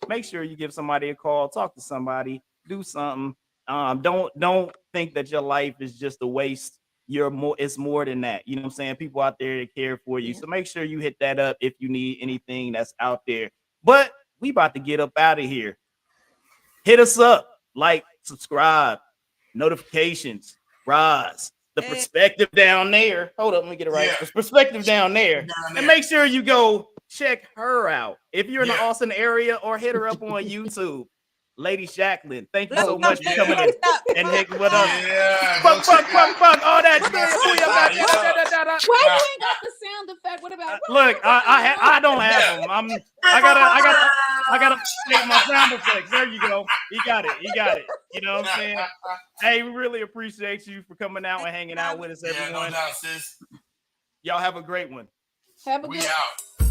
make sure you give somebody a call, talk to somebody, do something. Don't think that your life is just a waste. It's more than that. You know what I'm saying? People out there that care for you. So make sure you hit that up if you need anything that's out there. But we about to get up out of here. Hit us up, like, subscribe, notifications, rise. The perspective down there. Hold up, let me get it right. The perspective down there. And make sure you go check her out. If you're in the Austin area, or hit her up on YouTube. Lady Shacklin, thank you so much for coming in and hanging with us. Fuck, all that. Why you ain't got the sound effect? What about? Look, I don't have them. I gotta make my sound effects. There you go. He got it. You know what I'm saying? Hey, we really appreciate you for coming out and hanging out with us, everyone. No doubt, sis. Y'all have a great one. Have a good out.